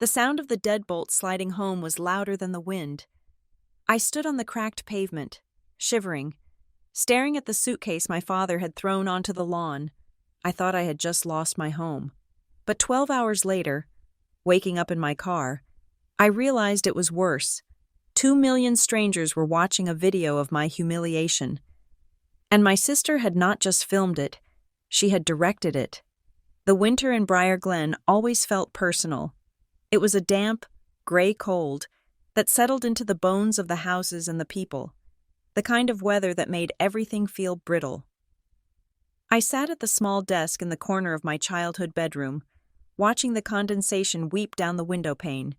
The sound of the deadbolt sliding home was louder than the wind. I stood on the cracked pavement, shivering, staring at the suitcase my father had thrown onto the lawn. I thought I had just lost my home. But 12 hours later, waking up in my car, I realized it was worse. 2 million strangers were watching a video of my humiliation. And my sister had not just filmed it, she had directed it. The winter in Briar Glen always felt personal. It was a damp, gray cold that settled into the bones of the houses and the people, the kind of weather that made everything feel brittle. I sat at the small desk in the corner of my childhood bedroom, watching the condensation weep down the window pane.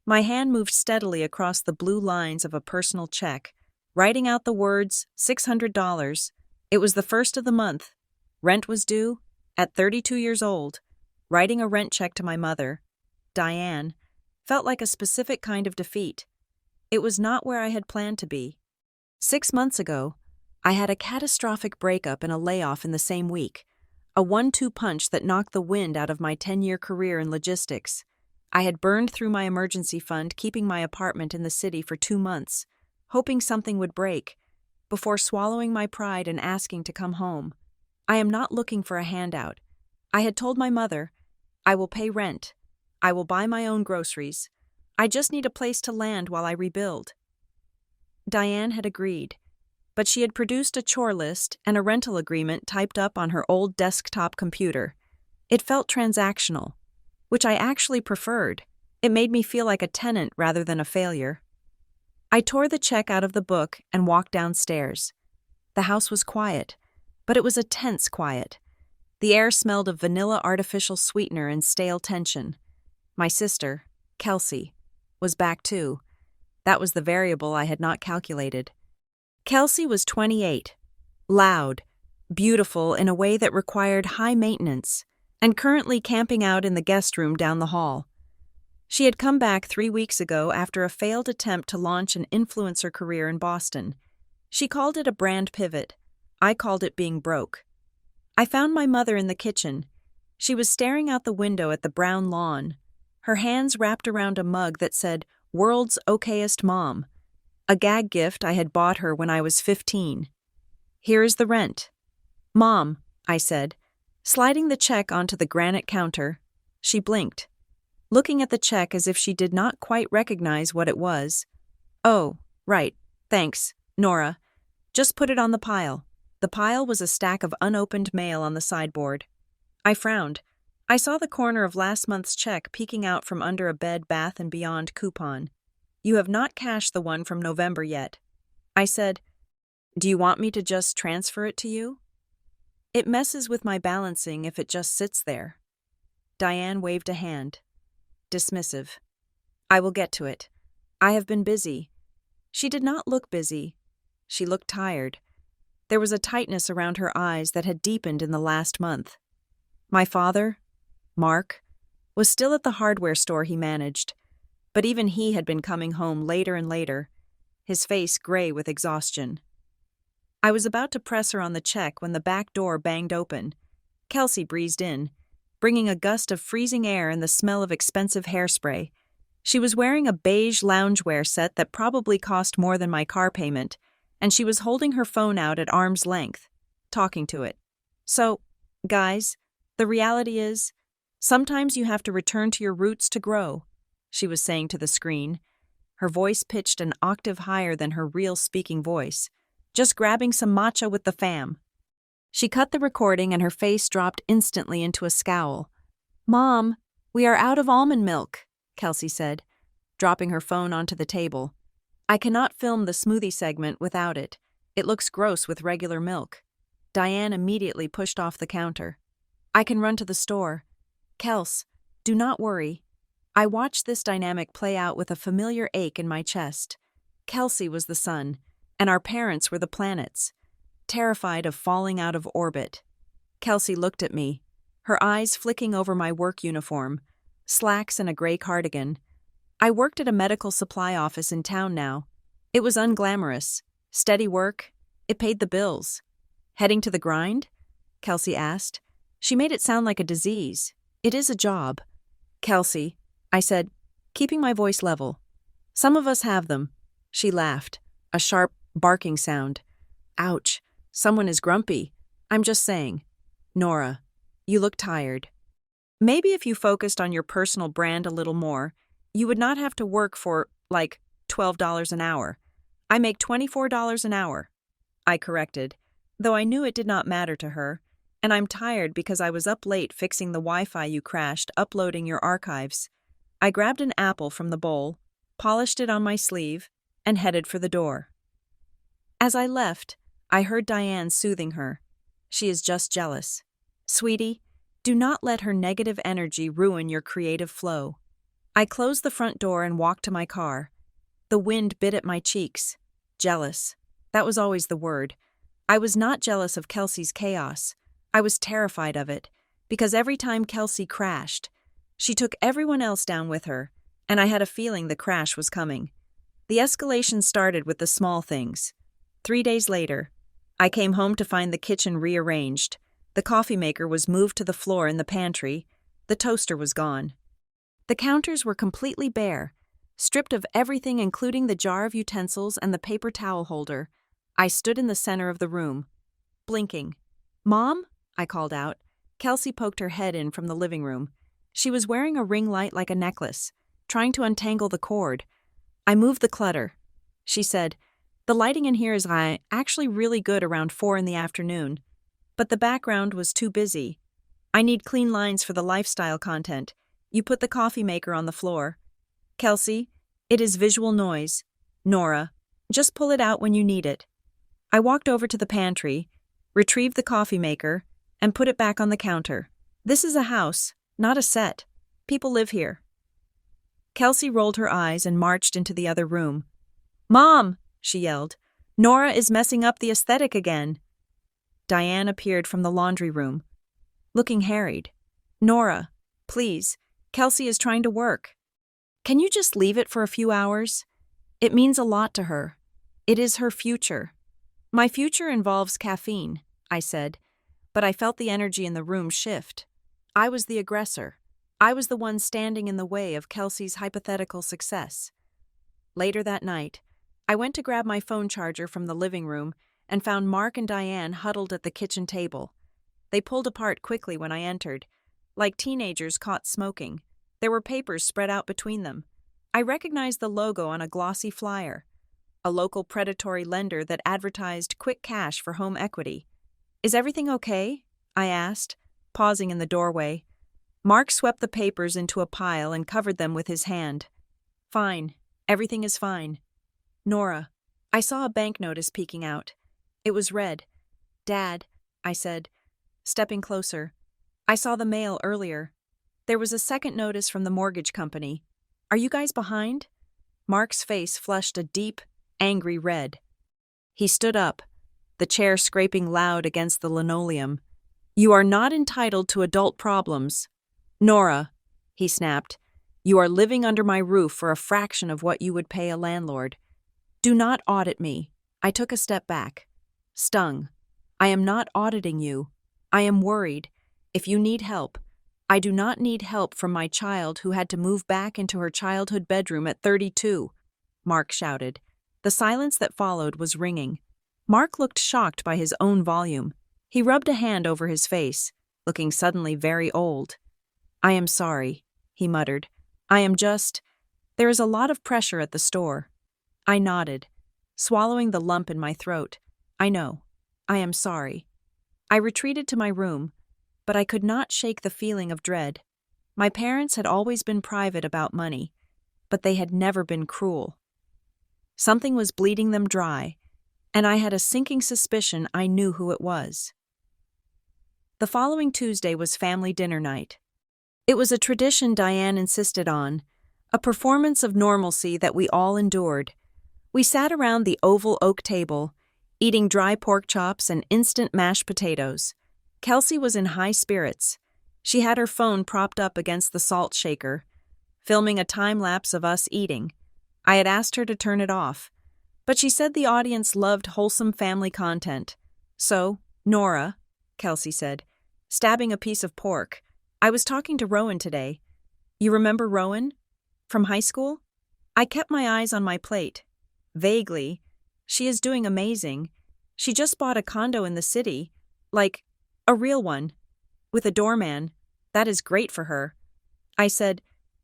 My hand moved steadily across the blue lines of a personal check, writing out the words $600. It was the first of the month. Rent was due. At 32 years old, writing a rent check to my mother, Diane, felt like a specific kind of defeat. It was not where I had planned to be. 6 months ago, I had a catastrophic breakup and a layoff in the same week, a 1-2 punch that knocked the wind out of my 10-year career in logistics. I had burned through my emergency fund, keeping my apartment in the city for 2 months, hoping something would break, before swallowing my pride and asking to come home. I am not looking for a handout. I had told my mother, I will pay rent. I will buy my own groceries. I just need a place to land while I rebuild. Diane had agreed, but she had produced a chore list and a rental agreement typed up on her old desktop computer. It felt transactional, which I actually preferred. It made me feel like a tenant rather than a failure. I tore the check out of the book and walked downstairs. The house was quiet, but it was a tense quiet. The air smelled of vanilla artificial sweetener and stale tension. My sister, Kelsey, was back too. That was the variable I had not calculated. Kelsey was 28, loud, beautiful in a way that required high maintenance, and currently camping out in the guest room down the hall. She had come back 3 weeks ago after a failed attempt to launch an influencer career in Boston. She called it a brand pivot. I called it being broke. I found my mother in the kitchen. She was staring out the window at the brown lawn, her hands wrapped around a mug that said, "World's Okayest Mom," a gag gift I had bought her when I was 15. "Here is the rent." "Mom," I said, sliding the check onto the granite counter. She blinked, looking at the check as if she did not quite recognize what it was. "Oh, right, thanks, Nora. Just put it on the pile." The pile was a stack of unopened mail on the sideboard. I frowned. I saw the corner of last month's check peeking out from under a Bed Bath & Beyond coupon. "You have not cashed the one from November yet." I said, "Do you want me to just transfer it to you?" "It messes with my balancing if it just sits there." Diane waved a hand. Dismissive. "I will get to it. I have been busy." She did not look busy. She looked tired. There was a tightness around her eyes that had deepened in the last month. My father, Mark, was still at the hardware store he managed, but even he had been coming home later and later, his face gray with exhaustion. I was about to press her on the check when the back door banged open. Kelsey breezed in, bringing a gust of freezing air and the smell of expensive hairspray. She was wearing a beige loungewear set that probably cost more than my car payment, and she was holding her phone out at arm's length, talking to it. "So, guys, the reality is, sometimes you have to return to your roots to grow," she was saying to the screen, her voice pitched an octave higher than her real speaking voice. "Just grabbing some matcha with the fam." She cut the recording and her face dropped instantly into a scowl. "Mom, we are out of almond milk," Kelsey said, dropping her phone onto the table. "I cannot film the smoothie segment without it. It looks gross with regular milk." Diane immediately pushed off the counter. "I can run to the store. Kels, do not worry." I watched this dynamic play out with a familiar ache in my chest. Kelsey was the sun, and our parents were the planets, terrified of falling out of orbit. Kelsey looked at me, her eyes flicking over my work uniform, slacks and a gray cardigan. I worked at a medical supply office in town now. It was unglamorous. Steady work. It paid the bills. "Heading to the grind?" Kelsey asked. She made it sound like a disease. "It is a job." "Kelsey, I said, keeping my voice level. Some of us have them. She laughed, a sharp, barking sound. Ouch, someone is grumpy. I'm just saying. Nora, you look tired. Maybe if you focused on your personal brand a little more, you would not have to work for, like, $12 an hour. I make $24 an hour. I corrected, though I knew it did not matter to her, and I'm tired because I was up late fixing the Wi-Fi you crashed uploading your archives. I grabbed an apple from the bowl, polished it on my sleeve, and headed for the door. As I left, I heard Diane soothing her. She is just jealous. Sweetie, do not let her negative energy ruin your creative flow. I closed the front door and walked to my car. The wind bit at my cheeks. Jealous. That was always the word. I was not jealous of Kelsey's chaos. I was terrified of it, because every time Kelsey crashed, she took everyone else down with her, and I had a feeling the crash was coming. The escalation started with the small things. 3 days later, I came home to find the kitchen rearranged. The coffee maker was moved to the floor in the pantry. The toaster was gone. The counters were completely bare, stripped of everything including the jar of utensils and the paper towel holder. I stood in the center of the room, blinking. "Mom?" I called out. Kelsey poked her head in from the living room. She was wearing a ring light like a necklace, trying to untangle the cord. I moved the clutter. She said, "The lighting in here is actually really good around 4 in the afternoon, but the background was too busy. I need clean lines for the lifestyle content. You put the coffee maker on the floor. Kelsey, it is visual noise. Nora, just pull it out when you need it." I walked over to the pantry, retrieved the coffee maker, and put it back on the counter. This is a house, not a set. People live here. Kelsey rolled her eyes and marched into the other room. "Mom!" she yelled. "Nora is messing up the aesthetic again." Diane appeared from the laundry room, looking harried. "Nora, please, Kelsey is trying to work. Can you just leave it for a few hours? It means a lot to her. It is her future." "My future involves caffeine," I said, but I felt the energy in the room shift. I was the aggressor. I was the one standing in the way of Kelsey's hypothetical success. Later that night, I went to grab my phone charger from the living room and found Mark and Diane huddled at the kitchen table. They pulled apart quickly when I entered, like teenagers caught smoking. There were papers spread out between them. I recognized the logo on a glossy flyer, a local predatory lender that advertised quick cash for home equity. "Is everything okay?" I asked, pausing in the doorway. Mark swept the papers into a pile and covered them with his hand. "Fine. Everything is fine." "Nora." I saw a bank notice peeking out. It was red. "Dad," I said, stepping closer. "I saw the mail earlier. There was a second notice from the mortgage company. Are you guys behind?" Mark's face flushed a deep, angry red. He stood up, the chair scraping loud against the linoleum. "You are not entitled to adult problems. Nora," he snapped, "you are living under my roof for a fraction of what you would pay a landlord. Do not audit me." I took a step back, stung. "I am not auditing you. I am worried. If you need help, I do not need help from my child who had to move back into her childhood bedroom at 32, Mark shouted. The silence that followed was ringing. Mark looked shocked by his own volume. He rubbed a hand over his face, looking suddenly very old. "I am sorry," he muttered. There is a lot of pressure at the store." I nodded, swallowing the lump in my throat. "I know. I am sorry." I retreated to my room, but I could not shake the feeling of dread. My parents had always been private about money, but they had never been cruel. Something was bleeding them dry, and I had a sinking suspicion I knew who it was. The following Tuesday was family dinner night. It was a tradition Diane insisted on, a performance of normalcy that we all endured. We sat around the oval oak table, eating dry pork chops and instant mashed potatoes. Kelsey was in high spirits. She had her phone propped up against the salt shaker, filming a time-lapse of us eating. I had asked her to turn it off, but she said the audience loved wholesome family content. "So, Nora," Kelsey said, stabbing a piece of pork, "I was talking to Rowan today. You remember Rowan? From high school? I kept my eyes on my plate. Vaguely. She is doing amazing. She just bought a condo in the city. Like, a real one. With a doorman. That is great for her. I said,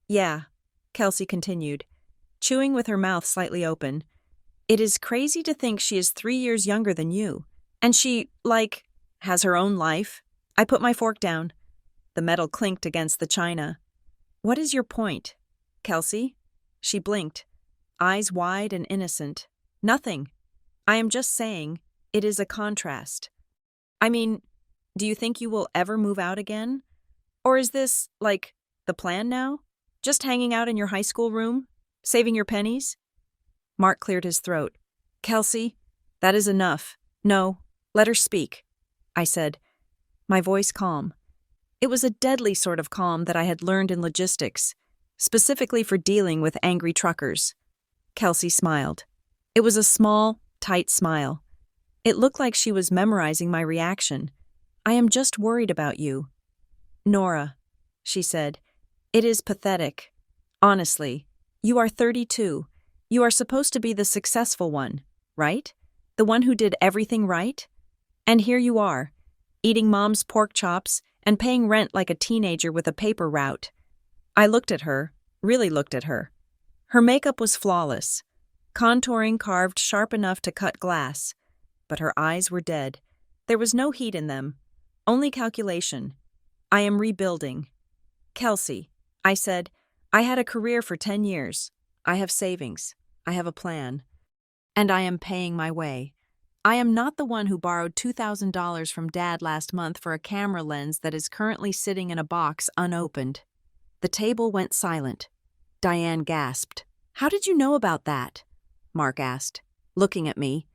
yeah, Kelsey continued, chewing with her mouth slightly open. It is crazy to think she is 3 years younger than you. And she, has her own life. I put my fork down. The metal clinked against the china. What is your point, Kelsey? She blinked, eyes wide and innocent. Nothing. I am just saying, it is a contrast. I mean, do you think you will ever move out again? Or is this, the plan now? Just hanging out in your high school room? Saving your pennies? Mark cleared his throat. Kelsey, that is enough. No, let her speak, I said, my voice calm. It was a deadly sort of calm that I had learned in logistics, specifically for dealing with angry truckers. Kelsey smiled. It was a small, tight smile. It looked like she was memorizing my reaction. I am just worried about you. Nora, she said, it is pathetic. Honestly, you are 32. You are supposed to be the successful one, right? The one who did everything right? And here you are, eating mom's pork chops and paying rent like a teenager with a paper route. I looked at her, really looked at her. Her makeup was flawless, contouring carved sharp enough to cut glass. But her eyes were dead. There was no heat in them, only calculation. I am rebuilding. Kelsey, I said, I had a career for 10 years. I have savings. I have a plan. And I am paying my way. I am not the one who borrowed $2,000 from Dad last month for a camera lens that is currently sitting in a box unopened. The table went silent. Diane gasped. How did you know about that? Mark asked, looking at me.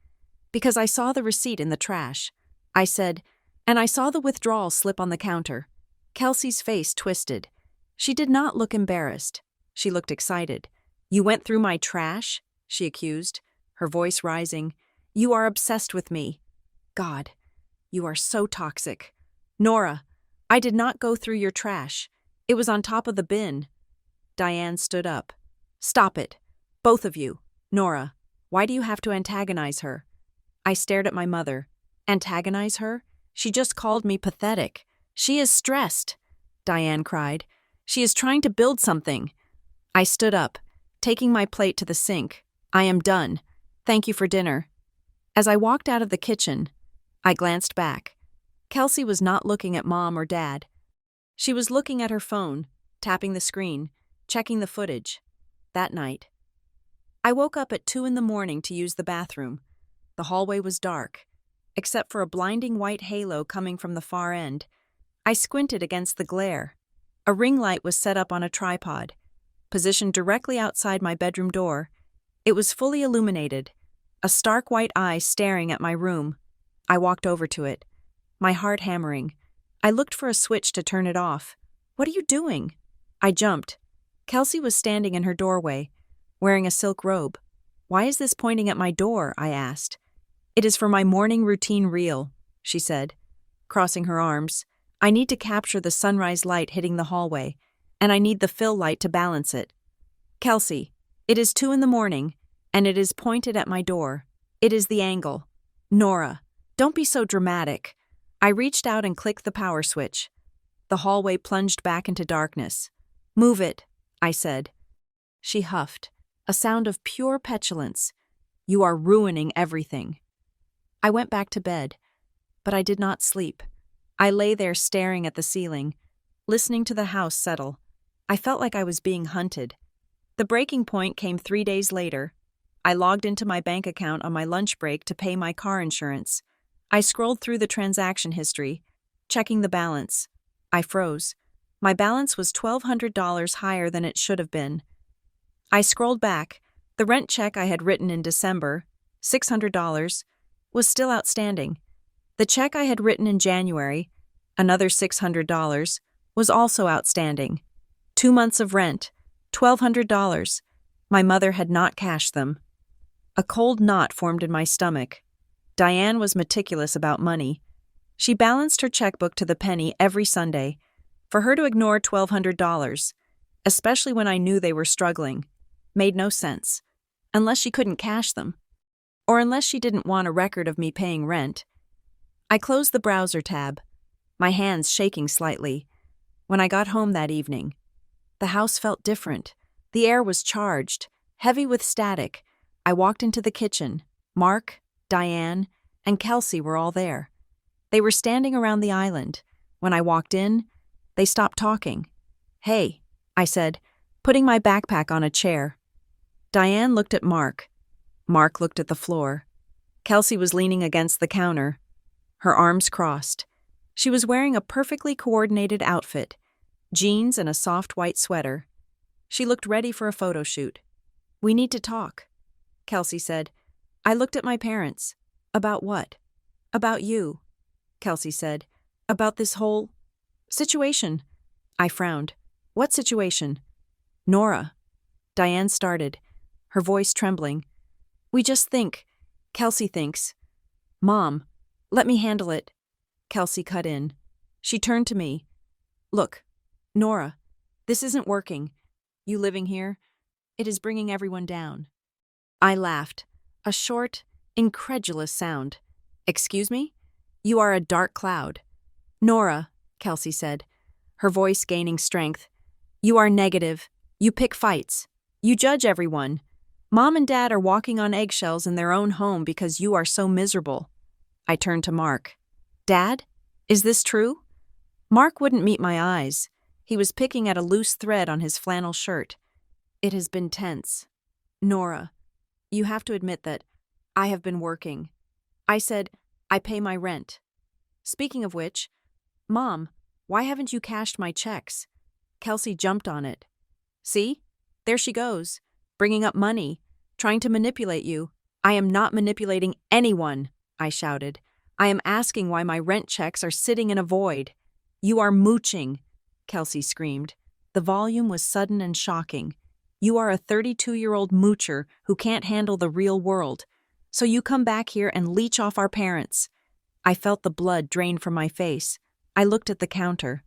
Because I saw the receipt in the trash. I said, and I saw the withdrawal slip on the counter. Kelsey's face twisted. She did not look embarrassed. She looked excited. You went through my trash? She accused, her voice rising. You are obsessed with me. God, you are so toxic. Nora, I did not go through your trash. It was on top of the bin. Diane stood up. Stop it. Both of you. Nora, why do you have to antagonize her? I stared at my mother. Antagonize her? She just called me pathetic. She is stressed, Diane cried. She is trying to build something. I stood up, taking my plate to the sink. I am done. Thank you for dinner. As I walked out of the kitchen, I glanced back. Kelsey was not looking at Mom or Dad. She was looking at her phone, tapping the screen, checking the footage. That night, I woke up at 2 a.m. to use the bathroom. The hallway was dark, except for a blinding white halo coming from the far end. I squinted against the glare. A ring light was set up on a tripod, positioned directly outside my bedroom door. It was fully illuminated, a stark white eye staring at my room. I walked over to it, my heart hammering. I looked for a switch to turn it off. What are you doing? I jumped. Kelsey was standing in her doorway, wearing a silk robe. Why is this pointing at my door? I asked. It is for my morning routine reel, she said, crossing her arms. I need to capture the sunrise light hitting the hallway, and I need the fill light to balance it. Kelsey, it is 2 a.m, and it is pointed at my door. It is the angle. Nora, don't be so dramatic. I reached out and clicked the power switch. The hallway plunged back into darkness. Move it, I said. She huffed, a sound of pure petulance. You are ruining everything. I went back to bed, but I did not sleep. I lay there staring at the ceiling, listening to the house settle. I felt like I was being hunted. The breaking point came 3 days later. I logged into my bank account on my lunch break to pay my car insurance. I scrolled through the transaction history, checking the balance. I froze. My balance was $1,200 higher than it should have been. I scrolled back. The rent check I had written in December, $600, was still outstanding. The check I had written in January, another $600, was also outstanding. 2 months of rent, $1,200. My mother had not cashed them. A cold knot formed in my stomach. Diane was meticulous about money. She balanced her checkbook to the penny every Sunday. For her to ignore $1,200, especially when I knew they were struggling. Made no sense. Unless she couldn't cash them. Or unless she didn't want a record of me paying rent. I closed the browser tab, my hands shaking slightly. When I got home that evening, the house felt different. The air was charged, heavy with static. I walked into the kitchen. Mark, Diane, and Kelsey were all there. They were standing around the island. When I walked in, they stopped talking. "Hey," I said, putting my backpack on a chair. Diane looked at Mark. Mark looked at the floor. Kelsey was leaning against the counter, her arms crossed. She was wearing a perfectly coordinated outfit, jeans and a soft white sweater. She looked ready for a photo shoot. "We need to talk," Kelsey said. I looked at my parents. "About what?" "About you," Kelsey said. "About this whole situation." I frowned. "What situation?" "Nora." Diane started, her voice trembling. "We just think," Kelsey thinks. "Mom, let me handle it," Kelsey cut in. She turned to me. "Look, Nora, this isn't working. You living here, it is bringing everyone down." I laughed, a short, incredulous sound. "Excuse me? You are a dark cloud." "Nora," Kelsey said, her voice gaining strength, "you are negative. You pick fights. You judge everyone. Mom and Dad are walking on eggshells in their own home because you are so miserable." I turned to Mark. "Dad, is this true?" Mark wouldn't meet my eyes. He was picking at a loose thread on his flannel shirt. "It has been tense. Nora, you have to admit that I have been working." I said, "I pay my rent. Speaking of which, Mom, why haven't you cashed my checks?" Kelsey jumped on it. "See? There she goes. Bringing up money, trying to manipulate you." "I am not manipulating anyone," I shouted. "I am asking why my rent checks are sitting in a void." "You are mooching," Kelsey screamed. The volume was sudden and shocking. "You are a 32-year-old moocher who can't handle the real world. So you come back here and leech off our parents." I felt the blood drain from my face. I looked at the counter.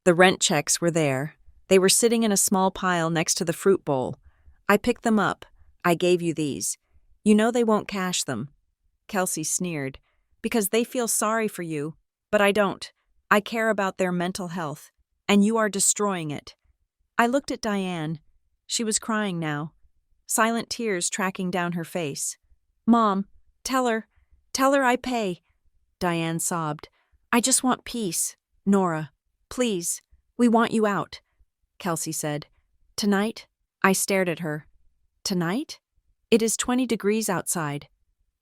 The rent checks were there. They were sitting in a small pile next to the fruit bowl. I picked them up. "I gave you these. You know they won't cash them." Kelsey sneered. "Because they feel sorry for you. But I don't. I care about their mental health. And you are destroying it." I looked at Diane. She was crying now, silent tears tracking down her face. "Mom, tell her I pay." Diane sobbed. "I just want peace. Nora, please, we want you out." Kelsey said, "Tonight?" I stared at her. "Tonight? It is 20 degrees outside."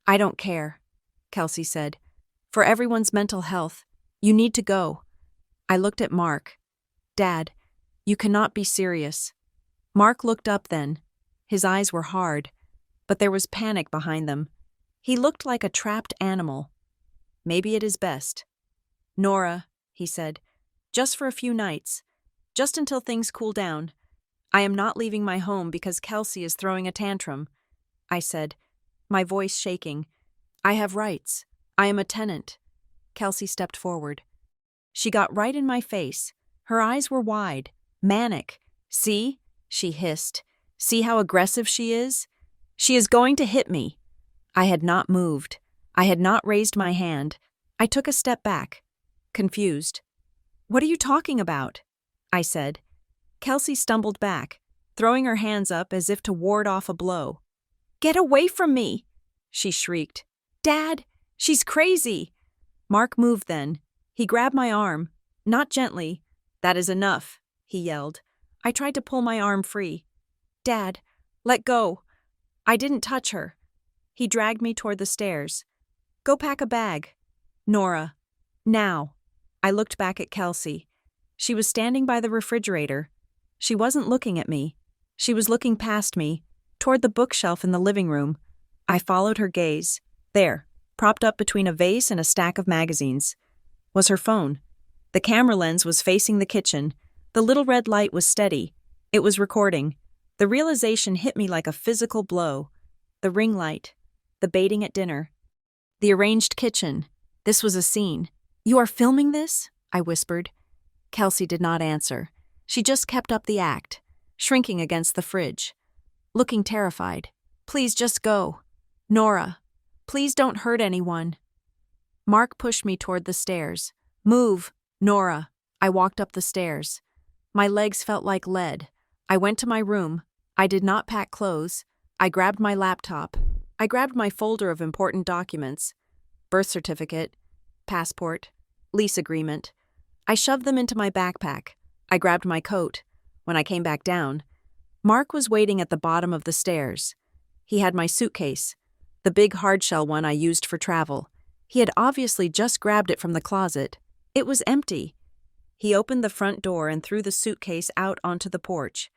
"I don't care," Kelsey said. "For everyone's mental health, you need to go." I looked at Mark. "Dad, you cannot be serious." Mark looked up then. His eyes were hard, but there was panic behind them. He looked like a trapped animal. "Maybe it is best." "Nora," he said, "just for a few nights. Just until things cool down. I am not leaving my home because Kelsey is throwing a tantrum." I said, my voice shaking. "I have rights. I am a tenant." Kelsey stepped forward. She got right in my face. Her eyes were wide, manic. "See?" she hissed. "See how aggressive she is? She is going to hit me." I had not moved. I had not raised my hand. I took a step back, confused. "What are you talking about?" I said. Kelsey stumbled back, throwing her hands up as if to ward off a blow. "Get away from me!" she shrieked. "Dad, she's crazy!" Mark moved then. He grabbed my arm, not gently. "That is enough," he yelled. I tried to pull my arm free. "Dad, let go." I didn't touch her. He dragged me toward the stairs. "Go pack a bag." "Nora, now." I looked back at Kelsey. She was standing by the refrigerator. She wasn't looking at me. She was looking past me, toward the bookshelf in the living room. I followed her gaze. There, propped up between a vase and a stack of magazines, was her phone. The camera lens was facing the kitchen. The little red light was steady. It was recording. The realization hit me like a physical blow. The ring light. The baiting at dinner. The arranged kitchen. This was a scene. "You are filming this?" I whispered. Kelsey did not answer. She just kept up the act. shrinking against the fridge, looking terrified. Please just go. Nora, please don't hurt anyone. Mark pushed me toward the stairs. Move, Nora. I walked up the stairs. My legs felt like lead. I went to my room. I did not pack clothes. I grabbed my laptop. I grabbed my folder of important documents. Birth certificate, passport, lease agreement. I shoved them into my backpack. I grabbed my coat. When I came back down, Mark was waiting at the bottom of the stairs. He had my suitcase, the big hardshell one I used for travel. He had obviously just grabbed it from the closet. It was empty. He opened the front door and threw the suitcase out onto the porch.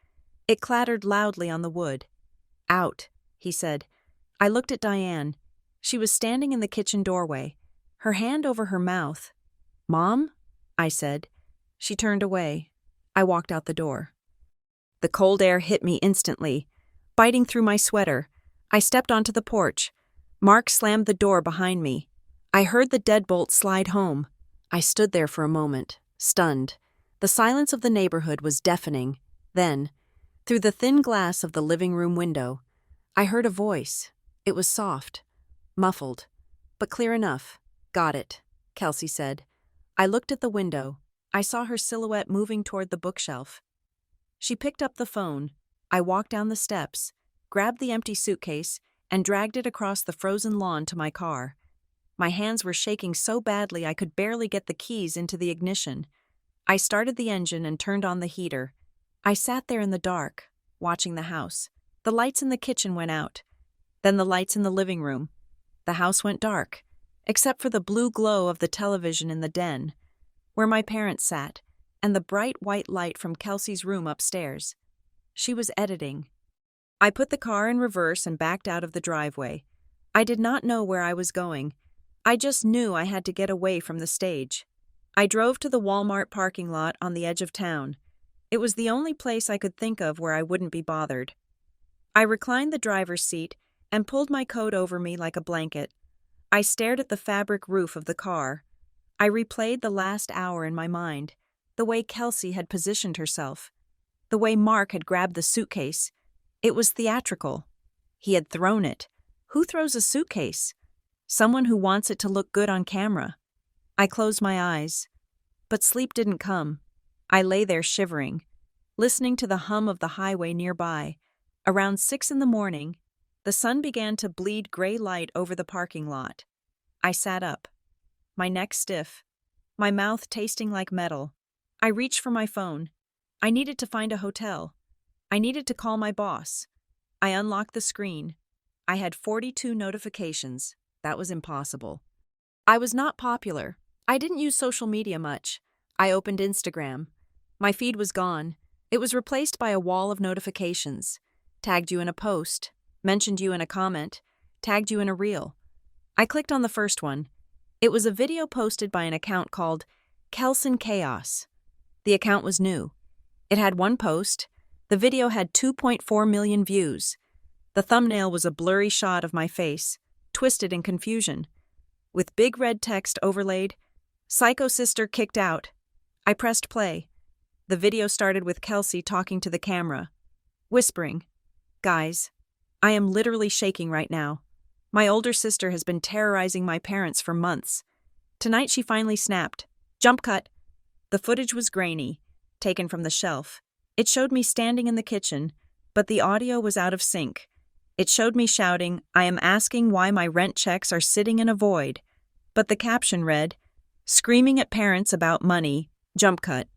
It clattered loudly on the wood. Out, he said. I looked at Diane. She was standing in the kitchen doorway, her hand over her mouth. Mom? I said. She turned away. I walked out the door. The cold air hit me instantly, biting through my sweater. I stepped onto the porch. Mark slammed the door behind me. I heard the deadbolt slide home. I stood there for a moment, stunned. The silence of the neighborhood was deafening. Then, through the thin glass of the living room window, I heard a voice. It was soft, muffled, but clear enough. Got it, Kelsey said. I looked at the window. I saw her silhouette moving toward the bookshelf. She picked up the phone. I walked down the steps, grabbed the empty suitcase, and dragged it across the frozen lawn to my car. My hands were shaking so badly I could barely get the keys into the ignition. I started the engine and turned on the heater. I sat there in the dark, watching the house. The lights in the kitchen went out. Then the lights in the living room. The house went dark, except for the blue glow of the television in the den, where my parents sat, and the bright white light from Kelsey's room upstairs. She was editing. I put the car in reverse and backed out of the driveway. I did not know where I was going. I just knew I had to get away from the stage. I drove to the Walmart parking lot on the edge of town. It was the only place I could think of where I wouldn't be bothered. I reclined the driver's seat and pulled my coat over me like a blanket. I stared at the fabric roof of the car. I replayed the last hour in my mind, the way Kelsey had positioned herself, the way Mark had grabbed the suitcase. It was theatrical. He had thrown it. Who throws a suitcase? Someone who wants it to look good on camera. I closed my eyes, but sleep didn't come. I lay there shivering, listening to the hum of the highway nearby. Around 6 a.m, the sun began to bleed gray light over the parking lot. I sat up, my neck stiff, my mouth tasting like metal. I reached for my phone. I needed to find a hotel. I needed to call my boss. I unlocked the screen. I had 42 notifications. That was impossible. I was not popular. I didn't use social media much. I opened Instagram. My feed was gone. It was replaced by a wall of notifications. Tagged you in a post, mentioned you in a comment, tagged you in a reel. I clicked on the first one. It was a video posted by an account called Kelson Chaos. The account was new. It had one post. The video had 2.4 million views. The thumbnail was a blurry shot of my face, twisted in confusion, with big red text overlaid, "Psycho Sister kicked out." I pressed play. The video started with Kelsey talking to the camera, whispering, "Guys, I am literally shaking right now. My older sister has been terrorizing my parents for months. Tonight she finally snapped. Jump cut." The footage was grainy, taken from the shelf. It showed me standing in the kitchen, but the audio was out of sync. It showed me shouting, "I am asking why my rent checks are sitting in a void." But the caption read, "Screaming at parents about money, jump cut."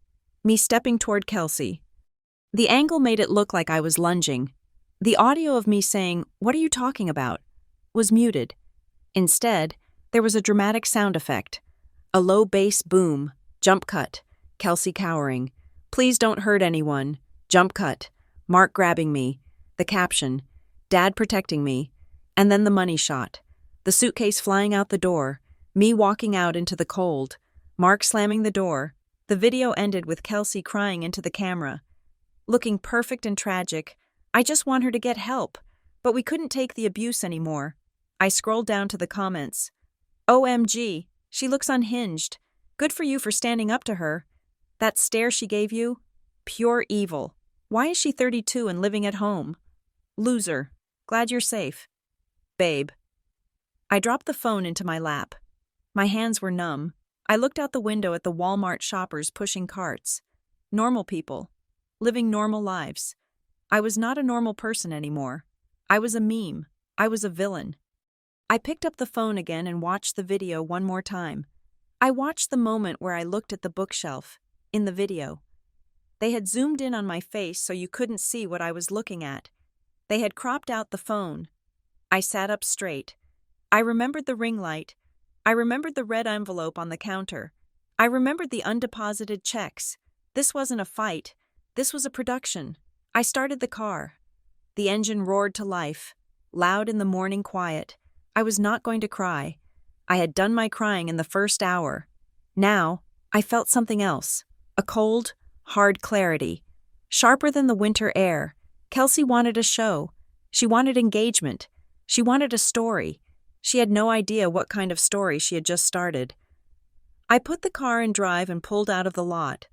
Me stepping toward Kelsey. The angle made it look like I was lunging. The audio of me saying, "What are you talking about?" was muted. Instead, there was a dramatic sound effect. A low bass boom, jump cut, Kelsey cowering. "Please don't hurt anyone, jump cut, Mark grabbing me." The caption, "Dad protecting me." And then the money shot. The suitcase flying out the door, me walking out into the cold, Mark slamming the door. The video ended with Kelsey crying into the camera. Looking perfect and tragic. I just want her to get help, but we couldn't take the abuse anymore. I scrolled down to the comments. "OMG, she looks unhinged. Good for you for standing up to her. That stare she gave you? Pure evil. Why is she 32 and living at home? Loser. Glad you're safe. Babe. I dropped the phone into my lap. My hands were numb. I looked out the window at the Walmart shoppers pushing carts. Normal people. Living normal lives. I was not a normal person anymore. I was a meme. I was a villain. I picked up the phone again and watched the video one more time. I watched the moment where I looked at the bookshelf, in the video. They had zoomed in on my face so you couldn't see what I was looking at. They had cropped out the phone. I sat up straight. I remembered the ring light. I remembered the red envelope on the counter. I remembered the undeposited checks. This wasn't a fight. This was a production. I started the car. The engine roared to life, loud in the morning quiet. I was not going to cry. I had done my crying in the first hour. Now, I felt something else. A cold, hard clarity. Sharper than the winter air. Kelsey wanted a show. She wanted engagement. She wanted a story. She had no idea what kind of story she had just started. I put the car in drive and pulled out of the lot.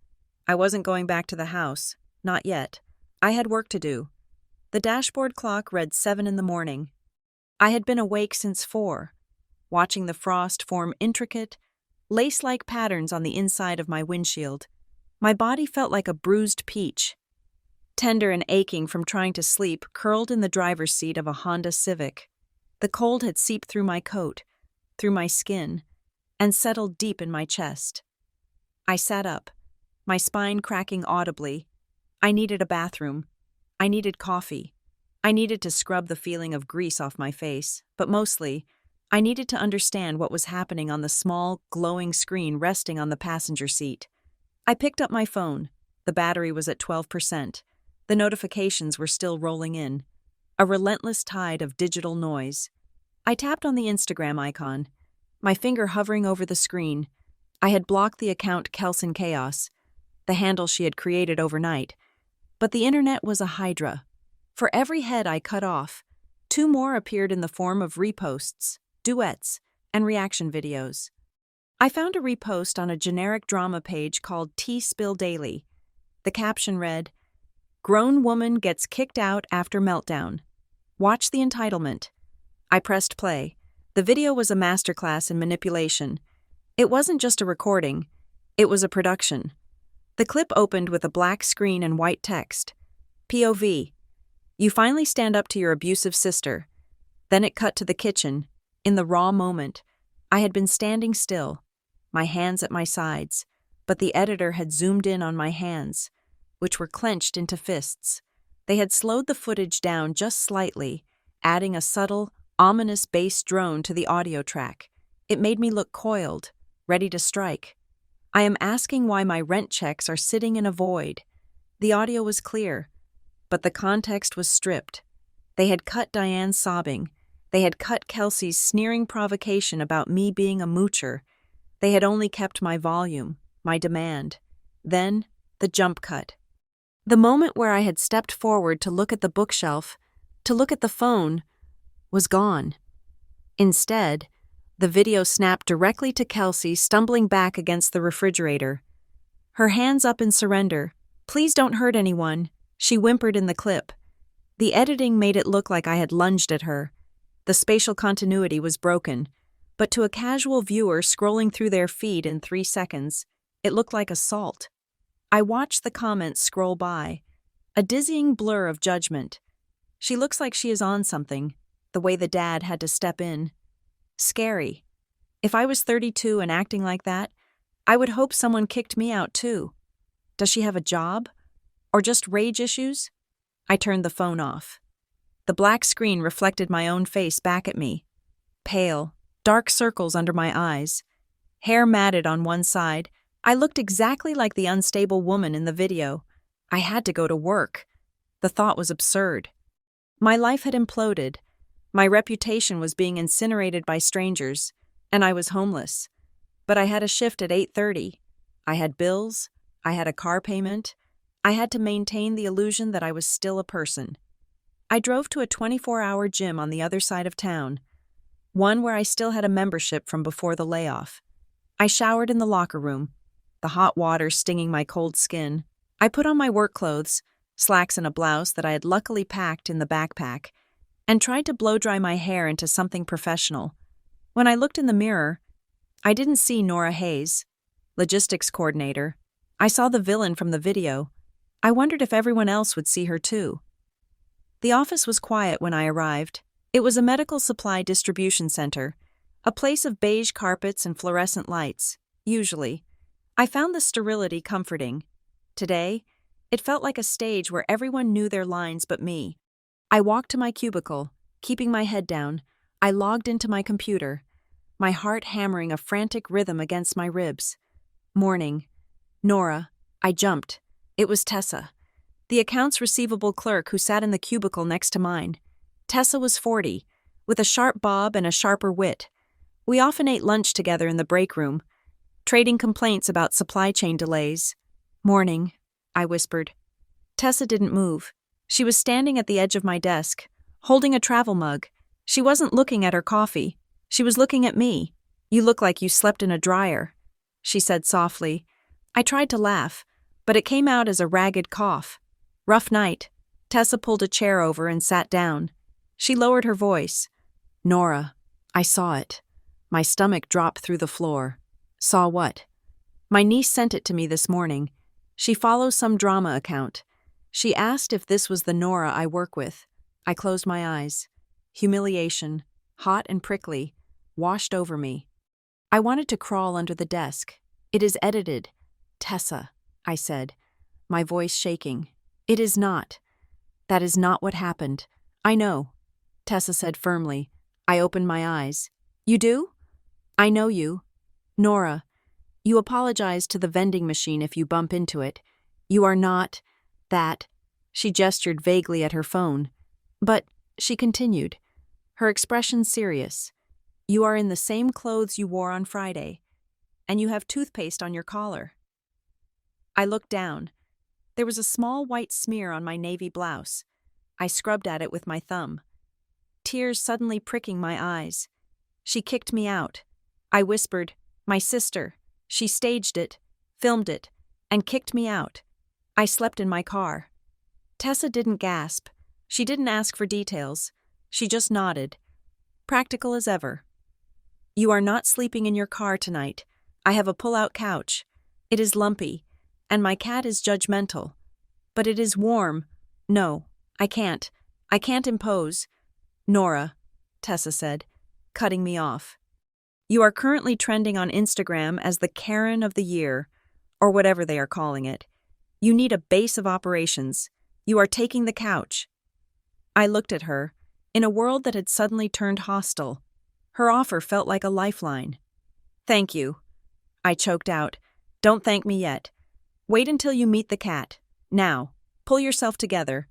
I wasn't going back to the house. Not yet. I had work to do. The dashboard clock read 7 in the morning. I had been awake since 4, watching the frost form intricate, lace-like patterns on the inside of my windshield. My body felt like a bruised peach. Tender and aching from trying to sleep, curled in the driver's seat of a Honda Civic. The cold had seeped through my coat, through my skin, and settled deep in my chest. I sat up, my spine cracking audibly. I needed a bathroom. I needed coffee. I needed to scrub the feeling of grease off my face, but mostly, I needed to understand what was happening on the small, glowing screen resting on the passenger seat. I picked up my phone. The battery was at 12%. The notifications were still rolling in. A relentless tide of digital noise. I tapped on the Instagram icon, my finger hovering over the screen. I had blocked the account Kelson Chaos, the handle she had created overnight. But the internet was a hydra. For every head I cut off, 2 more appeared in the form of reposts, duets, and reaction videos. I found a repost on a generic drama page called Tea Spill Daily. The caption read, "Grown woman gets kicked out after meltdown. Watch the entitlement." I pressed play. The video was a masterclass in manipulation. It wasn't just a recording, it was a production. The clip opened with a black screen and white text. POV. You finally stand up to your abusive sister. Then it cut to the kitchen. In the raw moment, I had been standing still, my hands at my sides, but the editor had zoomed in on my hands, which were clenched into fists. They had slowed the footage down just slightly, adding a subtle, ominous bass drone to the audio track. It made me look coiled, ready to strike. I am asking why my rent checks are sitting in a void. The audio was clear, but the context was stripped. They had cut Diane sobbing. They had cut Kelsey's sneering provocation about me being a moocher. They had only kept my volume, my demand. Then, the jump cut. The moment where I had stepped forward to look at the bookshelf, to look at the phone, was gone. Instead, the video snapped directly to Kelsey stumbling back against the refrigerator. Her hands up in surrender. "Please don't hurt anyone," she whimpered in the clip. The editing made it look like I had lunged at her. The spatial continuity was broken, but to a casual viewer scrolling through their feed in 3 seconds, it looked like assault. I watched the comments scroll by, a dizzying blur of judgment. She looks like she is on something, the way the dad had to step in. Scary. If I was 32 and acting like that, I would hope someone kicked me out too. Does she have a job? Or just rage issues? I turned the phone off. The black screen reflected my own face back at me. Pale, dark circles under my eyes. Hair matted on one side, I looked exactly like the unstable woman in the video. I had to go to work. The thought was absurd. My life had imploded. My reputation was being incinerated by strangers, and I was homeless. But I had a shift at 8:30. I had bills. I had a car payment. I had to maintain the illusion that I was still a person. I drove to a 24-hour gym on the other side of town, one where I still had a membership from before the layoff. I showered in the locker room, the hot water stinging my cold skin. I put on my work clothes, slacks and a blouse that I had luckily packed in the backpack, and tried to blow-dry my hair into something professional. When I looked in the mirror, I didn't see Nora Hayes, logistics coordinator. I saw the villain from the video. I wondered if everyone else would see her too. The office was quiet when I arrived. It was a medical supply distribution center, a place of beige carpets and fluorescent lights, usually. I found the sterility comforting. Today, it felt like a stage where everyone knew their lines but me. I walked to my cubicle, keeping my head down. I logged into my computer, my heart hammering a frantic rhythm against my ribs. Morning. Nora. I jumped. It was Tessa, the accounts receivable clerk who sat in the cubicle next to mine. Tessa was 40, with a sharp bob and a sharper wit. We often ate lunch together in the break room, trading complaints about supply chain delays. Morning, I whispered. Tessa didn't move. She was standing at the edge of my desk, holding a travel mug. She wasn't looking at her coffee. She was looking at me. You look like you slept in a dryer, she said softly. I tried to laugh, but it came out as a ragged cough. Rough night. Tessa pulled a chair over and sat down. She lowered her voice. Nora, I saw it. My stomach dropped through the floor. Saw what? My niece sent it to me this morning. She follows some drama account. She asked if this was the Nora I work with. I closed my eyes. Humiliation, hot and prickly, washed over me. I wanted to crawl under the desk. It is edited. Tessa, I said, my voice shaking. It is not. That is not what happened. I know, Tessa said firmly. I opened my eyes. You do? I know you. Nora, you apologize to the vending machine if you bump into it. You are not that. She gestured vaguely at her phone. But, she continued, her expression serious. You are in the same clothes you wore on Friday, and you have toothpaste on your collar. I looked down. There was a small white smear on my navy blouse. I scrubbed at it with my thumb. Tears suddenly pricking my eyes. She kicked me out. I whispered, my sister. She staged it, filmed it, and kicked me out. I slept in my car. Tessa didn't gasp. She didn't ask for details. She just nodded. Practical as ever. You are not sleeping in your car tonight. I have a pull-out couch. It is lumpy, and my cat is judgmental. But it is warm. No, I can't. I can't impose. Nora, Tessa said, cutting me off. You are currently trending on Instagram as the Karen of the Year, or whatever they are calling it. You need a base of operations. You are taking the couch. I looked at her, in a world that had suddenly turned hostile. Her offer felt like a lifeline. Thank you. I choked out. Don't thank me yet. Wait until you meet the cat. Now, pull yourself together.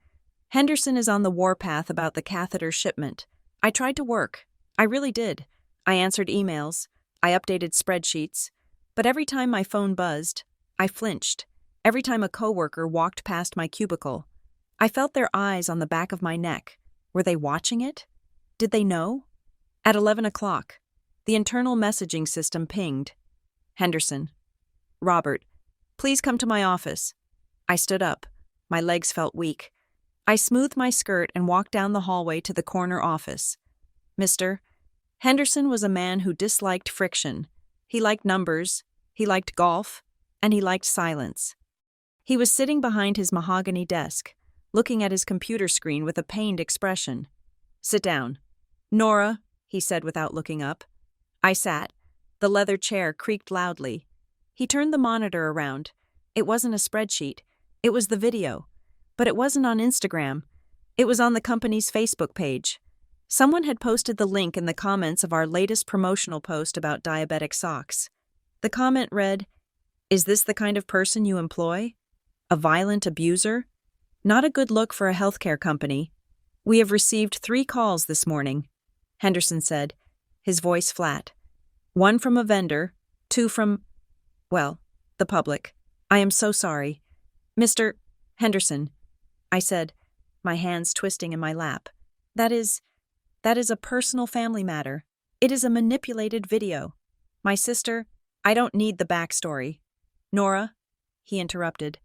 Henderson is on the warpath about the catheter shipment. I tried to work. I really did. I answered emails. I updated spreadsheets. But every time my phone buzzed, I flinched. Every time a coworker walked past my cubicle, I felt their eyes on the back of my neck. Were they watching it? Did they know? At 11 o'clock, the internal messaging system pinged. Henderson. Robert, please come to my office. I stood up. My legs felt weak. I smoothed my skirt and walked down the hallway to the corner office. Mr. Henderson was a man who disliked friction. He liked numbers, he liked golf, and he liked silence. He was sitting behind his mahogany desk, looking at his computer screen with a pained expression. Sit down. Nora, he said without looking up. I sat. The leather chair creaked loudly. He turned the monitor around. It wasn't a spreadsheet. It was the video. But it wasn't on Instagram. It was on the company's Facebook page. Someone had posted the link in the comments of our latest promotional post about diabetic socks. The comment read, "Is this the kind of person you employ? A violent abuser? Not a good look for a healthcare company. We have received 3 calls this morning," Henderson said, his voice flat. 1 from a vendor, 2 from, well, the public. I am so sorry. Mr. Henderson, I said, my hands twisting in my lap. That is a personal family matter. It is a manipulated video. My sister, I don't need the backstory. Nora, he interrupted,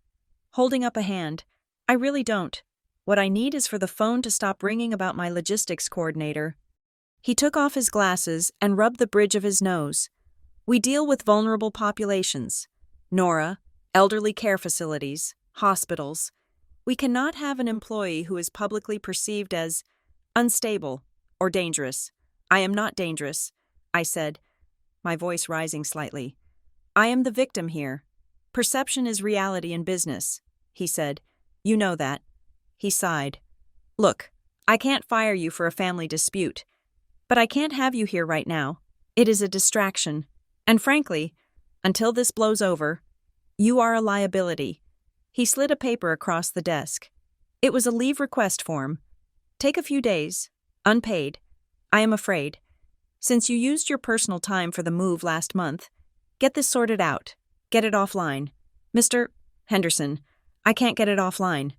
holding up a hand. I really don't. What I need is for the phone to stop ringing about my logistics coordinator. He took off his glasses and rubbed the bridge of his nose. We deal with vulnerable populations. Nora, elderly care facilities, hospitals. We cannot have an employee who is publicly perceived as unstable or dangerous. I am not dangerous, I said, my voice rising slightly. I am the victim here. Perception is reality in business, he said. You know that. He sighed. Look, I can't fire you for a family dispute, but I can't have you here right now. It is a distraction. And frankly, until this blows over, you are a liability. He slid a paper across the desk. It was a leave request form. Take a few days, unpaid. I am afraid. Since you used your personal time for the move last month, get this sorted out. Get it offline. Mr. Henderson, I can't get it offline.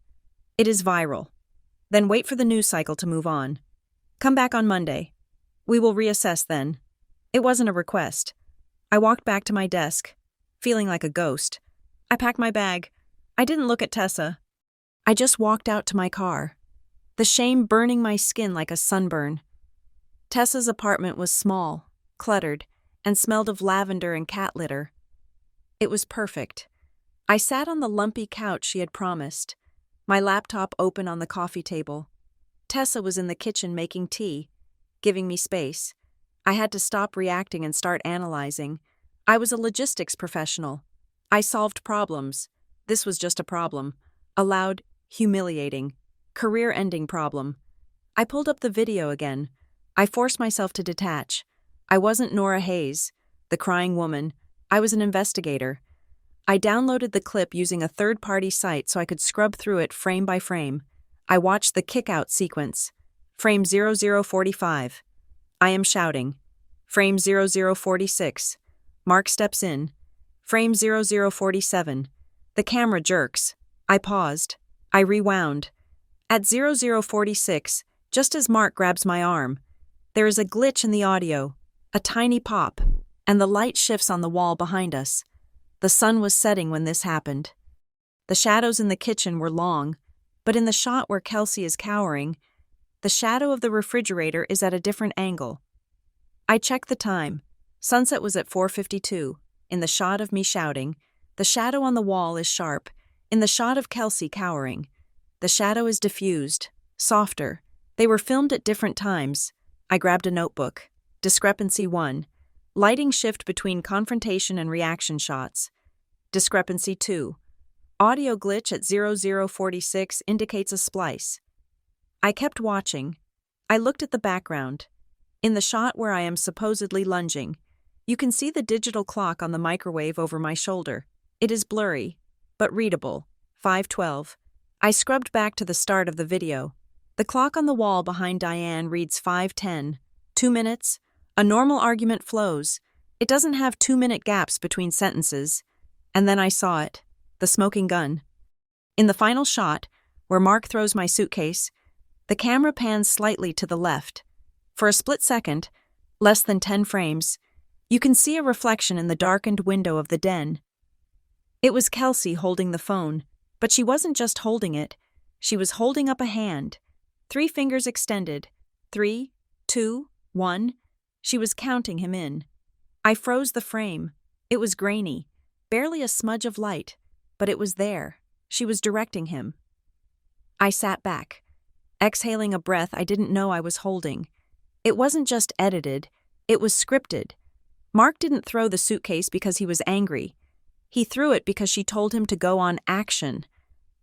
It is viral. Then wait for the news cycle to move on. Come back on Monday. We will reassess then. It wasn't a request. I walked back to my desk, feeling like a ghost. I packed my bag. I didn't look at Tessa. I just walked out to my car, the shame burning my skin like a sunburn. Tessa's apartment was small, cluttered, and smelled of lavender and cat litter. It was perfect. I sat on the lumpy couch she had promised, my laptop open on the coffee table. Tessa was in the kitchen making tea, giving me space. I had to stop reacting and start analyzing. I was a logistics professional. I solved problems. This was just a problem. A loud, humiliating, career-ending problem. I pulled up the video again. I forced myself to detach. I wasn't Nora Hayes, the crying woman. I was an investigator. I downloaded the clip using a third-party site so I could scrub through it frame by frame. I watched the kick-out sequence. Frame 0045. I am shouting. Frame 0046. Mark steps in. Frame 0047. The camera jerks. I paused. I rewound. At 0046, just as Mark grabs my arm, there is a glitch in the audio, a tiny pop, and the light shifts on the wall behind us. The sun was setting when this happened. The shadows in the kitchen were long, but in the shot where Kelsey is cowering, the shadow of the refrigerator is at a different angle. I checked the time. Sunset was at 4:52. In the shot of me shouting, the shadow on the wall is sharp. In the shot of Kelsey cowering, the shadow is diffused, softer. They were filmed at different times. I grabbed a notebook. Discrepancy 1. Lighting shift between confrontation and reaction shots. Discrepancy 2. Audio glitch at 0046 indicates a splice. I kept watching. I looked at the background. In the shot where I am supposedly lunging, you can see the digital clock on the microwave over my shoulder. It is blurry, but readable. 5:12. I scrubbed back to the start of the video. The clock on the wall behind Diane reads 5:10. 2 minutes. A normal argument flows. It doesn't have 2-minute gaps between sentences. And then I saw it. The smoking gun. In the final shot, where Mark throws my suitcase, the camera pans slightly to the left. For a split second, less than 10 frames, you can see a reflection in the darkened window of the den. It was Kelsey holding the phone, but she wasn't just holding it. She was holding up a hand, 3 fingers extended. 3, 2, 1. She was counting him in. I froze the frame. It was grainy, barely a smudge of light, but it was there. She was directing him. I sat back, exhaling a breath I didn't know I was holding. It wasn't just edited, it was scripted. Mark didn't throw the suitcase because he was angry. He threw it because she told him to go on action.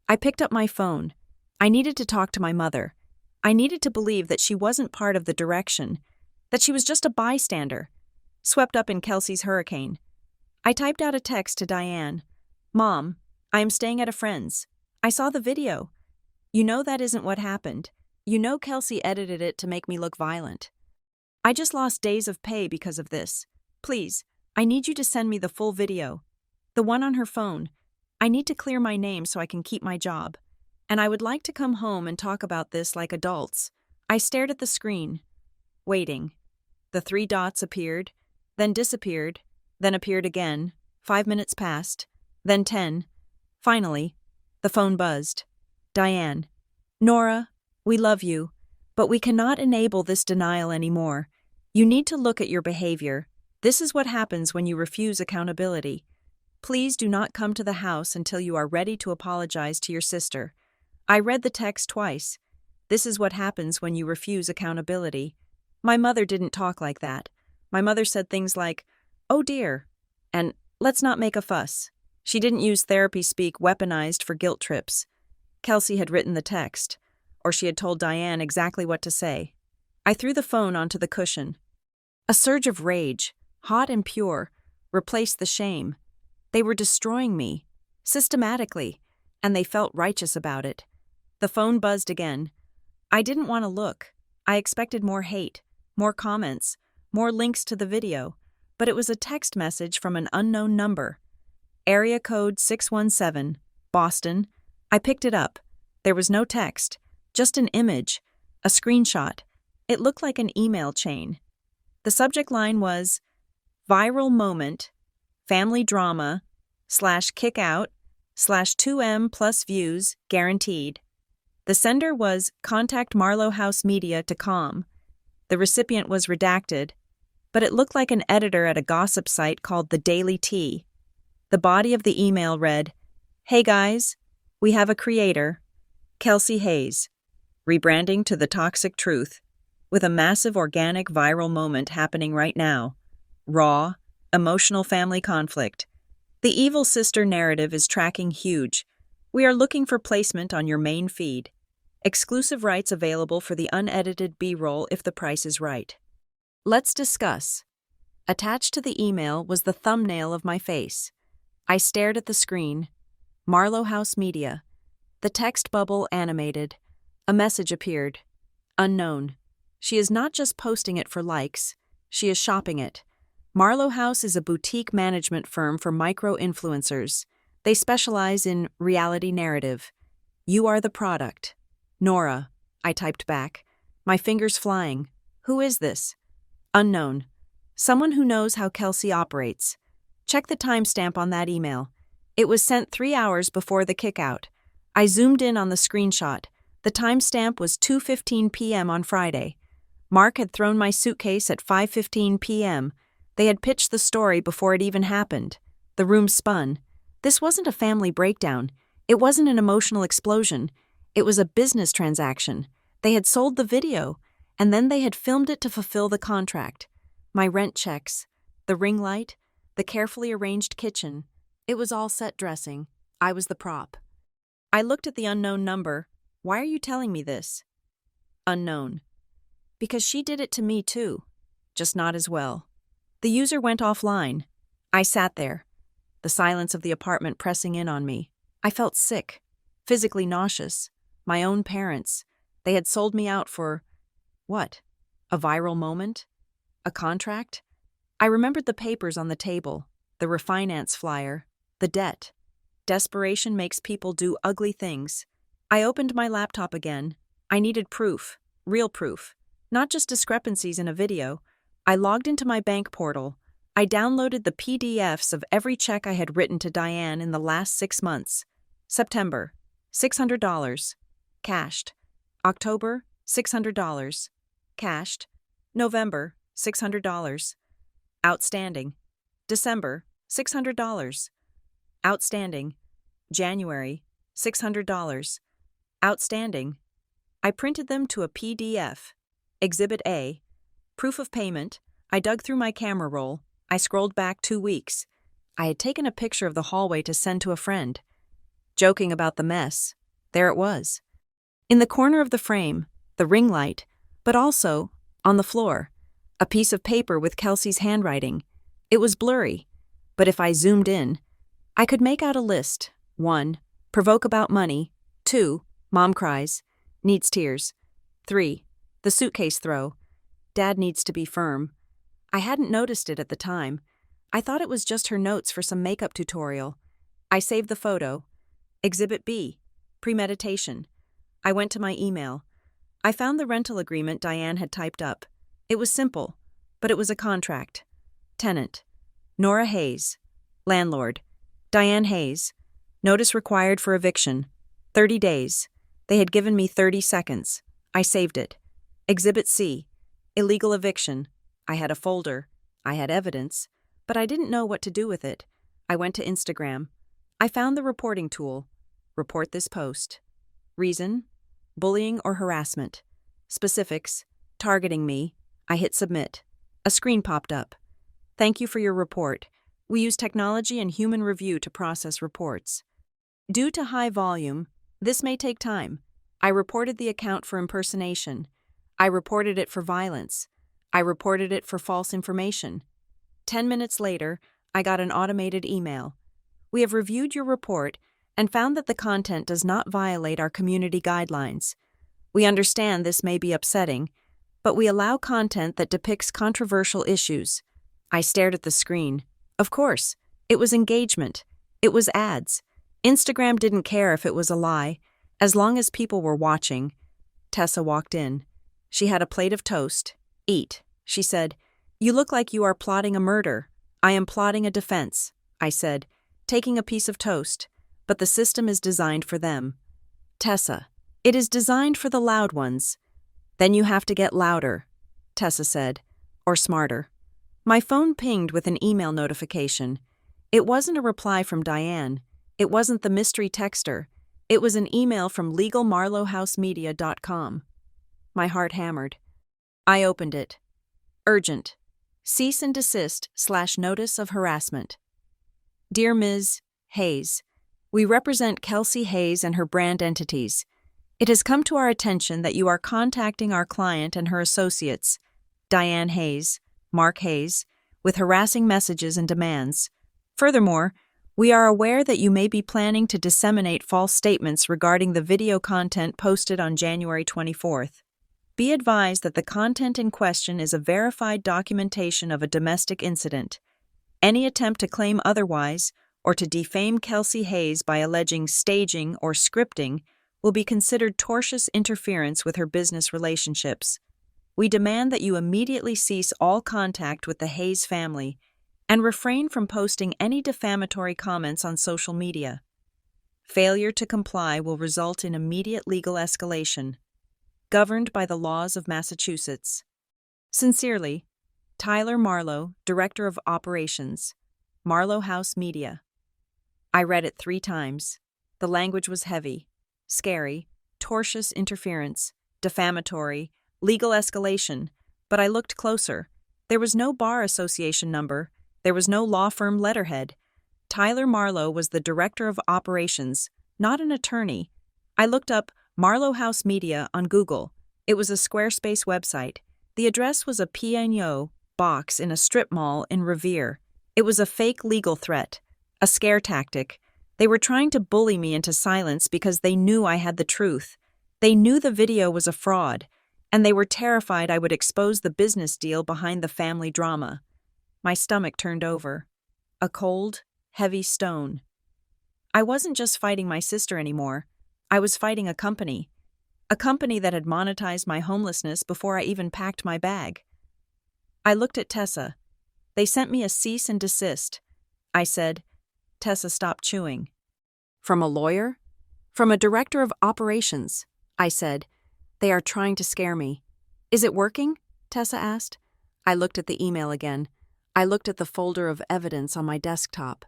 I picked up my phone. I needed to talk to my mother. I needed to believe that she wasn't part of the direction, that she was just a bystander, swept up in Kelsey's hurricane. I typed out a text to Diane. Mom, I am staying at a friend's. I saw the video. You know that isn't what happened. You know Kelsey edited it to make me look violent. I just lost days of pay because of this. Please, I need you to send me the full video. The one on her phone. I need to clear my name so I can keep my job. And I would like to come home and talk about this like adults. I stared at the screen, waiting. The 3 dots appeared, then disappeared, then appeared again. 5 minutes passed, then 10. Finally, the phone buzzed. Diane. Nora, we love you, but we cannot enable this denial anymore. You need to look at your behavior. This is what happens when you refuse accountability. Please do not come to the house until you are ready to apologize to your sister. I read the text twice. This is what happens when you refuse accountability. My mother didn't talk like that. My mother said things like, "Oh dear," and "let's not make a fuss." She didn't use therapy speak weaponized for guilt trips. Kelsey had written the text, or she had told Diane exactly what to say. I threw the phone onto the cushion. A surge of rage, hot and pure, replaced the shame. They were destroying me, systematically, and they felt righteous about it. The phone buzzed again. I didn't want to look. I expected more hate, more comments, more links to the video, but it was a text message from an unknown number. Area code 617, Boston. I picked it up. There was no text, just an image, a screenshot. It looked like an email chain. The subject line was, "Viral moment, family drama, /kickout, /2M plus views, guaranteed." The sender was "Contact Marlowe House Media to calm." The recipient was redacted, but it looked like an editor at a gossip site called The Daily Tea. The body of the email read, "Hey guys, we have a creator, Kelsey Hayes, rebranding to the toxic truth, with a massive organic viral moment happening right now. Raw, emotional family conflict. The evil sister narrative is tracking huge. We are looking for placement on your main feed. Exclusive rights available for the unedited B-roll if the price is right. Let's discuss." Attached to the email was the thumbnail of my face. I stared at the screen. Marlowe House Media. The text bubble animated. A message appeared. Unknown. She is not just posting it for likes. She is shopping it. Marlowe House is a boutique management firm for micro-influencers. They specialize in reality narrative. You are the product. Nora, I typed back, my fingers flying. Who is this? Unknown. Someone who knows how Kelsey operates. Check the timestamp on that email. It was sent 3 hours before the kickout. I zoomed in on the screenshot. The timestamp was 2:15 p.m. on Friday. Mark had thrown my suitcase at 5:15 p.m. They had pitched the story before it even happened. The room spun. This wasn't a family breakdown. It wasn't an emotional explosion. It was a business transaction. They had sold the video, and then they had filmed it to fulfill the contract. My rent checks, the ring light, the carefully arranged kitchen. It was all set dressing. I was the prop. I looked at the unknown number. Why are you telling me this? Unknown. Because she did it to me too, just not as well. The user went offline. I sat there, the silence of the apartment pressing in on me. I felt sick, physically nauseous. My own parents. They had sold me out for, what? A viral moment? A contract? I remembered the papers on the table, the refinance flyer, the debt. Desperation makes people do ugly things. I opened my laptop again. I needed proof, real proof, not just discrepancies in a video. I logged into my bank portal. I downloaded the PDFs of every check I had written to Diane in the last 6 months. September, $600. Cashed. October, $600. Cashed. November, $600. Outstanding. December, $600. Outstanding. January, $600. Outstanding. I printed them to a PDF. Exhibit A. Proof of payment. I dug through my camera roll. I scrolled back 2 weeks. I had taken a picture of the hallway to send to a friend. Joking about the mess. There it was. In the corner of the frame, the ring light, but also, on the floor, a piece of paper with Kelsey's handwriting. It was blurry, but if I zoomed in, I could make out a list. 1. Provoke about money. 2. Mom cries. Needs tears. 3. The suitcase throw. Dad needs to be firm. I hadn't noticed it at the time. I thought it was just her notes for some makeup tutorial. I saved the photo. Exhibit B. Premeditation. I went to my email. I found the rental agreement Diane had typed up. It was simple, but it was a contract. Tenant. Nora Hayes. Landlord. Diane Hayes. Notice required for eviction. 30 days. They had given me 30 seconds. I saved it. Exhibit C. Illegal eviction. I had a folder. I had evidence. But I didn't know what to do with it. I went to Instagram. I found the reporting tool. Report this post. Reason: bullying or harassment. Specifics: targeting me. I hit submit. A screen popped up. Thank you for your report. We use technology and human review to process reports. Due to high volume, this may take time. I reported the account for impersonation. I reported it for violence. I reported it for false information. 10 minutes later, I got an automated email. We have reviewed your report and found that the content does not violate our community guidelines. We understand this may be upsetting, but we allow content that depicts controversial issues. I stared at the screen. Of course, it was engagement. It was ads. Instagram didn't care if it was a lie, as long as people were watching. Tessa walked in. She had a plate of toast. Eat, she said. You look like you are plotting a murder. I am plotting a defense, I said, taking a piece of toast. But the system is designed for them. Tessa, it is designed for the loud ones. Then you have to get louder, Tessa said, or smarter. My phone pinged with an email notification. It wasn't a reply from Diane. It wasn't the mystery texter. It was an email from legalmarlowhousemedia.com. My heart hammered. I opened it. Urgent. Cease and desist / notice of harassment. Dear Ms. Hayes, we represent Kelsey Hayes and her brand entities. It has come to our attention that you are contacting our client and her associates, Diane Hayes, Mark Hayes, with harassing messages and demands. Furthermore, we are aware that you may be planning to disseminate false statements regarding the video content posted on January 24th. Be advised that the content in question is a verified documentation of a domestic incident. Any attempt to claim otherwise, or to defame Kelsey Hayes by alleging staging or scripting, will be considered tortious interference with her business relationships. We demand that you immediately cease all contact with the Hayes family and refrain from posting any defamatory comments on social media. Failure to comply will result in immediate legal escalation, governed by the laws of Massachusetts. Sincerely, Tyler Marlowe, Director of Operations, Marlowe House Media. I read it 3 times. The language was heavy, scary, tortious interference, defamatory, legal escalation, but I looked closer. There was no bar association number. There was no law firm letterhead. Tyler Marlowe was the Director of Operations, not an attorney. I looked up Marlowe House Media on Google. It was a Squarespace website. The address was a P&O box in a strip mall in Revere. It was a fake legal threat, a scare tactic. They were trying to bully me into silence because they knew I had the truth. They knew the video was a fraud, and they were terrified I would expose the business deal behind the family drama. My stomach turned over. A cold, heavy stone. I wasn't just fighting my sister anymore. I was fighting a company that had monetized my homelessness before I even packed my bag. I looked at Tessa. They sent me a cease and desist, I said. Tessa stopped chewing. From a lawyer? From a Director of Operations, I said. They are trying to scare me. Is it working? Tessa asked. I looked at the email again. I looked at the folder of evidence on my desktop.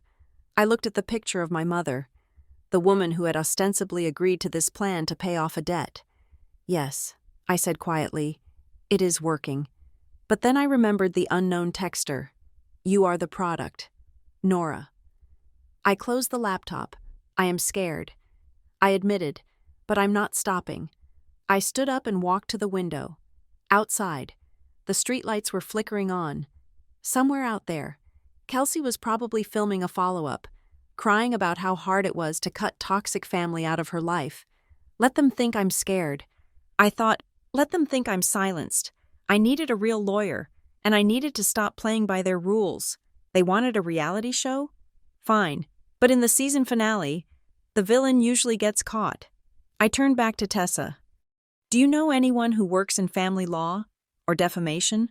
I looked at the picture of my mother, the woman who had ostensibly agreed to this plan to pay off a debt. Yes, I said quietly, it is working. But then I remembered the unknown texter. You are the product. Nora. I closed the laptop. I am scared. I admitted, but I'm not stopping. I stood up and walked to the window. Outside, the streetlights were flickering on. Somewhere out there, Kelsey was probably filming a follow-up, crying about how hard it was to cut toxic family out of her life. Let them think I'm scared. I thought, let them think I'm silenced. I needed a real lawyer, and I needed to stop playing by their rules. They wanted a reality show? Fine. But in the season finale, the villain usually gets caught. I turned back to Tessa. Do you know anyone who works in family law or defamation?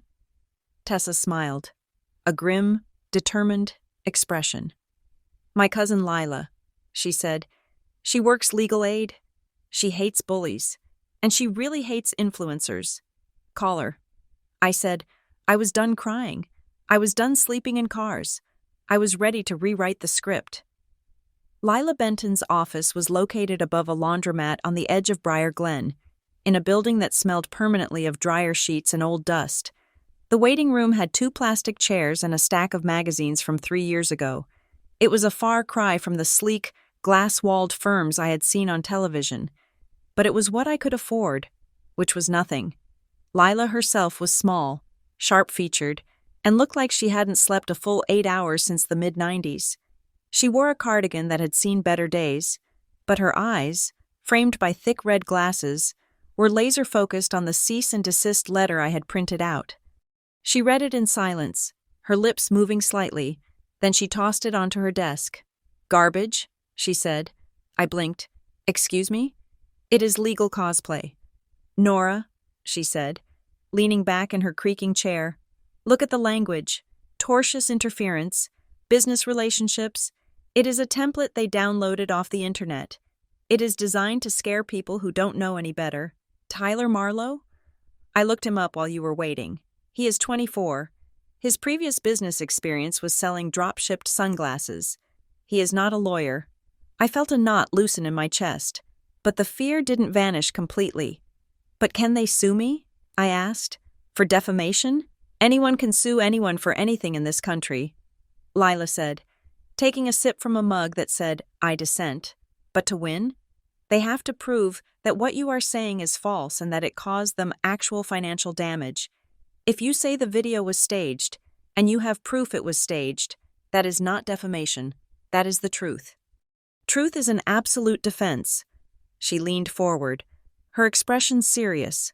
Tessa smiled, a grim, determined expression. My cousin Lila, she said. She works legal aid. She hates bullies. And she really hates influencers. Call her. I said, I was done crying. I was done sleeping in cars. I was ready to rewrite the script. Lila Benton's office was located above a laundromat on the edge of Briar Glen, in a building that smelled permanently of dryer sheets and old dust. The waiting room had 2 plastic chairs and a stack of magazines from 3 years ago. It was a far cry from the sleek, glass-walled firms I had seen on television. But it was what I could afford, which was nothing. Lila herself was small, sharp-featured, and looked like she hadn't slept a full 8 hours since the mid-90s. She wore a cardigan that had seen better days, but her eyes, framed by thick red glasses, were laser-focused on the cease and desist letter I had printed out. She read it in silence, her lips moving slightly, then she tossed it onto her desk. "Garbage," she said. I blinked. "Excuse me?" "It is legal cosplay." "Nora," she said, leaning back in her creaking chair, "look at the language. Tortious interference, business relationships. It is a template they downloaded off the internet. It is designed to scare people who don't know any better. Tyler Marlowe? I looked him up while you were waiting. He is 24. His previous business experience was selling drop-shipped sunglasses. He is not a lawyer." I felt a knot loosen in my chest, but the fear didn't vanish completely. "But can they sue me?" I asked. "For defamation? Anyone can sue anyone for anything in this country." Lila said, taking a sip from a mug that said, "I dissent." "But to win? They have to prove that what you are saying is false and that it caused them actual financial damage. If you say the video was staged, and you have proof it was staged, that is not defamation. That is the truth. Truth is an absolute defense." She leaned forward, her expression serious.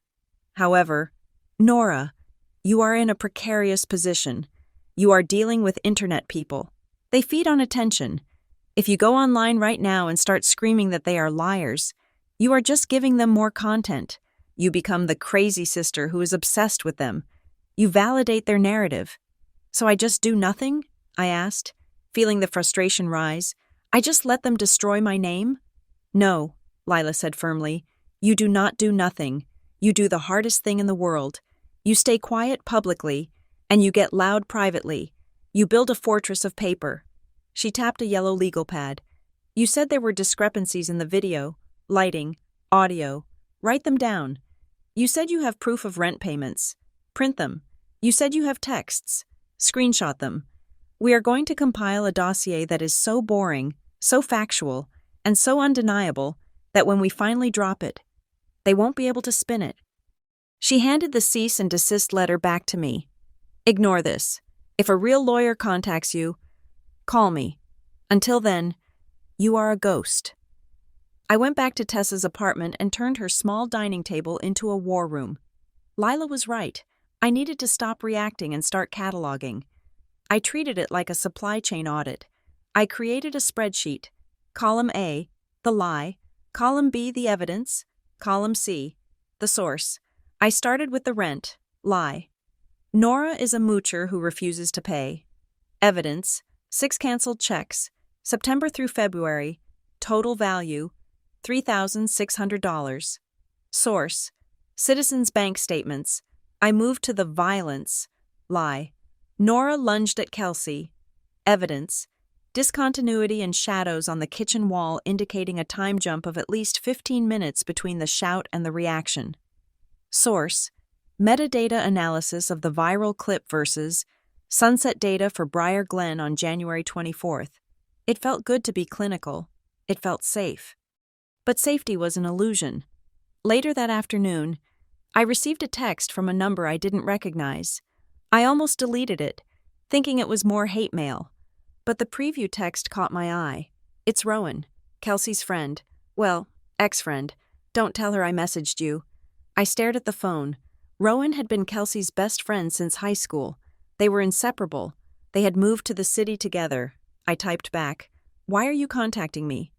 "However, Nora, you are in a precarious position. You are dealing with internet people. They feed on attention. If you go online right now and start screaming that they are liars, you are just giving them more content. You become the crazy sister who is obsessed with them. You validate their narrative." "So I just do nothing?" I asked, feeling the frustration rise. "I just let them destroy my name?" "No," Lila said firmly. "You do not do nothing. You do the hardest thing in the world. You stay quiet publicly, and you get loud privately. You build a fortress of paper." She tapped a yellow legal pad. "You said there were discrepancies in the video, lighting, audio. Write them down. You said you have proof of rent payments. Print them. You said you have texts. Screenshot them. We are going to compile a dossier that is so boring, so factual, and so undeniable that when we finally drop it, they won't be able to spin it." She handed the cease and desist letter back to me. "Ignore this. If a real lawyer contacts you, call me. Until then, you are a ghost." I went back to Tessa's apartment and turned her small dining table into a war room. Lila was right. I needed to stop reacting and start cataloging. I treated it like a supply chain audit. I created a spreadsheet. Column A, the lie. Column B, the evidence. Column C, the source. I started with the rent, lie. Nora is a moocher who refuses to pay. Evidence, 6 canceled checks, September through February, total value, $3,600. Source, Citizens Bank statements. I moved to the violence, lie. Nora lunged at Kelsey. Evidence, discontinuity and shadows on the kitchen wall indicating a time jump of at least 15 minutes between the shout and the reaction. Source, metadata analysis of the viral clip versus sunset data for Briar Glen on January 24th. It felt good to be clinical. It felt safe. But safety was an illusion. Later that afternoon, I received a text from a number I didn't recognize. I almost deleted it, thinking it was more hate mail. But the preview text caught my eye. It's Rowan, Kelsey's friend. Well, ex-friend. Don't tell her I messaged you. I stared at the phone. Rowan had been Kelsey's best friend since high school. They were inseparable. They had moved to the city together. I typed back, "Why are you contacting me?"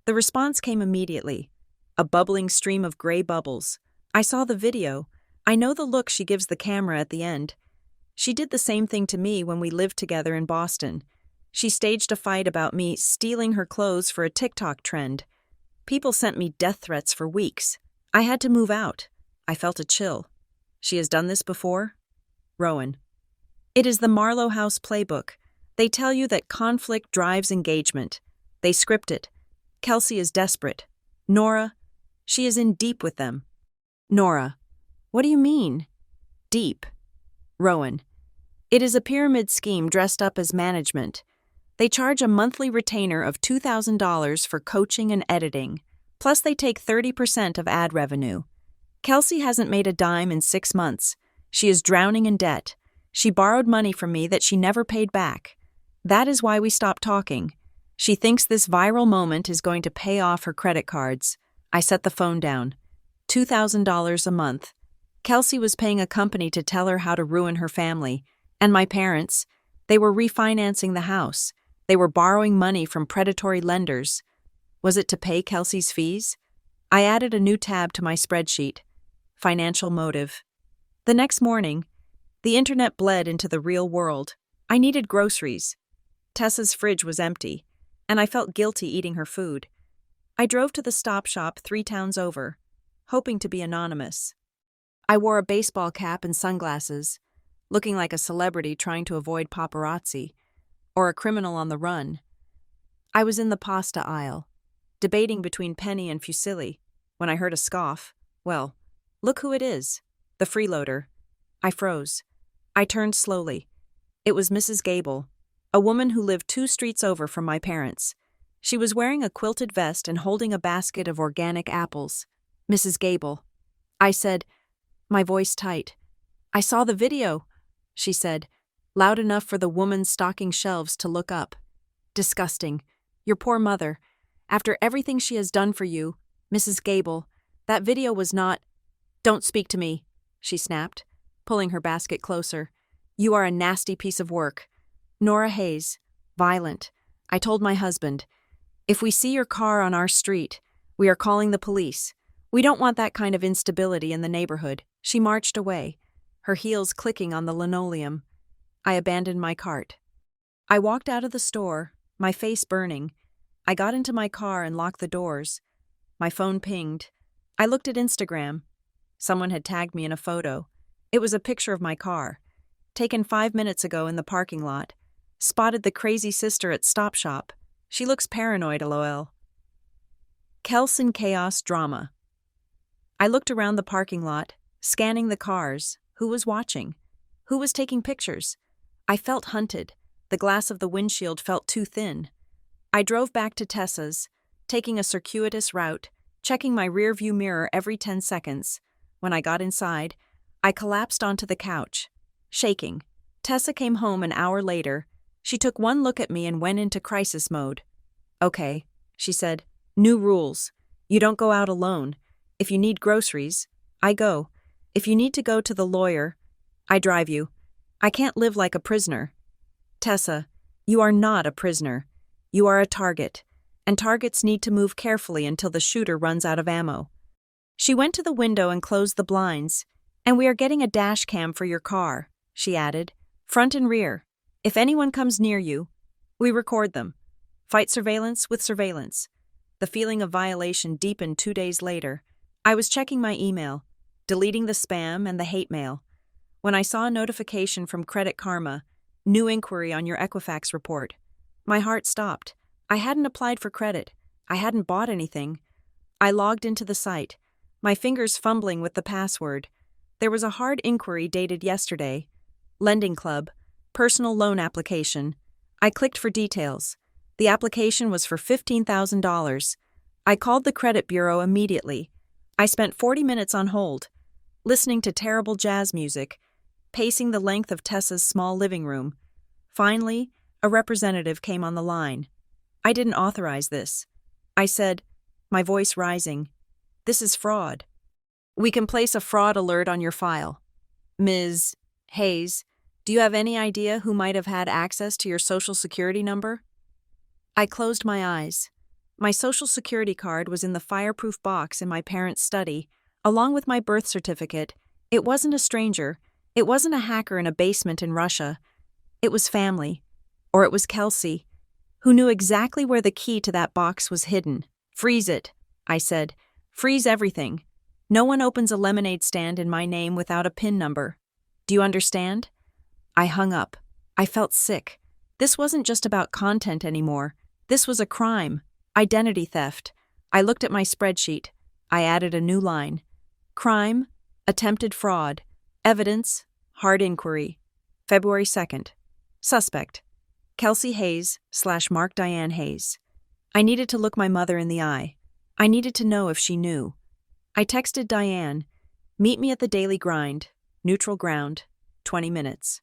The response came immediately. A bubbling stream of gray bubbles. I saw the video. I know the look she gives the camera at the end. She did the same thing to me when we lived together in Boston. She staged a fight about me stealing her clothes for a TikTok trend. People sent me death threats for weeks. I had to move out. I felt a chill. She has done this before? Rowan. It is the Marlowe House playbook. They tell you that conflict drives engagement. They script it. Kelsey is desperate. Nora, she is in deep with them. Nora, what do you mean? Deep. Rowan, it is a pyramid scheme dressed up as management. They charge a monthly retainer of $2,000 for coaching and editing, plus they take 30% of ad revenue. Kelsey hasn't made a dime in 6 months. She is drowning in debt. She borrowed money from me that she never paid back. That is why we stopped talking. She thinks this viral moment is going to pay off her credit cards. I set the phone down. $2,000 a month. Kelsey was paying a company to tell her how to ruin her family. And my parents, they were refinancing the house. They were borrowing money from predatory lenders. Was it to pay Kelsey's fees? I added a new tab to my spreadsheet. Financial motive. The next morning, the internet bled into the real world. I needed groceries. Tessa's fridge was empty, and I felt guilty eating her food. I drove to the stop shop 3 towns over, hoping to be anonymous. I wore a baseball cap and sunglasses, looking like a celebrity trying to avoid paparazzi, or a criminal on the run. I was in the pasta aisle, debating between Penny and fusilli, when I heard a scoff. Well, look who it is, the freeloader. I froze. I turned slowly. It was Mrs. Gable, a woman who lived 2 streets over from my parents. She was wearing a quilted vest and holding a basket of organic apples. Mrs. Gable. I said, my voice tight. I saw the video, she said, loud enough for the woman stocking shelves to look up. Disgusting. Your poor mother. After everything she has done for you, Mrs. Gable, that video was not— Don't speak to me, she snapped, pulling her basket closer. You are a nasty piece of work. Nora Hayes, violent. I told my husband, if we see your car on our street, we are calling the police. We don't want that kind of instability in the neighborhood. She marched away, her heels clicking on the linoleum. I abandoned my cart. I walked out of the store, my face burning. I got into my car and locked the doors. My phone pinged. I looked at Instagram. Someone had tagged me in a photo. It was a picture of my car, taken 5 minutes ago in the parking lot. Spotted the crazy sister at Stop Shop. She looks paranoid, lol. Kels in chaos drama. I looked around the parking lot, scanning the cars. Who was watching? Who was taking pictures? I felt hunted. The glass of the windshield felt too thin. I drove back to Tessa's, taking a circuitous route, checking my rearview mirror every 10 seconds. When I got inside, I collapsed onto the couch, shaking. Tessa came home an hour later. She took one look at me and went into crisis mode. Okay, she said. New rules. You don't go out alone. If you need groceries, I go. If you need to go to the lawyer, I drive you. I can't live like a prisoner. Tessa, you are not a prisoner. You are a target, and targets need to move carefully until the shooter runs out of ammo. She went to the window and closed the blinds. And we are getting a dash cam for your car, she added, front and rear. If anyone comes near you, we record them. Fight surveillance with surveillance. The feeling of violation deepened 2 days later. I was checking my email, deleting the spam and the hate mail, when I saw a notification from Credit Karma, new inquiry on your Equifax report. My heart stopped. I hadn't applied for credit. I hadn't bought anything. I logged into the site, my fingers fumbling with the password. There was a hard inquiry dated yesterday. Lending Club, personal loan application. I clicked for details. The application was for $15,000. I called the credit bureau immediately. I spent 40 minutes on hold, listening to terrible jazz music, pacing the length of Tessa's small living room. Finally, a representative came on the line. I didn't authorize this. I said, my voice rising, this is fraud. We can place a fraud alert on your file. Ms. Hayes, do you have any idea who might have had access to your social security number? I closed my eyes. My social security card was in the fireproof box in my parents' study, along with my birth certificate. It wasn't a stranger. It wasn't a hacker in a basement in Russia. It was family. Or it was Kelsey, who knew exactly where the key to that box was hidden. Freeze it, I said. Freeze everything. No one opens a lemonade stand in my name without a PIN number. Do you understand? I hung up. I felt sick. This wasn't just about content anymore. This was a crime. Identity theft. I looked at my spreadsheet. I added a new line. Crime, attempted fraud, evidence, hard inquiry. February 2nd. Suspect. Kelsey Hayes/Mark Diane Hayes. I needed to look my mother in the eye. I needed to know if she knew. I texted Diane, meet me at the daily grind, neutral ground, 20 minutes.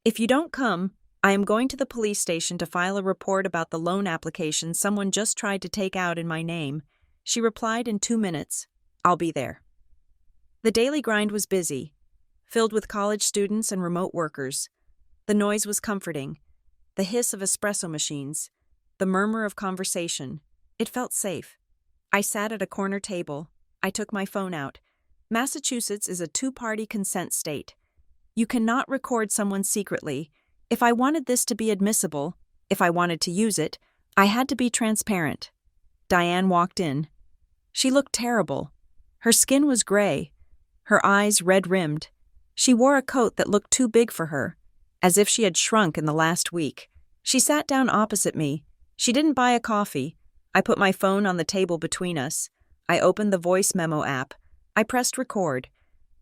If you don't come, I am going to the police station to file a report about the loan application someone just tried to take out in my name. She replied in 2 minutes. I'll be there. The daily grind was busy, filled with college students and remote workers. The noise was comforting. The hiss of espresso machines, the murmur of conversation. It felt safe. I sat at a corner table. I took my phone out. Massachusetts is a two-party consent state. You cannot record someone secretly. If I wanted this to be admissible, if I wanted to use it, I had to be transparent. Diane walked in. She looked terrible. Her skin was gray, her eyes red-rimmed. She wore a coat that looked too big for her, as if she had shrunk in the last week. She sat down opposite me. She didn't buy a coffee. I put my phone on the table between us. I opened the voice memo app. I pressed record.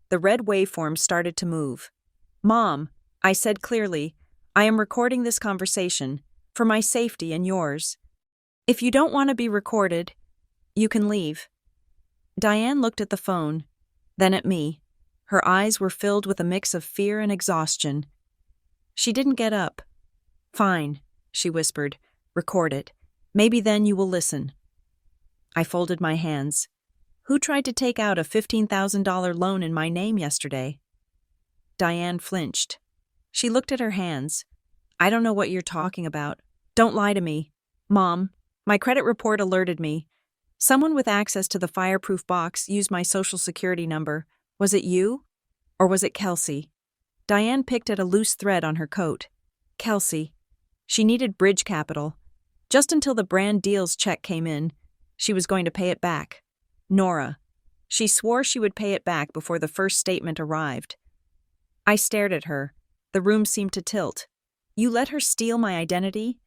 The red waveform started to move. Mom, I said clearly, I am recording this conversation for my safety and yours. If you don't want to be recorded, you can leave. Diane looked at the phone, then at me. Her eyes were filled with a mix of fear and exhaustion. She didn't get up. Fine, she whispered. Record it. Maybe then you will listen. I folded my hands. Who tried to take out a $15,000 loan in my name yesterday? Diane flinched. She looked at her hands. I don't know what you're talking about. Don't lie to me. Mom, my credit report alerted me. Someone with access to the fireproof box used my social security number. Was it you? Or was it Kelsey? Diane picked at a loose thread on her coat. Kelsey. She needed bridge capital. Just until the brand deals check came in, she was going to pay it back. Nora. She swore she would pay it back before the first statement arrived. I stared at her. The room seemed to tilt. You let her steal my identity?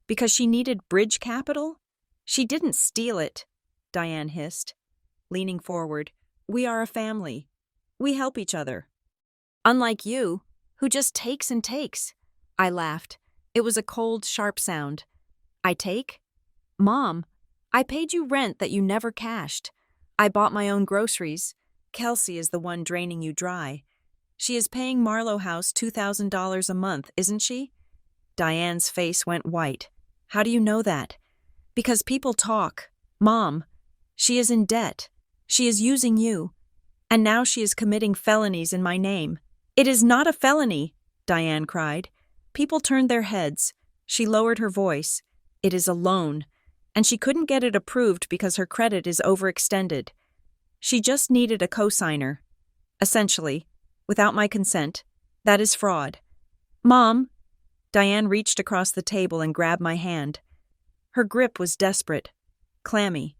Because she needed bridge capital? She didn't steal it, Diane hissed, leaning forward. We are a family. We help each other. Unlike you, who just takes and takes. I laughed. It was a cold, sharp sound. I take? Mom, I paid you rent that you never cashed. I bought my own groceries. Kelsey is the one draining you dry. She is paying Marlowe House $2,000 a month, isn't she? Diane's face went white. How do you know that? Because people talk. Mom, she is in debt. She is using you. And now she is committing felonies in my name. It is not a felony, Diane cried. People turned their heads. She lowered her voice. It is a loan. And she couldn't get it approved because her credit is overextended. She just needed a cosigner. Essentially, without my consent, that is fraud. Mom, Diane reached across the table and grabbed my hand. Her grip was desperate, clammy.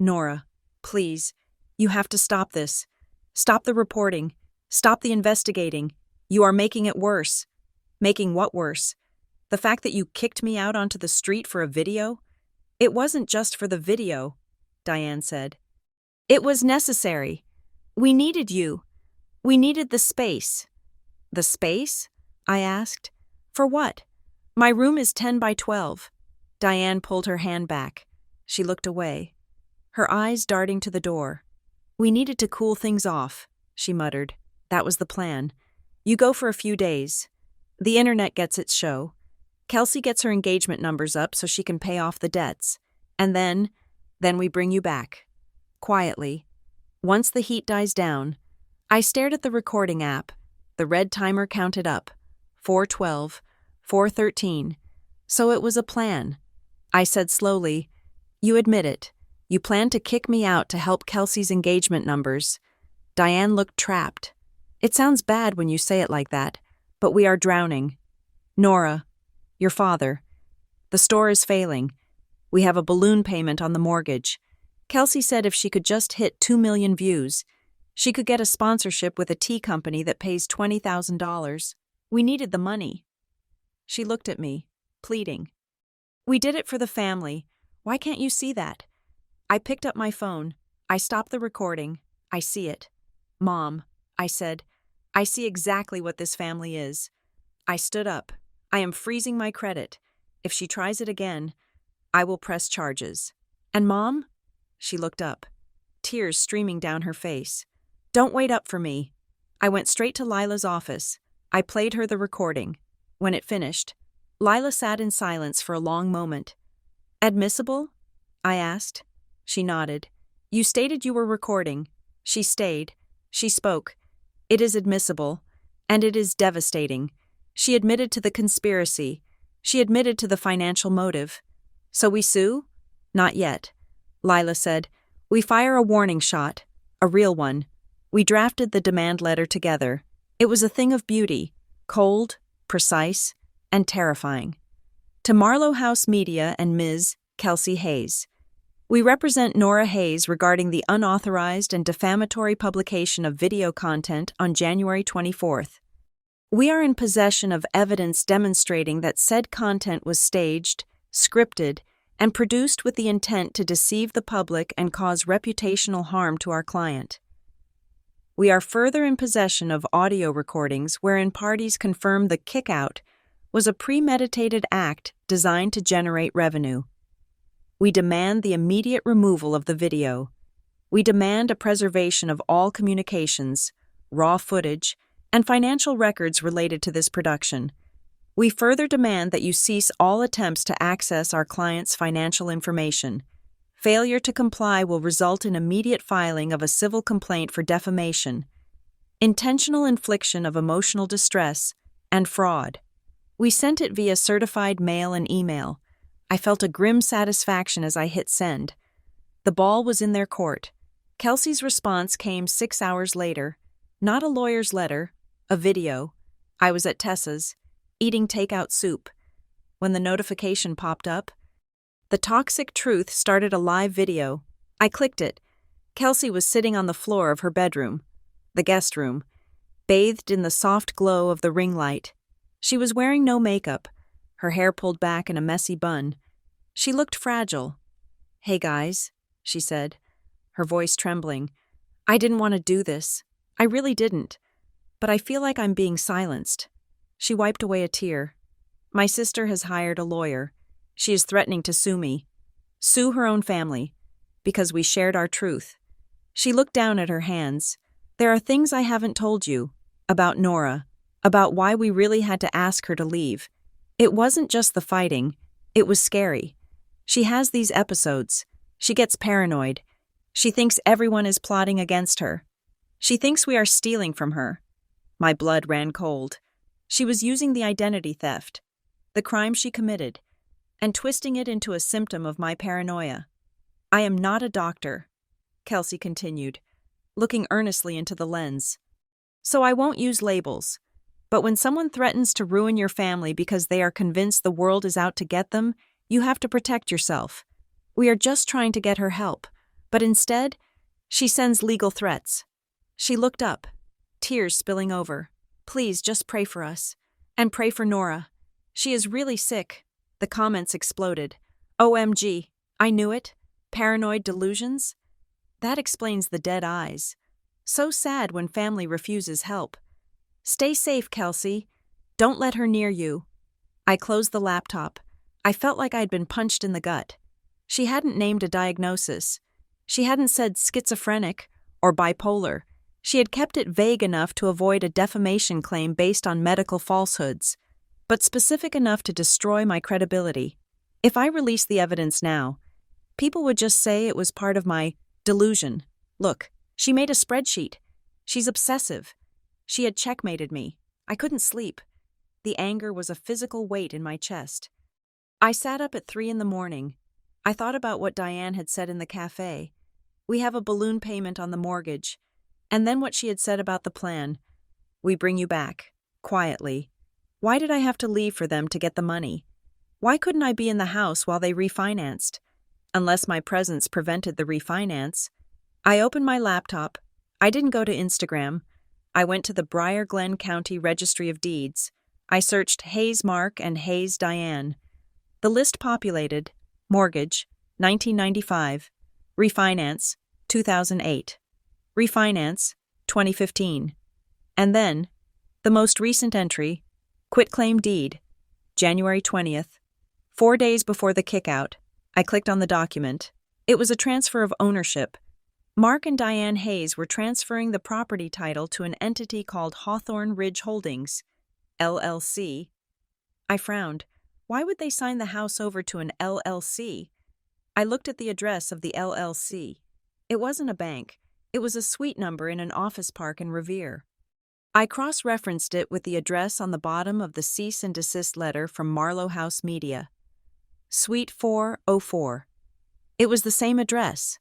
Nora, please, you have to stop this. Stop the reporting. Stop the investigating. You are making it worse. Making what worse? The fact that you kicked me out onto the street for a video? It wasn't just for the video, Diane said. It was necessary. We needed you. We needed the space. The space? I asked. For what? My room is 10 by 12. Diane pulled her hand back. She looked away, her eyes darting to the door. We needed to cool things off, she muttered. That was the plan. You go for a few days. The internet gets its show. Kelsey gets her engagement numbers up so she can pay off the debts. And then we bring you back. Quietly. Once the heat dies down, I stared at the recording app. The red timer counted up. 4:12, 4:13. So it was a plan. I said slowly, you admit it. You plan to kick me out to help Kelsey's engagement numbers. Diane looked trapped. It sounds bad when you say it like that, but we are drowning. Nora, your father. The store is failing. We have a balloon payment on the mortgage. Kelsey said if she could just hit 2 million views, she could get a sponsorship with a tea company that pays $20,000. We needed the money. She looked at me, pleading. We did it for the family. Why can't you see that? I picked up my phone. I stopped the recording. I see it. Mom, I said, I see exactly what this family is. I stood up. I am freezing my credit. If she tries it again, I will press charges. And Mom? She looked up, tears streaming down her face. Don't wait up for me. I went straight to Lila's office. I played her the recording. When it finished, Lila sat in silence for a long moment. Admissible? I asked. She nodded. You stated you were recording. She stayed. She spoke. It is admissible, and it is devastating. She admitted to the conspiracy. She admitted to the financial motive. So we sue? Not yet. Lila said, we fire a warning shot, a real one. We drafted the demand letter together. It was a thing of beauty, cold, precise, and terrifying. To Marlowe House Media and Ms. Kelsey Hayes. We represent Nora Hayes regarding the unauthorized and defamatory publication of video content on January 24th. We are in possession of evidence demonstrating that said content was staged, scripted, and produced with the intent to deceive the public and cause reputational harm to our client. We are further in possession of audio recordings wherein parties confirm the kick-out was a premeditated act designed to generate revenue. We demand the immediate removal of the video. We demand a preservation of all communications, raw footage, and financial records related to this production. We further demand that you cease all attempts to access our client's financial information. Failure to comply will result in immediate filing of a civil complaint for defamation, intentional infliction of emotional distress, and fraud. We sent it via certified mail and email. I felt a grim satisfaction as I hit send. The ball was in their court. Kelsey's response came 6 hours later. Not a lawyer's letter, a video. I was at Tessa's, eating takeout soup. When the notification popped up, the toxic truth started a live video. I clicked it. Kelsey was sitting on the floor of her bedroom, the guest room, bathed in the soft glow of the ring light. She was wearing no makeup, her hair pulled back in a messy bun. She looked fragile. Hey guys, she said, her voice trembling. I didn't want to do this. I really didn't. But I feel like I'm being silenced. She wiped away a tear. My sister has hired a lawyer. She is threatening to sue me. Sue her own family. Because we shared our truth. She looked down at her hands. There are things I haven't told you. About Nora. About why we really had to ask her to leave. It wasn't just the fighting. It was scary. She has these episodes. She gets paranoid. She thinks everyone is plotting against her. She thinks we are stealing from her. My blood ran cold. She was using the identity theft, the crime she committed, and twisting it into a symptom of my paranoia. I am not a doctor, Kelsey continued, looking earnestly into the lens. So I won't use labels. But when someone threatens to ruin your family because they are convinced the world is out to get them, you have to protect yourself. We are just trying to get her help, but instead, she sends legal threats. She looked up, tears spilling over. Please just pray for us. And pray for Nora. She is really sick. The comments exploded. OMG, I knew it. Paranoid delusions? That explains the dead eyes. So sad when family refuses help. Stay safe, Kelsey. Don't let her near you. I closed the laptop. I felt like I'd been punched in the gut. She hadn't named a diagnosis. She hadn't said schizophrenic or bipolar. She had kept it vague enough to avoid a defamation claim based on medical falsehoods, but specific enough to destroy my credibility. If I released the evidence now, people would just say it was part of my delusion. Look, she made a spreadsheet. She's obsessive. She had checkmated me. I couldn't sleep. The anger was a physical weight in my chest. I sat up at 3 a.m. I thought about what Diane had said in the cafe. We have a balloon payment on the mortgage. And then what she had said about the plan. We bring you back, quietly. Why did I have to leave for them to get the money? Why couldn't I be in the house while they refinanced? unless my presence prevented the refinance. I opened my laptop. I didn't go to Instagram. I went to the Briar Glen County Registry of Deeds. I searched Hayes Mark and Hayes Diane. The list populated: mortgage, 1995, refinance, 2008, refinance, 2015. And then, the most recent entry, quitclaim deed, January 20th. 4 days before the kickout, I clicked on the document. It was a transfer of ownership. Mark and Diane Hayes were transferring the property title to an entity called Hawthorne Ridge Holdings, LLC. I frowned. Why would they sign the house over to an LLC? I looked at the address of the LLC. It wasn't a bank. It was a suite number in an office park in Revere. I cross-referenced it with the address on the bottom of the cease and desist letter from Marlowe House Media. Suite 404. It was the same address.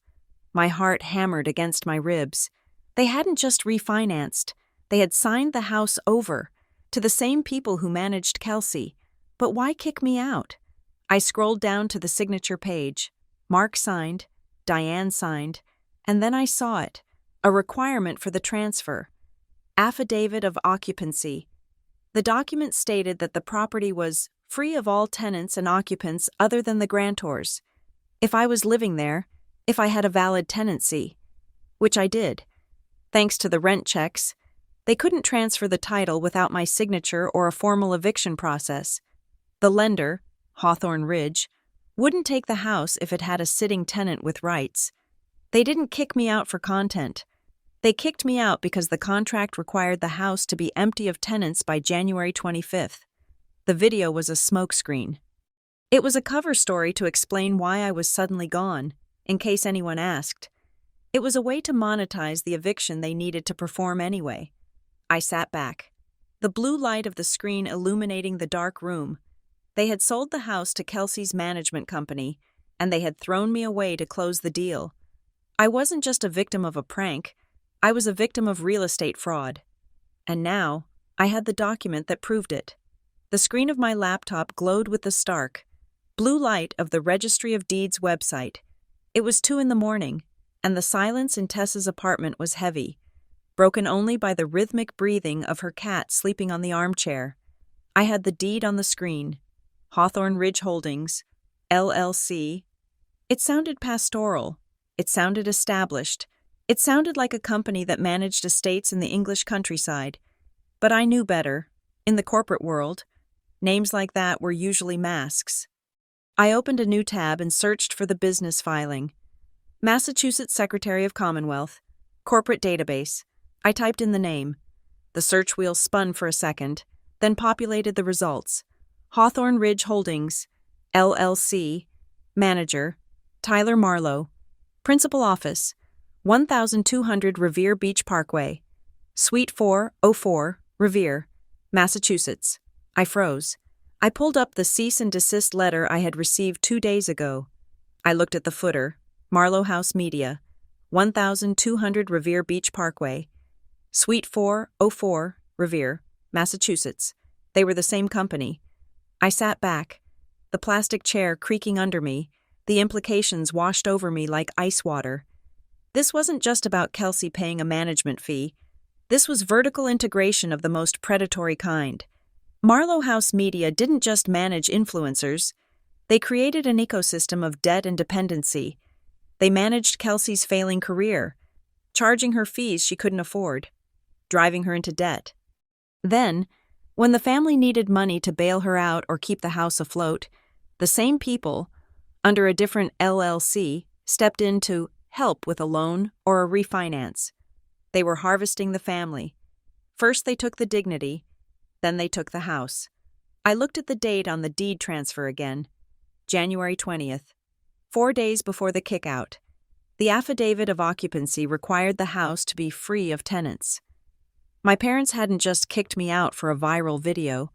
My heart hammered against my ribs. They hadn't just refinanced. They had signed the house over to the same people who managed Kelsey. But why kick me out? I scrolled down to the signature page. Mark signed, Diane signed, and then I saw it, a requirement for the transfer. Affidavit of occupancy. The document stated that the property was free of all tenants and occupants other than the grantors. If I was living there, if I had a valid tenancy, which I did. Thanks to the rent checks, they couldn't transfer the title without my signature or a formal eviction process. The lender, Hawthorne Ridge, wouldn't take the house if it had a sitting tenant with rights. They didn't kick me out for content. They kicked me out because the contract required the house to be empty of tenants by January 25th. The video was a smokescreen. It was a cover story to explain why I was suddenly gone, in case anyone asked. It was a way to monetize the eviction they needed to perform anyway. I sat back, the blue light of the screen illuminating the dark room. They had sold the house to Kelsey's management company, and they had thrown me away to close the deal. I wasn't just a victim of a prank, I was a victim of real estate fraud. And now, I had the document that proved it. The screen of my laptop glowed with the stark, blue light of the Registry of Deeds website. It was 2 a.m, and the silence in Tessa's apartment was heavy, broken only by the rhythmic breathing of her cat sleeping on the armchair. I had the deed on the screen. Hawthorne Ridge Holdings, LLC. It sounded pastoral. It sounded established. It sounded like a company that managed estates in the English countryside. But I knew better. In the corporate world, names like that were usually masks. I opened a new tab and searched for the business filing. Massachusetts Secretary of Commonwealth, Corporate Database. I typed in the name. The search wheel spun for a second, then populated the results. Hawthorne Ridge Holdings, LLC, Manager, Tyler Marlowe, Principal Office, 1200 Revere Beach Parkway, Suite 404, Revere, Massachusetts. I froze. I pulled up the cease and desist letter I had received 2 days ago. I looked at the footer, Marlowe House Media, 1200 Revere Beach Parkway, Suite 404, Revere, Massachusetts. They were the same company. I sat back, the plastic chair creaking under me, the implications washed over me like ice water. This wasn't just about Kelsey paying a management fee. This was vertical integration of the most predatory kind. Marlowe House Media didn't just manage influencers. They created an ecosystem of debt and dependency. They managed Kelsey's failing career, charging her fees she couldn't afford, driving her into debt. Then, when the family needed money to bail her out or keep the house afloat, the same people, under a different LLC, stepped in to help with a loan or a refinance. They were harvesting the family. First they took the dignity, then they took the house. I looked at the date on the deed transfer again, January 20th, 4 days before the kickout. The affidavit of occupancy required the house to be free of tenants. My parents hadn't just kicked me out for a viral video.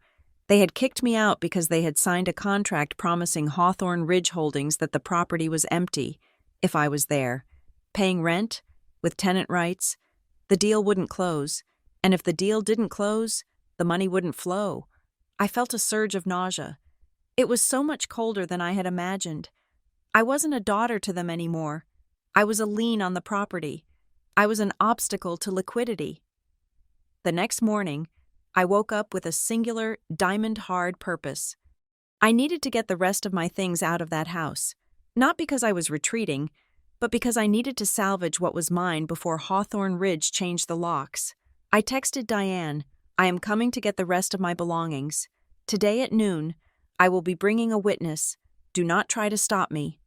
They had kicked me out because they had signed a contract promising Hawthorne Ridge Holdings that the property was empty, if I was there, paying rent, with tenant rights. The deal wouldn't close, and if the deal didn't close, the money wouldn't flow. I felt a surge of nausea. It was so much colder than I had imagined. I wasn't a daughter to them anymore. I was a lien on the property. I was an obstacle to liquidity. The next morning, I woke up with a singular, diamond-hard purpose. I needed to get the rest of my things out of that house, not because I was retreating, but because I needed to salvage what was mine before Hawthorne Ridge changed the locks. I texted Diane, "I am coming to get the rest of my belongings. Today at noon, I will be bringing a witness. Do not try to stop me."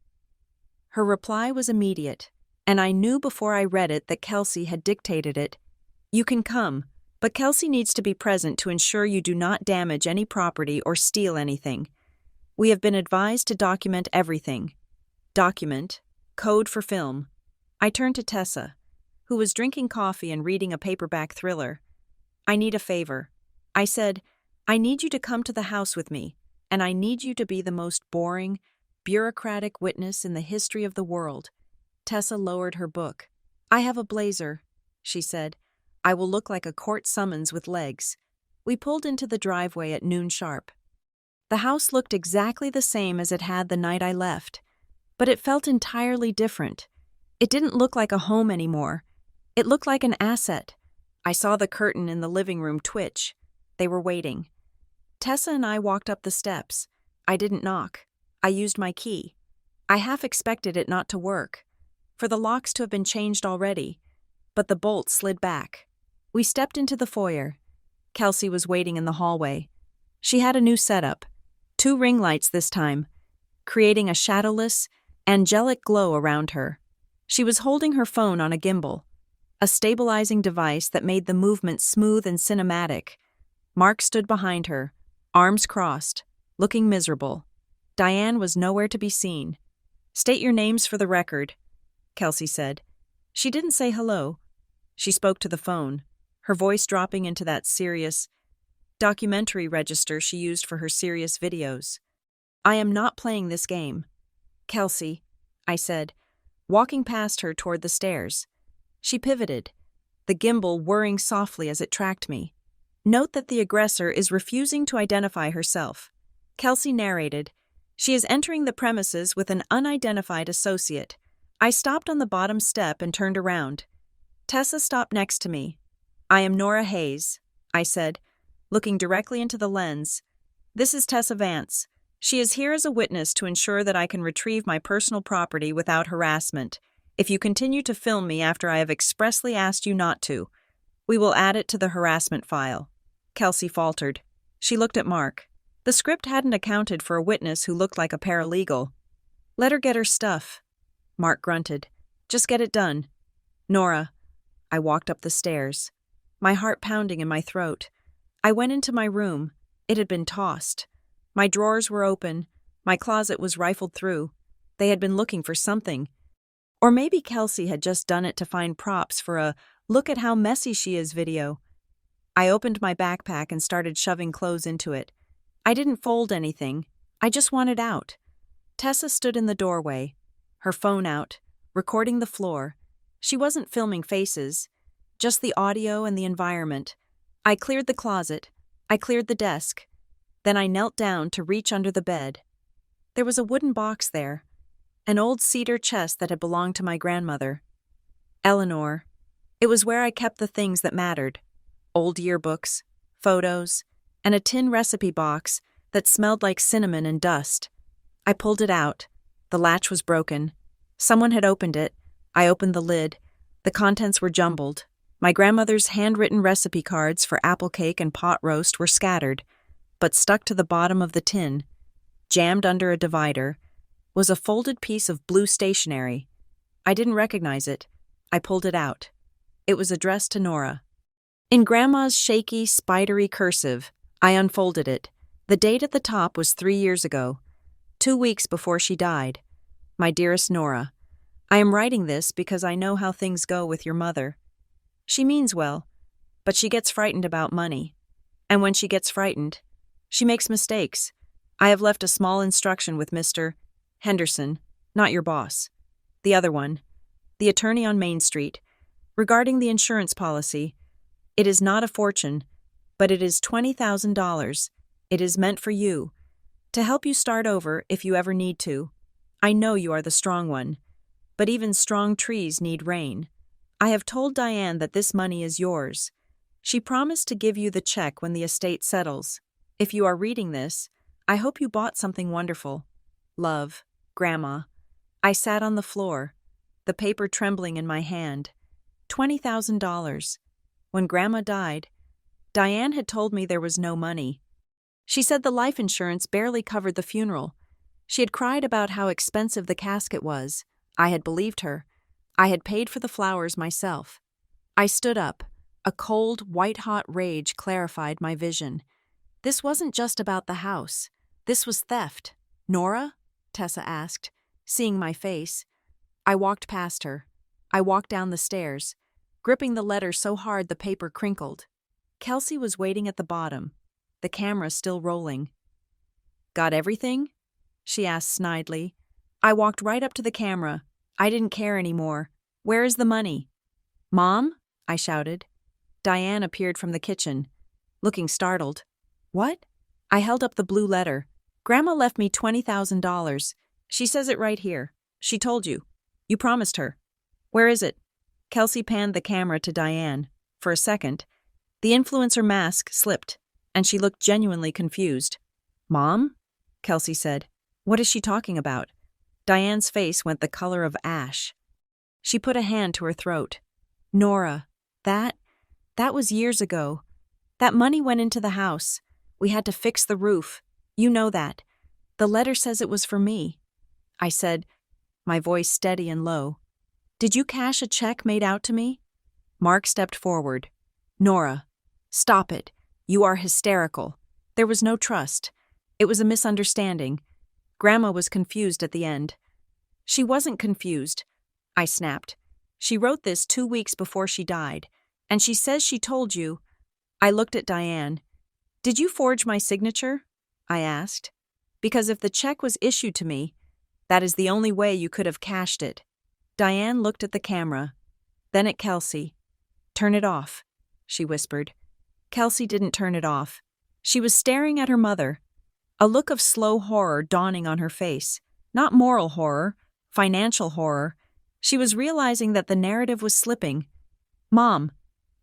Her reply was immediate, and I knew before I read it that Kelsey had dictated it. "You can come, but Kelsey needs to be present to ensure you do not damage any property or steal anything. We have been advised to document everything." Document, code for film. I turned to Tessa, who was drinking coffee and reading a paperback thriller. "I need a favor." I said, "I need you to come to the house with me, and I need you to be the most boring, bureaucratic witness in the history of the world." Tessa lowered her book. "I have a blazer," she said. "I will look like a court summons with legs." We pulled into the driveway at noon sharp. The house looked exactly the same as it had the night I left, but it felt entirely different. It didn't look like a home anymore. It looked like an asset. I saw the curtain in the living room twitch. They were waiting. Tessa and I walked up the steps. I didn't knock. I used my key. I half expected it not to work, for the locks to have been changed already, but the bolt slid back. We stepped into the foyer. Kelsey was waiting in the hallway. She had a new setup, 2 ring lights this time, creating a shadowless, angelic glow around her. She was holding her phone on a gimbal, a stabilizing device that made the movement smooth and cinematic. Mark stood behind her, arms crossed, looking miserable. Diane was nowhere to be seen. "State your names for the record," Kelsey said. She didn't say hello. She spoke to the phone, her voice dropping into that serious, documentary register she used for her serious videos. "I am not playing this game." "Kelsey," I said, walking past her toward the stairs. She pivoted, the gimbal whirring softly as it tracked me. "Note that the aggressor is refusing to identify herself." Kelsey narrated, "She is entering the premises with an unidentified associate." I stopped on the bottom step and turned around. Tessa stopped next to me. "I am Nora Hayes," I said, looking directly into the lens. "This is Tessa Vance. She is here as a witness to ensure that I can retrieve my personal property without harassment. If you continue to film me after I have expressly asked you not to, we will add it to the harassment file." Kelsey faltered. She looked at Mark. The script hadn't accounted for a witness who looked like a paralegal. "Let her get her stuff," Mark grunted. "Just get it done." "Nora." I walked up the stairs, my heart pounding in my throat. I went into my room. It had been tossed. My drawers were open. My closet was rifled through. They had been looking for something. Or maybe Kelsey had just done it to find props for a "look at how messy she is" video. I opened my backpack and started shoving clothes into it. I didn't fold anything. I just wanted out. Tessa stood in the doorway, her phone out, recording the floor. She wasn't filming faces, just the audio and the environment. I cleared the closet. I cleared the desk. Then I knelt down to reach under the bed. There was a wooden box there, an old cedar chest that had belonged to my grandmother. Eleanor. It was where I kept the things that mattered. Old yearbooks, photos, and a tin recipe box that smelled like cinnamon and dust. I pulled it out. The latch was broken. Someone had opened it. I opened the lid. The contents were jumbled. My grandmother's handwritten recipe cards for apple cake and pot roast were scattered, but stuck to the bottom of the tin, jammed under a divider, was a folded piece of blue stationery. I didn't recognize it. I pulled it out. It was addressed to Nora. In Grandma's shaky, spidery cursive, I unfolded it. The date at the top was 3 years ago, 2 weeks before she died. "My dearest Nora, I am writing this because I know how things go with your mother. She means well, but she gets frightened about money. And when she gets frightened, she makes mistakes. I have left a small instruction with Mr. Henderson, not your boss, the other one, the attorney on Main Street, regarding the insurance policy. It is not a fortune, but it is $20,000. It is meant for you, to help you start over if you ever need to. I know you are the strong one, but even strong trees need rain. I have told Diane that this money is yours. She promised to give you the check when the estate settles. If you are reading this, I hope you bought something wonderful. Love, Grandma. I sat on the floor, the paper trembling in my hand. $20,000. When Grandma died, Diane had told me there was no money. She said the life insurance barely covered the funeral. She had cried about how expensive the casket was. I had believed her. I had paid for the flowers myself. I stood up. A cold, white-hot rage clarified my vision. This wasn't just about the house. This was theft. Nora? Tessa asked, seeing my face. I walked past her. I walked down the stairs, gripping the letter so hard the paper crinkled. Kelsey was waiting at the bottom, the camera still rolling. Got everything? She asked snidely. I walked right up to the camera. I didn't care anymore. Where is the money? Mom? I shouted. Diane appeared from the kitchen, looking startled. What? I held up the blue letter. Grandma left me $20,000. She says it right here. She told you. You promised her. Where is it? Kelsey panned the camera to Diane. For a second, the influencer mask slipped, and she looked genuinely confused. Mom? Kelsey said. What is she talking about? Diane's face went the color of ash. She put a hand to her throat. Nora, that was years ago. That money went into the house. We had to fix the roof. You know that. The letter says it was for me. I said, my voice steady and low. Did you cash a check made out to me? Mark stepped forward. Nora, stop it. You are hysterical. There was no trust. It was a misunderstanding. Grandma was confused at the end. She wasn't confused, I snapped. She wrote this 2 weeks before she died, and she says she told you. I looked at Diane. Did you forge my signature? I asked. Because if the check was issued to me, that is the only way you could have cashed it. Diane looked at the camera, then at Kelsey. Turn it off, she whispered. Kelsey didn't turn it off. She was staring at her mother, a look of slow horror dawning on her face. Not moral horror, financial horror. She was realizing that the narrative was slipping. Mom,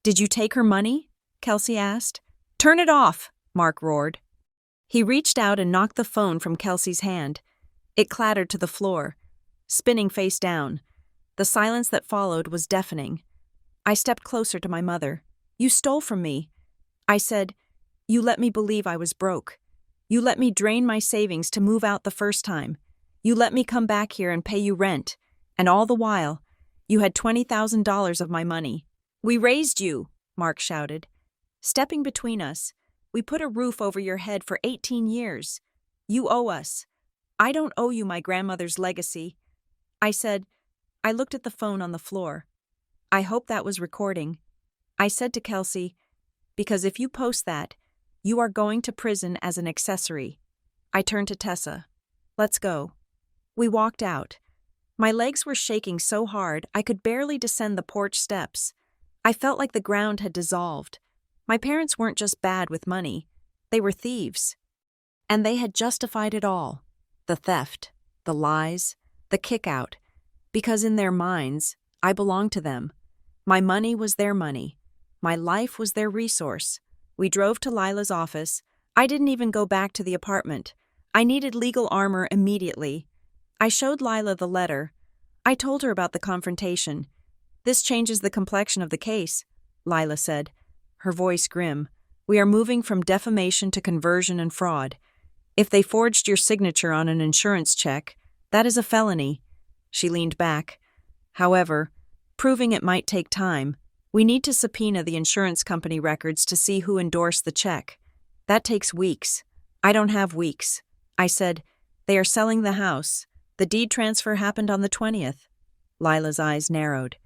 did you take her money? Kelsey asked. Turn it off, Mark roared. He reached out and knocked the phone from Kelsey's hand. It clattered to the floor, spinning face down. The silence that followed was deafening. I stepped closer to my mother. You stole from me. I said, you let me believe I was broke. You let me drain my savings to move out the first time. You let me come back here and pay you rent. And all the while, you had $20,000 of my money. We raised you, Mark shouted. Stepping between us, we put a roof over your head for 18 years. You owe us. I don't owe you my grandmother's legacy. I said, I looked at the phone on the floor. I hope that was recording. I said to Kelsey, because if you post that, you are going to prison as an accessory. I turned to Tessa. Let's go. We walked out. My legs were shaking so hard I could barely descend the porch steps. I felt like the ground had dissolved. My parents weren't just bad with money. They were thieves. And they had justified it all. The theft, the lies, the kick-out. Because in their minds, I belonged to them. My money was their money. My life was their resource. We drove to Lila's office. I didn't even go back to the apartment. I needed legal armor immediately. I showed Lila the letter. I told her about the confrontation. This changes the complexion of the case, Lila said, her voice grim. We are moving from defamation to conversion and fraud. If they forged your signature on an insurance check, that is a felony. She leaned back. However, proving it might take time. We need to subpoena the insurance company records to see who endorsed the check. That takes weeks. I don't have weeks. I said, they are selling the house. The deed transfer happened on the 20th. Lila's eyes narrowed.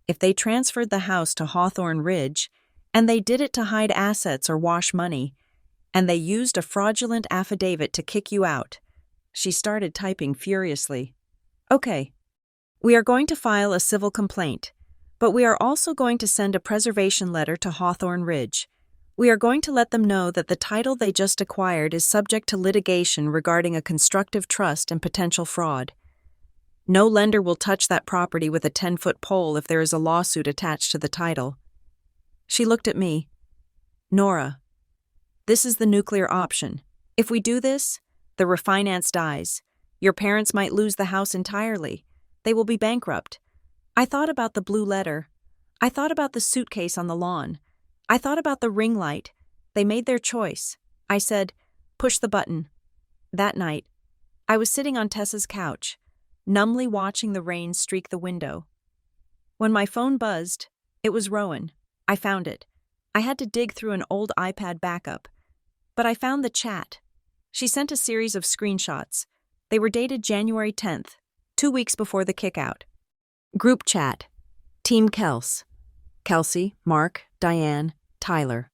If they transferred the house to Hawthorne Ridge, and they did it to hide assets or wash money, and they used a fraudulent affidavit to kick you out. She started typing furiously. Okay. We are going to file a civil complaint, but we are also going to send a preservation letter to Hawthorne Ridge. We are going to let them know that the title they just acquired is subject to litigation regarding a constructive trust and potential fraud. No lender will touch that property with a 10-foot pole if there is a lawsuit attached to the title. She looked at me. Nora, this is the nuclear option. If we do this, the refinance dies. Your parents might lose the house entirely. They will be bankrupt. I thought about the blue letter. I thought about the suitcase on the lawn. I thought about the ring light. They made their choice. I said, push the button. That night, I was sitting on Tessa's couch, numbly watching the rain streak the window. When my phone buzzed, it was Rowan. I found it. I had to dig through an old iPad backup. But I found the chat. She sent a series of screenshots. They were dated January 10th, 2 weeks before the kickout. Group chat. Team Kels. Kelsey, Mark, Diane, Tyler.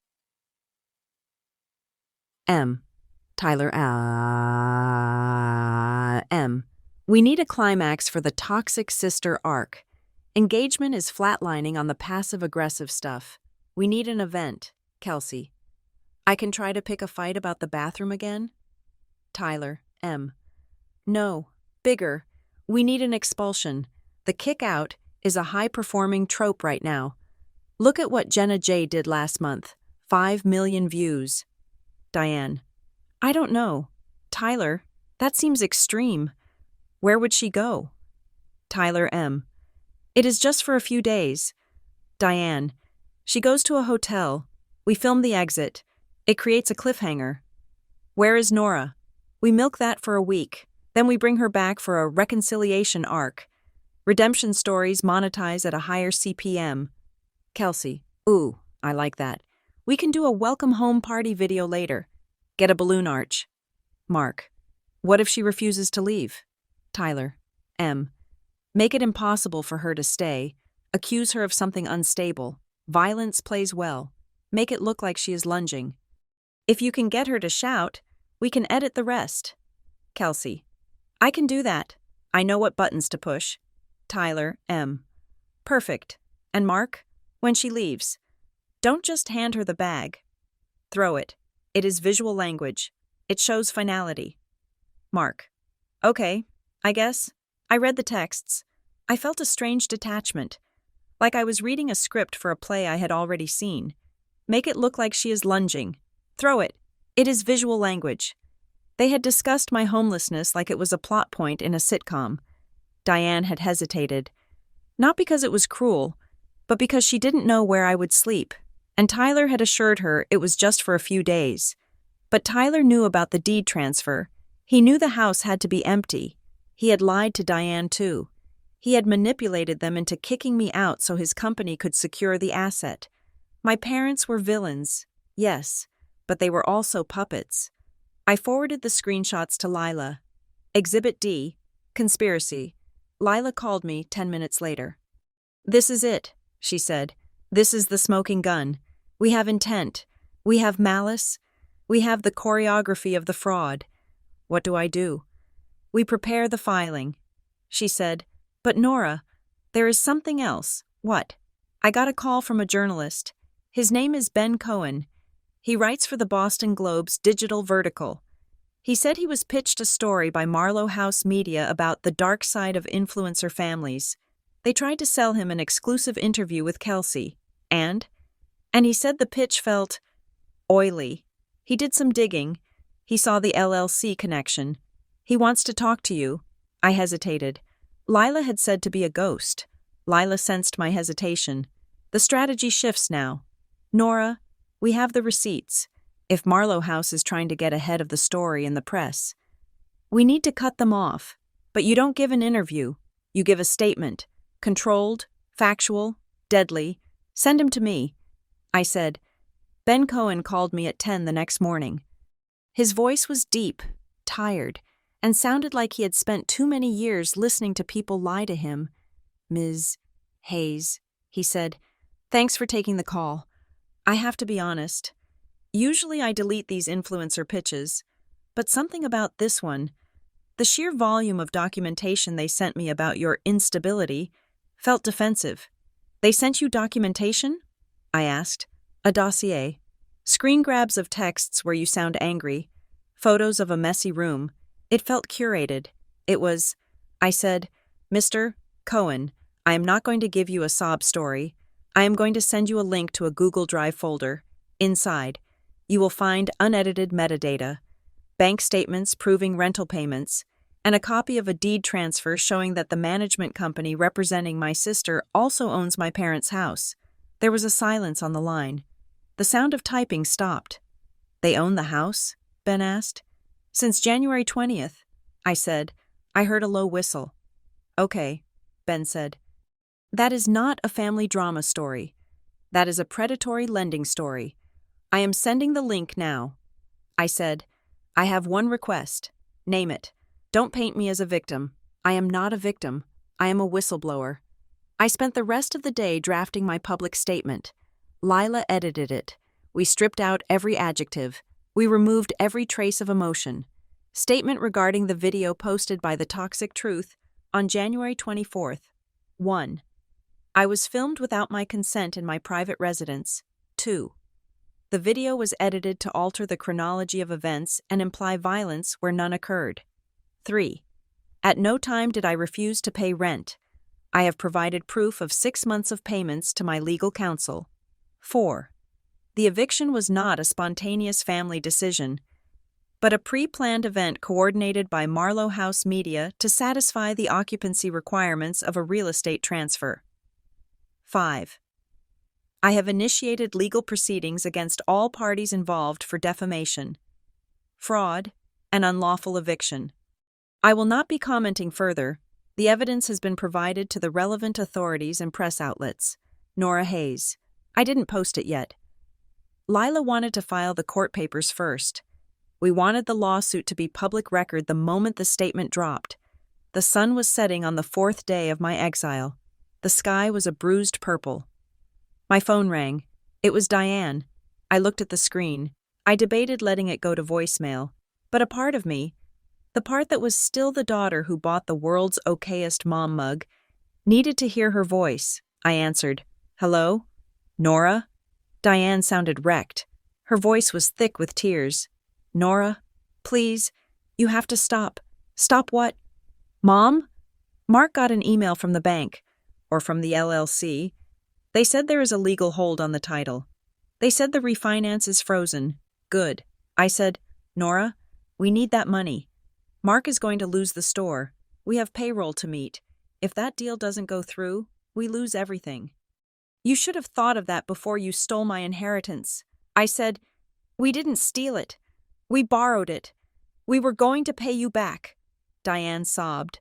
M. Tyler M. We need a climax for the toxic sister arc. Engagement is flatlining on the passive-aggressive stuff. We need an event. Kelsey. I can try to pick a fight about the bathroom again? Tyler M. No, bigger. We need an expulsion. The kick out is a high-performing trope right now. Look at what Jenna J did last month. 5 million views. Diane. I don't know. Tyler, that seems extreme. Where would she go? Tyler M. It is just for a few days. Diane. She goes to a hotel. We film the exit. It creates a cliffhanger. Where is Nora? We milk that for a week. Then we bring her back for a reconciliation arc. Redemption stories monetize at a higher CPM. Kelsey. Ooh, I like that. We can do a welcome home party video later. Get a balloon arch. Mark. What if she refuses to leave? Tyler M. Make it impossible for her to stay. Accuse her of something unstable. Violence plays well. Make it look like she is lunging. If you can get her to shout, we can edit the rest. Kelsey. I can do that. I know what buttons to push. Tyler M. Perfect. And Mark, when she leaves, don't just hand her the bag. Throw it. It is visual language. It shows finality. Mark. Okay, I guess. I read the texts. I felt a strange detachment, like I was reading a script for a play I had already seen. Make it look like she is lunging. Throw it. It is visual language. They had discussed my homelessness like it was a plot point in a sitcom. Diane had hesitated. Not because it was cruel, but because she didn't know where I would sleep, and Tyler had assured her it was just for a few days. But Tyler knew about the deed transfer. He knew the house had to be empty. He had lied to Diane too. He had manipulated them into kicking me out so his company could secure the asset. My parents were villains, yes, but they were also puppets. I forwarded the screenshots to Lila. Exhibit D, conspiracy. Lila called me 10 minutes later. This is it, she said. This is the smoking gun. We have intent. We have malice. We have the choreography of the fraud. What do I do? We prepare the filing. She said, but Nora, there is something else. What? I got a call from a journalist. His name is Ben Cohen. He writes for the Boston Globe's digital vertical. He said he was pitched a story by Marlowe House Media about the dark side of influencer families. They tried to sell him an exclusive interview with Kelsey. And he said the pitch felt oily. He did some digging. He saw the LLC connection. He wants to talk to you. I hesitated. Lila had said to be a ghost. Lila sensed my hesitation. The strategy shifts now. Nora, we have the receipts. If Marlowe House is trying to get ahead of the story in the press, we need to cut them off. But you don't give an interview. You give a statement. Controlled, factual, deadly. Send him to me. I said. Ben Cohen called me at 10 the next morning. His voice was deep, tired, and sounded like he had spent too many years listening to people lie to him. Ms. Hayes, he said, thanks for taking the call. I have to be honest. Usually I delete these influencer pitches, but something about this one, the sheer volume of documentation they sent me about your instability, felt defensive. They sent you documentation? I asked. A dossier. Screen grabs of texts where you sound angry. Photos of a messy room. It felt curated. It was, I said, Mr. Cohen, I am not going to give you a sob story. I am going to send you a link to a Google Drive folder. Inside, you will find unedited metadata, bank statements proving rental payments, and a copy of a deed transfer showing that the management company representing my sister also owns my parents' house. There was a silence on the line. The sound of typing stopped. They own the house? Ben asked. Since January 20th, I said. I heard a low whistle. Okay, Ben said. That is not a family drama story. That is a predatory lending story. I am sending the link now. I said, I have one request. Name it. Don't paint me as a victim. I am not a victim. I am a whistleblower. I spent the rest of the day drafting my public statement. Lila edited it. We stripped out every adjective. We removed every trace of emotion. Statement regarding the video posted by The Toxic Truth on January 24th. 1. I was filmed without my consent in my private residence. 2. The video was edited to alter the chronology of events and imply violence where none occurred. 3. At no time did I refuse to pay rent. I have provided proof of 6 months of payments to my legal counsel. 4. The eviction was not a spontaneous family decision, but a pre-planned event coordinated by Marlowe House Media to satisfy the occupancy requirements of a real estate transfer. 5. I have initiated legal proceedings against all parties involved for defamation, fraud, and unlawful eviction. I will not be commenting further. The evidence has been provided to the relevant authorities and press outlets. Nora Hayes. I didn't post it yet. Lila wanted to file the court papers first. We wanted the lawsuit to be public record the moment the statement dropped. The sun was setting on the 4th day of my exile. The sky was a bruised purple. My phone rang. It was Diane. I looked at the screen. I debated letting it go to voicemail, but a part of me, the part that was still the daughter who bought the world's okayest mom mug, needed to hear her voice. I answered, Hello? Nora? Diane sounded wrecked. Her voice was thick with tears. Nora, please, you have to stop. Stop what? Mom? Mark got an email from the bank, or from the LLC. They said there is a legal hold on the title. They said the refinance is frozen. Good. I said, Nora, we need that money. Mark is going to lose the store. We have payroll to meet. If that deal doesn't go through, we lose everything. You should have thought of that before you stole my inheritance. I said, we didn't steal it. We borrowed it. We were going to pay you back. Diane sobbed.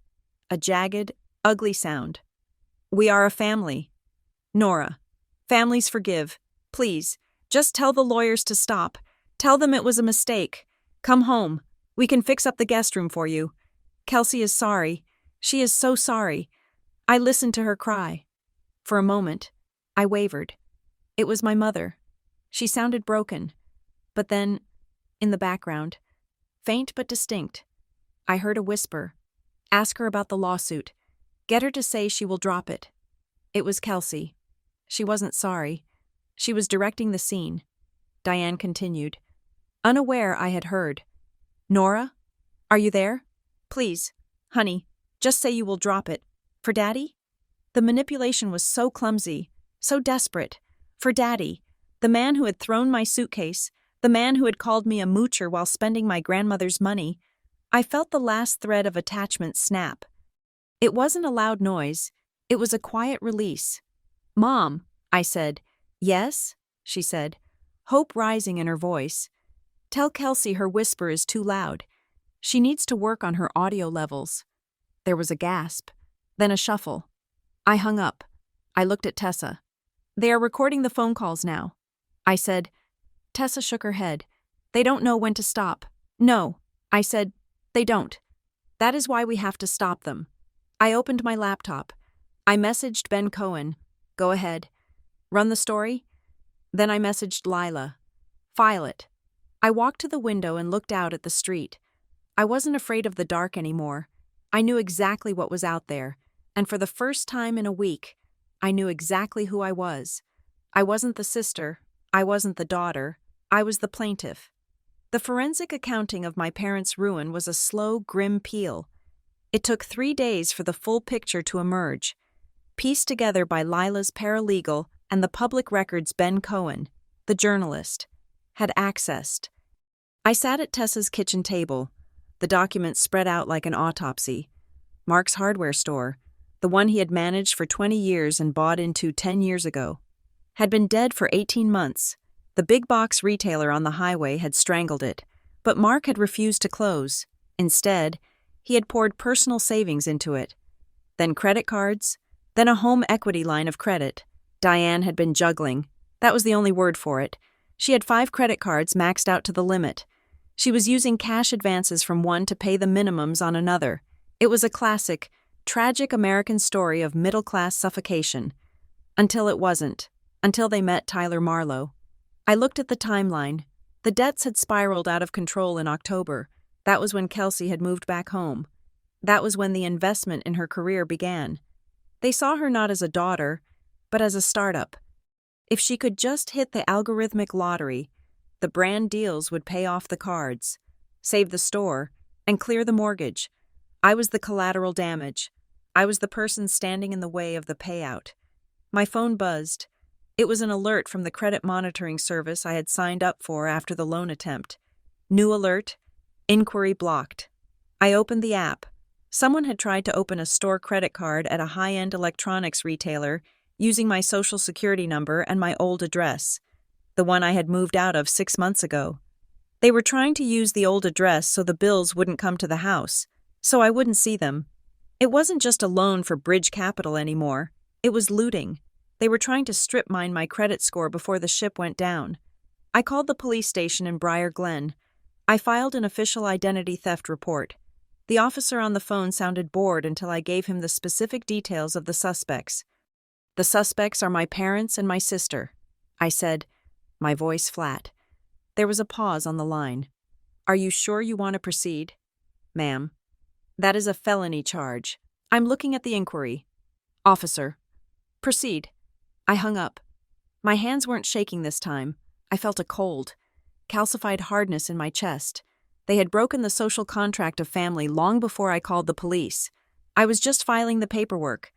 A jagged, ugly sound. We are a family. Nora, families forgive. Please, just tell the lawyers to stop. Tell them it was a mistake. Come home. We can fix up the guest room for you. Kelsey is sorry. She is so sorry. I listened to her cry. For a moment, I wavered. It was my mother. She sounded broken. But then, in the background, faint but distinct, I heard a whisper. Ask her about the lawsuit. Get her to say she will drop it. It was Kelsey. She wasn't sorry. She was directing the scene. Diane continued. Unaware I had heard. Nora? Are you there? Please, honey, just say you will drop it. For Daddy? The manipulation was so clumsy, so desperate. For Daddy, the man who had thrown my suitcase, the man who had called me a moocher while spending my grandmother's money. I felt the last thread of attachment snap. It wasn't a loud noise. It was a quiet release. Mom, I said. Yes, she said, hope rising in her voice. Tell Kelsey her whisper is too loud. She needs to work on her audio levels. There was a gasp, then a shuffle. I hung up. I looked at Tessa. They are recording the phone calls now. I said. Tessa shook her head. They don't know when to stop. No, I said, they don't. That is why we have to stop them. I opened my laptop. I messaged Ben Cohen. Go ahead. Run the story? Then I messaged Lila. File it. I walked to the window and looked out at the street. I wasn't afraid of the dark anymore. I knew exactly what was out there, and for the first time in a week, I knew exactly who I was. I wasn't the sister. I wasn't the daughter. I was the plaintiff. The forensic accounting of my parents' ruin was a slow, grim peel. It took 3 days for the full picture to emerge, pieced together by Lila's paralegal and the public records Ben Cohen, the journalist, had accessed. I sat at Tessa's kitchen table, the documents spread out like an autopsy. Mark's hardware store, the one he had managed for 20 years and bought into 10 years ago, had been dead for 18 months. The big box retailer on the highway had strangled it, but Mark had refused to close. Instead, he had poured personal savings into it. Then credit cards, then a home equity line of credit. Diane had been juggling. That was the only word for it. She had 5 credit cards maxed out to the limit. She was using cash advances from one to pay the minimums on another. It was a classic, tragic American story of middle-class suffocation. Until it wasn't. Until they met Tyler Marlowe. I looked at the timeline. The debts had spiraled out of control in October. That was when Kelsey had moved back home. That was when the investment in her career began. They saw her not as a daughter, but as a startup. If she could just hit the algorithmic lottery, the brand deals would pay off the cards, save the store, and clear the mortgage. I was the collateral damage. I was the person standing in the way of the payout. My phone buzzed. It was an alert from the credit monitoring service I had signed up for after the loan attempt. New alert, inquiry blocked. I opened the app. Someone had tried to open a store credit card at a high-end electronics retailer using my social security number and my old address, the one I had moved out of 6 months ago. They were trying to use the old address so the bills wouldn't come to the house, so I wouldn't see them. It wasn't just a loan for Bridge Capital anymore. It was looting. They were trying to strip mine my credit score before the ship went down. I called the police station in Briar Glen. I filed an official identity theft report. The officer on the phone sounded bored until I gave him the specific details of the suspects. "The suspects are my parents and my sister," I said, my voice flat. There was a pause on the line. "Are you sure you want to proceed?" "Ma'am, that is a felony charge. I'm looking at the inquiry." "Officer, proceed." I hung up. My hands weren't shaking this time. I felt a cold, calcified hardness in my chest. They had broken the social contract of family long before I called the police. I was just filing the paperwork.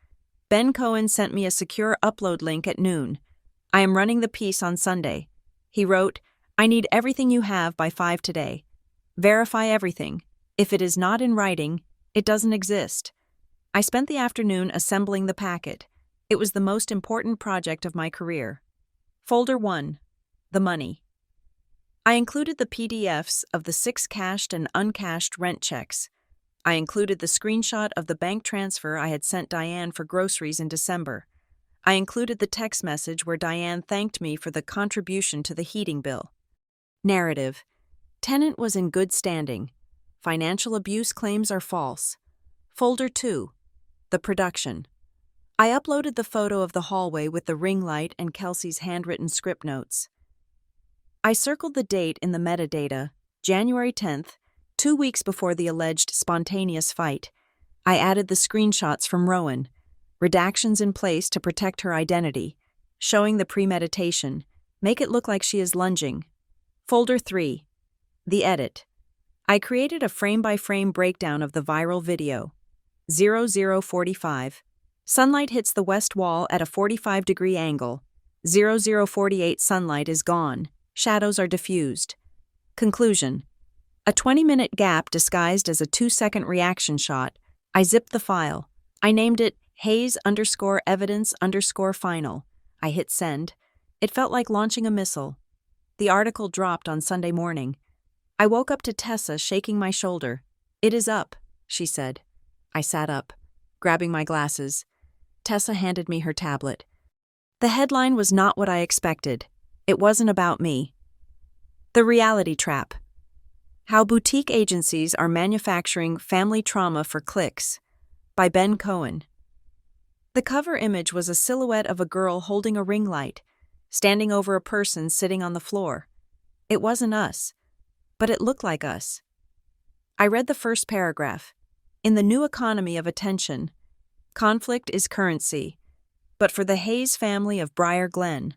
Ben Cohen sent me a secure upload link at noon. "I am running the piece on Sunday." He wrote, "I need everything you have by 5 today. Verify everything. If it is not in writing, it doesn't exist." I spent the afternoon assembling the packet. It was the most important project of my career. Folder 1. The money. I included the PDFs of the 6 cashed and uncashed rent checks. I included the screenshot of the bank transfer I had sent Diane for groceries in December. I included the text message where Diane thanked me for the contribution to the heating bill. Narrative. Tenant was in good standing. Financial abuse claims are false. Folder 2. The production. I uploaded the photo of the hallway with the ring light and Kelsey's handwritten script notes. I circled the date in the metadata, January 10th, 2 weeks before the alleged spontaneous fight. I added the screenshots from Rowan, redactions in place to protect her identity, showing the premeditation, make it look like she is lunging. Folder 3. The edit. I created a frame-by-frame breakdown of the viral video. 0045. Sunlight hits the west wall at a 45-degree angle. 0048 sunlight is gone. Shadows are diffused. Conclusion. A 20-minute gap disguised as a 2-second reaction shot. I zipped the file. I named it Hayes_evidence_final. I hit send. It felt like launching a missile. The article dropped on Sunday morning. I woke up to Tessa shaking my shoulder. "It is up," she said. I sat up, grabbing my glasses. Tessa handed me her tablet. The headline was not what I expected. It wasn't about me. The Reality Trap. How Boutique Agencies Are Manufacturing Family Trauma for Clicks, by Ben Cohen. The cover image was a silhouette of a girl holding a ring light, standing over a person sitting on the floor. It wasn't us, but it looked like us. I read the first paragraph. In the new economy of attention, conflict is currency, but for the Hayes family of Briar Glen,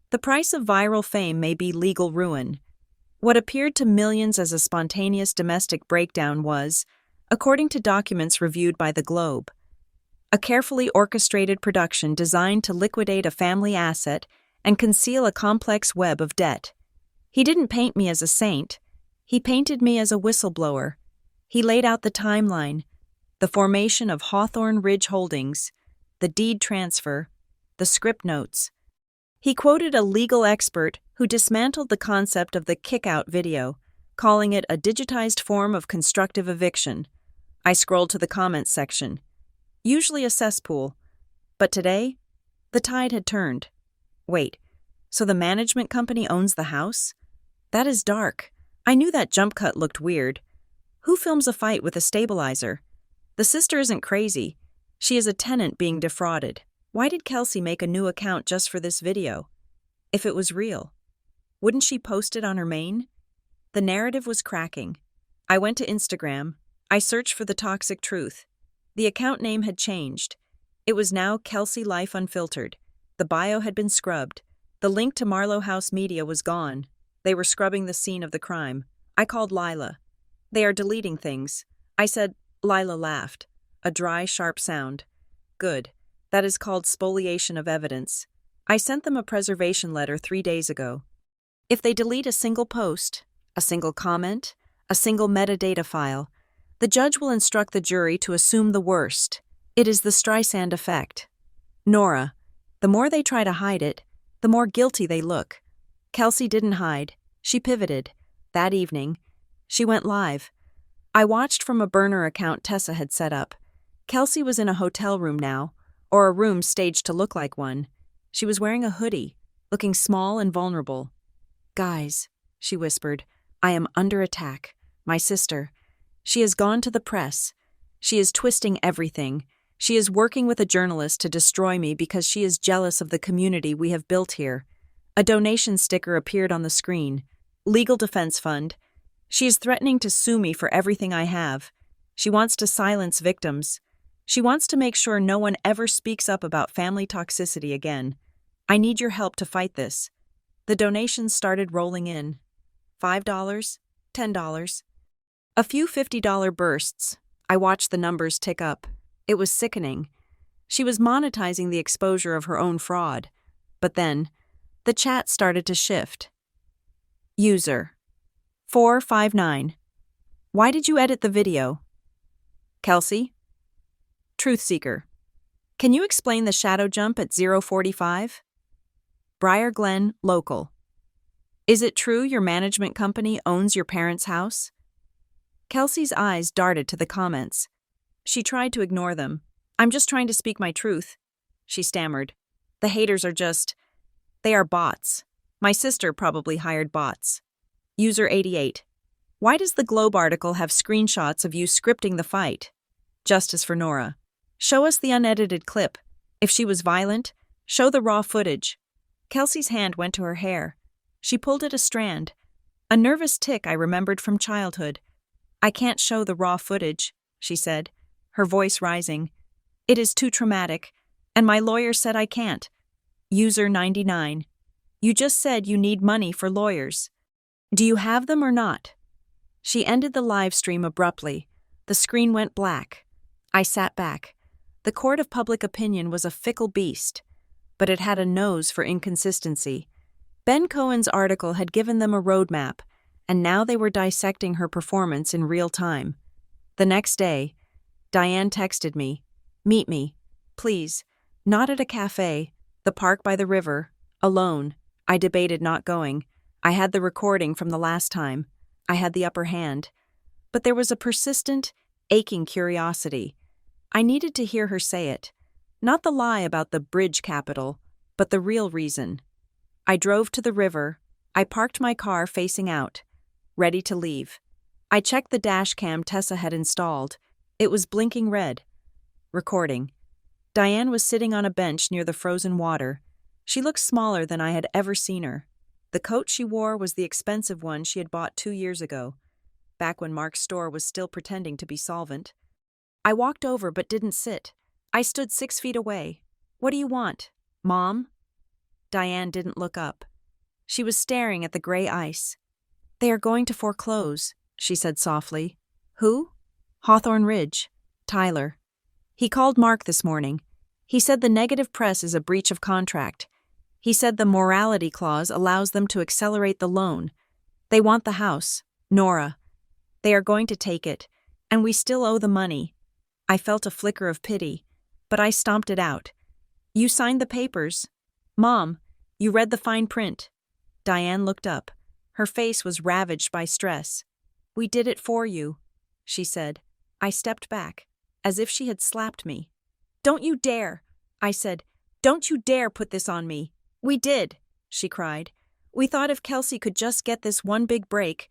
the price of viral fame may be legal ruin. What appeared to millions as a spontaneous domestic breakdown was according to documents reviewed by the Globe. A carefully orchestrated production designed to liquidate a family asset and conceal a complex web of debt. He didn't paint me as a saint. He painted me as a whistleblower. He laid out the timeline, the formation of Hawthorne Ridge Holdings, the deed transfer, the script notes. He quoted a legal expert who dismantled the concept of the kick-out video, calling it a digitized form of constructive eviction. I scrolled to the comments section. Usually a cesspool. But today, the tide had turned. Wait, so the management company owns the house? That is dark. I knew that jump cut looked weird. Who films a fight with a stabilizer? The sister isn't crazy. She is a tenant being defrauded. Why did Kelsey make a new account just for this video? If it was real, wouldn't she post it on her main? The narrative was cracking. I went to Instagram. I searched for the toxic truth. The account name had changed. It was now Kelsey Life Unfiltered. The bio had been scrubbed. The link to Marlowe House Media was gone. They were scrubbing the scene of the crime. I called Lila. They are deleting things. I said. Lila laughed. A dry, sharp sound. Good. That is called spoliation of evidence. I sent them a preservation letter 3 days ago. If they delete a single post, a single comment, a single metadata file, the judge will instruct the jury to assume the worst. It is the Streisand effect. Nora, the more they try to hide it, the more guilty they look. Kelsey didn't hide. She pivoted. That evening, she went live. I watched from a burner account Tessa had set up. Kelsey was in a hotel room now, or a room staged to look like one. She was wearing a hoodie, looking small and vulnerable. Guys, she whispered, I am under attack. My sister. She has gone to the press. She is twisting everything. She is working with a journalist to destroy me because she is jealous of the community we have built here. A donation sticker appeared on the screen. Legal Defense Fund. She is threatening to sue me for everything I have. She wants to silence victims. She wants to make sure no one ever speaks up about family toxicity again. I need your help to fight this. The donations started rolling in. $5, $10. A few $50 bursts. I watched the numbers tick up. It was sickening. She was monetizing the exposure of her own fraud. But then, the chat started to shift. User 459. Why did you edit the video? Kelsey? Truth Seeker. Can you explain the shadow jump at 045? Briar Glen, local. Is it true your management company owns your parents' house? Kelsey's eyes darted to the comments. She tried to ignore them. I'm just trying to speak my truth, she stammered. The haters are they are bots. My sister probably hired bots. User 88. Why does the Globe article have screenshots of you scripting the fight? Justice for Nora. Show us the unedited clip. If she was violent, show the raw footage. Kelsey's hand went to her hair. She pulled at a strand. A nervous tic I remembered from childhood. I can't show the raw footage, she said, her voice rising. It is too traumatic, and my lawyer said I can't. User 99. You just said you need money for lawyers. Do you have them or not? She ended the live stream abruptly. The screen went black. I sat back. The court of public opinion was a fickle beast, but it had a nose for inconsistency. Ben Cohen's article had given them a roadmap, and now they were dissecting her performance in real time. The next day, Diane texted me, "Meet me, please, not at a cafe, the park by the river, alone." I debated not going. I had the recording from the last time. I had the upper hand. But there was a persistent, aching curiosity. I needed to hear her say it. Not the lie about the bridge capital, but the real reason. I drove to the river. I parked my car facing out, ready to leave. I checked the dash cam Tessa had installed. It was blinking red. Recording. Diane was sitting on a bench near the frozen water. She looked smaller than I had ever seen her. The coat she wore was the expensive one she had bought 2 years ago, back when Mark's store was still pretending to be solvent. I walked over but didn't sit. I stood 6 feet away. "What do you want, Mom?" Diane didn't look up. She was staring at the gray ice. "They are going to foreclose," she said softly. "Who?" Hawthorne Ridge. Tyler. He called Mark this morning. He said the negative press is a breach of contract. He said the morality clause allows them to accelerate the loan. They want the house. Nora. They are going to take it, and we still owe the money. I felt a flicker of pity, but I stomped it out. You signed the papers. Mom, you read the fine print. Diane looked up. Her face was ravaged by stress. We did it for you, she said. I stepped back, as if she had slapped me. Don't you dare, I said. Don't you dare put this on me. We did, she cried. We thought if Kelsey could just get this one big break,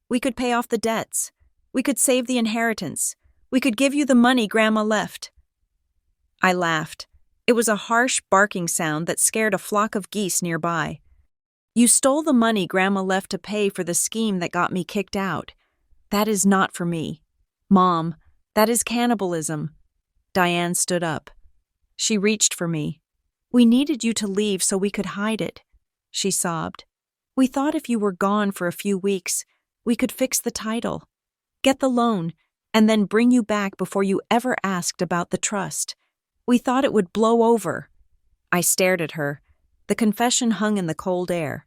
we could pay off the debts. We could save the inheritance. We could give you the money Grandma left. I laughed. It was a harsh, barking sound that scared a flock of geese nearby. You stole the money Grandma left to pay for the scheme that got me kicked out. That is not for me. Mom, that is cannibalism. Diane stood up. She reached for me. We needed you to leave so we could hide it, she sobbed. We thought if you were gone for a few weeks, we could fix the title, get the loan, and then bring you back before you ever asked about the trust. We thought it would blow over. I stared at her. The confession hung in the cold air.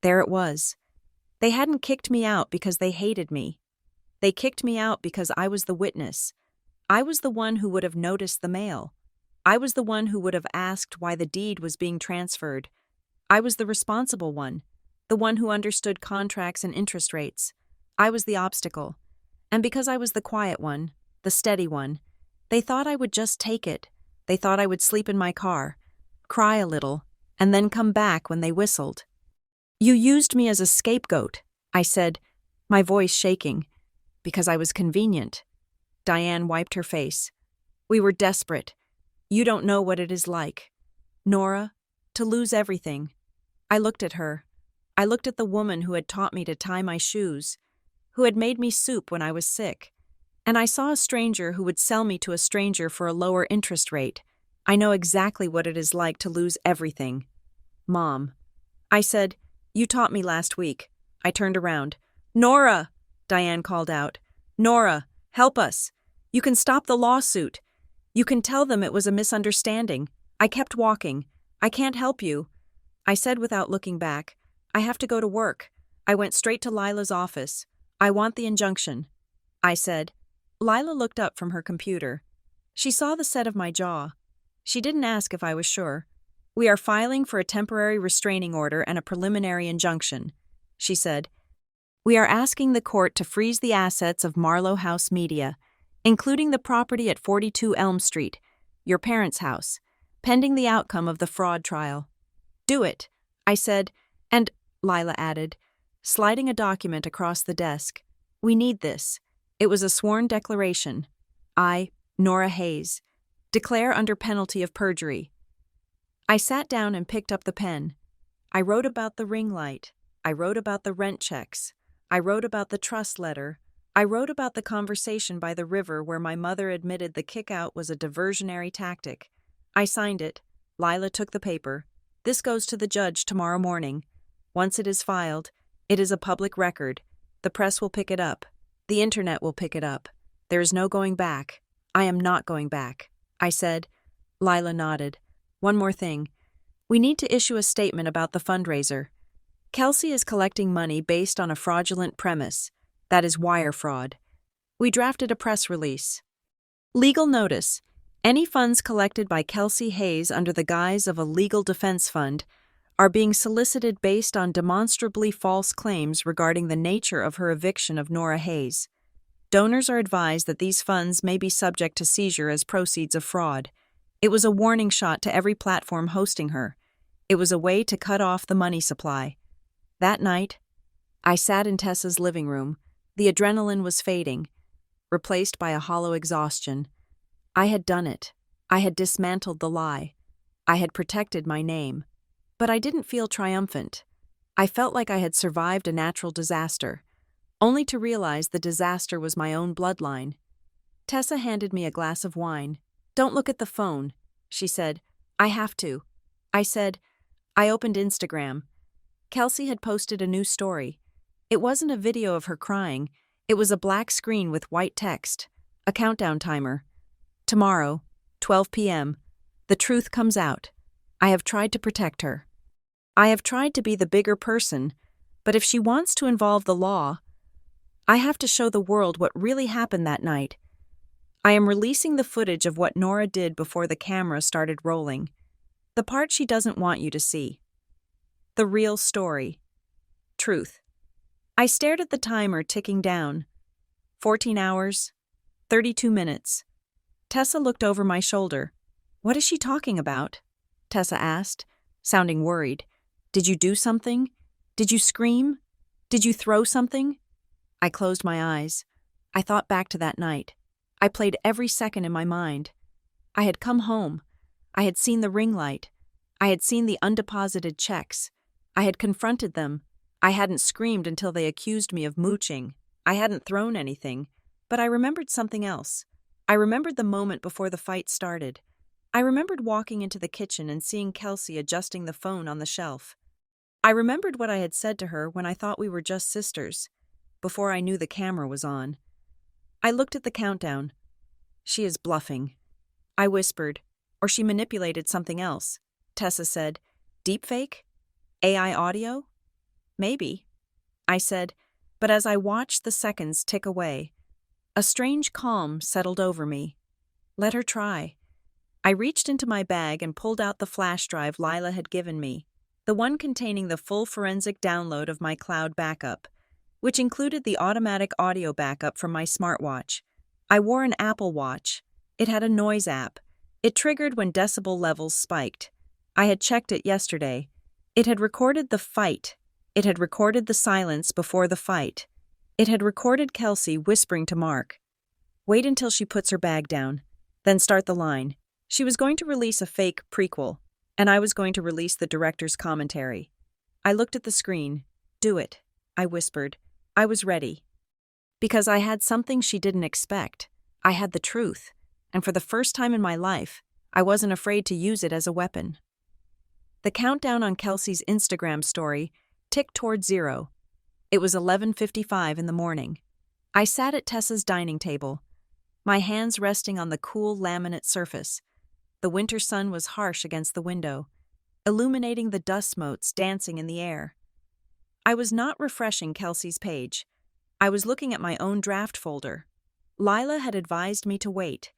There it was. They hadn't kicked me out because they hated me. They kicked me out because I was the witness. I was the one who would have noticed the mail. I was the one who would have asked why the deed was being transferred. I was the responsible one, the one who understood contracts and interest rates. I was the obstacle. And because I was the quiet one, the steady one, they thought I would just take it. They thought I would sleep in my car, cry a little, and then come back when they whistled. You used me as a scapegoat, I said, my voice shaking, because I was convenient. Diane wiped her face. We were desperate. You don't know what it is like. Nora, to lose everything. I looked at her. I looked at the woman who had taught me to tie my shoes, who had made me soup when I was sick, and I saw a stranger who would sell me to a stranger for a lower interest rate. I know exactly what it is like to lose everything. Mom. I said, you taught me last week. I turned around. Nora, Diane called out. Nora, help us. You can stop the lawsuit. You can tell them it was a misunderstanding. I kept walking. I can't help you. I said without looking back, I have to go to work. I went straight to Lila's office. I want the injunction. I said. Lila looked up from her computer. She saw the set of my jaw. She didn't ask if I was sure. We are filing for a temporary restraining order and a preliminary injunction, she said. We are asking the court to freeze the assets of Marlowe House Media, including the property at 42 Elm Street, your parents' house, pending the outcome of the fraud trial. Do it, I said, and, Lila added, sliding a document across the desk. We need this. It was a sworn declaration. I, Nora Hayes, declare under penalty of perjury. I sat down and picked up the pen. I wrote about the ring light. I wrote about the rent checks. I wrote about the trust letter. I wrote about the conversation by the river where my mother admitted the kick-out was a diversionary tactic. I signed it. Lila took the paper. This goes to the judge tomorrow morning. Once it is filed, it is a public record. The press will pick it up. The internet will pick it up. There is no going back. I am not going back, I said. Lila nodded. One more thing. We need to issue a statement about the fundraiser. Kelsey is collecting money based on a fraudulent premise. That is wire fraud. We drafted a press release. Legal notice. Any funds collected by Kelsey Hayes under the guise of a legal defense fund are being solicited based on demonstrably false claims regarding the nature of her eviction of Nora Hayes. Donors are advised that these funds may be subject to seizure as proceeds of fraud. It was a warning shot to every platform hosting her. It was a way to cut off the money supply. That night, I sat in Tessa's living room. The adrenaline was fading, replaced by a hollow exhaustion. I had done it. I had dismantled the lie. I had protected my name. But I didn't feel triumphant. I felt like I had survived a natural disaster, only to realize the disaster was my own bloodline. Tessa handed me a glass of wine. Don't look at the phone, she said. I have to. I said. I opened Instagram. Kelsey had posted a new story. It wasn't a video of her crying. It was a black screen with white text, a countdown timer. Tomorrow, 12 p.m., the truth comes out. I have tried to protect her. I have tried to be the bigger person, but if she wants to involve the law, I have to show the world what really happened that night. I am releasing the footage of what Nora did before the camera started rolling. The part she doesn't want you to see. The real story. Truth. I stared at the timer ticking down. 14 hours, 32 minutes. Tessa looked over my shoulder. "What is she talking about?" Tessa asked, sounding worried. "Did you do something? Did you scream? Did you throw something?" I closed my eyes. I thought back to that night. I played every second in my mind. I had come home. I had seen the ring light. I had seen the undeposited checks. I had confronted them. I hadn't screamed until they accused me of mooching. I hadn't thrown anything. But I remembered something else. I remembered the moment before the fight started. I remembered walking into the kitchen and seeing Kelsey adjusting the phone on the shelf. I remembered what I had said to her when I thought we were just sisters, before I knew the camera was on. I looked at the countdown. "She is bluffing," I whispered, "or she manipulated something else." Tessa said, "Deepfake? AI audio?" "Maybe," I said, but as I watched the seconds tick away, a strange calm settled over me. Let her try. I reached into my bag and pulled out the flash drive Lila had given me, the one containing the full forensic download of my cloud backup, which included the automatic audio backup from my smartwatch. I wore an Apple Watch. It had a noise app. It triggered when decibel levels spiked. I had checked it yesterday. It had recorded the fight. It had recorded the silence before the fight. It had recorded Kelsey whispering to Mark, "Wait until she puts her bag down, then start the line." She was going to release a fake prequel, and I was going to release the director's commentary. I looked at the screen. "Do it," I whispered. I was ready. Because I had something she didn't expect. I had the truth, and for the first time in my life, I wasn't afraid to use it as a weapon. The countdown on Kelsey's Instagram story ticked toward 0. It was 11:55 in the morning. I sat at Tessa's dining table, my hands resting on the cool laminate surface. The winter sun was harsh against the window, illuminating the dust motes dancing in the air. I was not refreshing Kelsey's page. I was looking at my own draft folder. Lila had advised me to wait,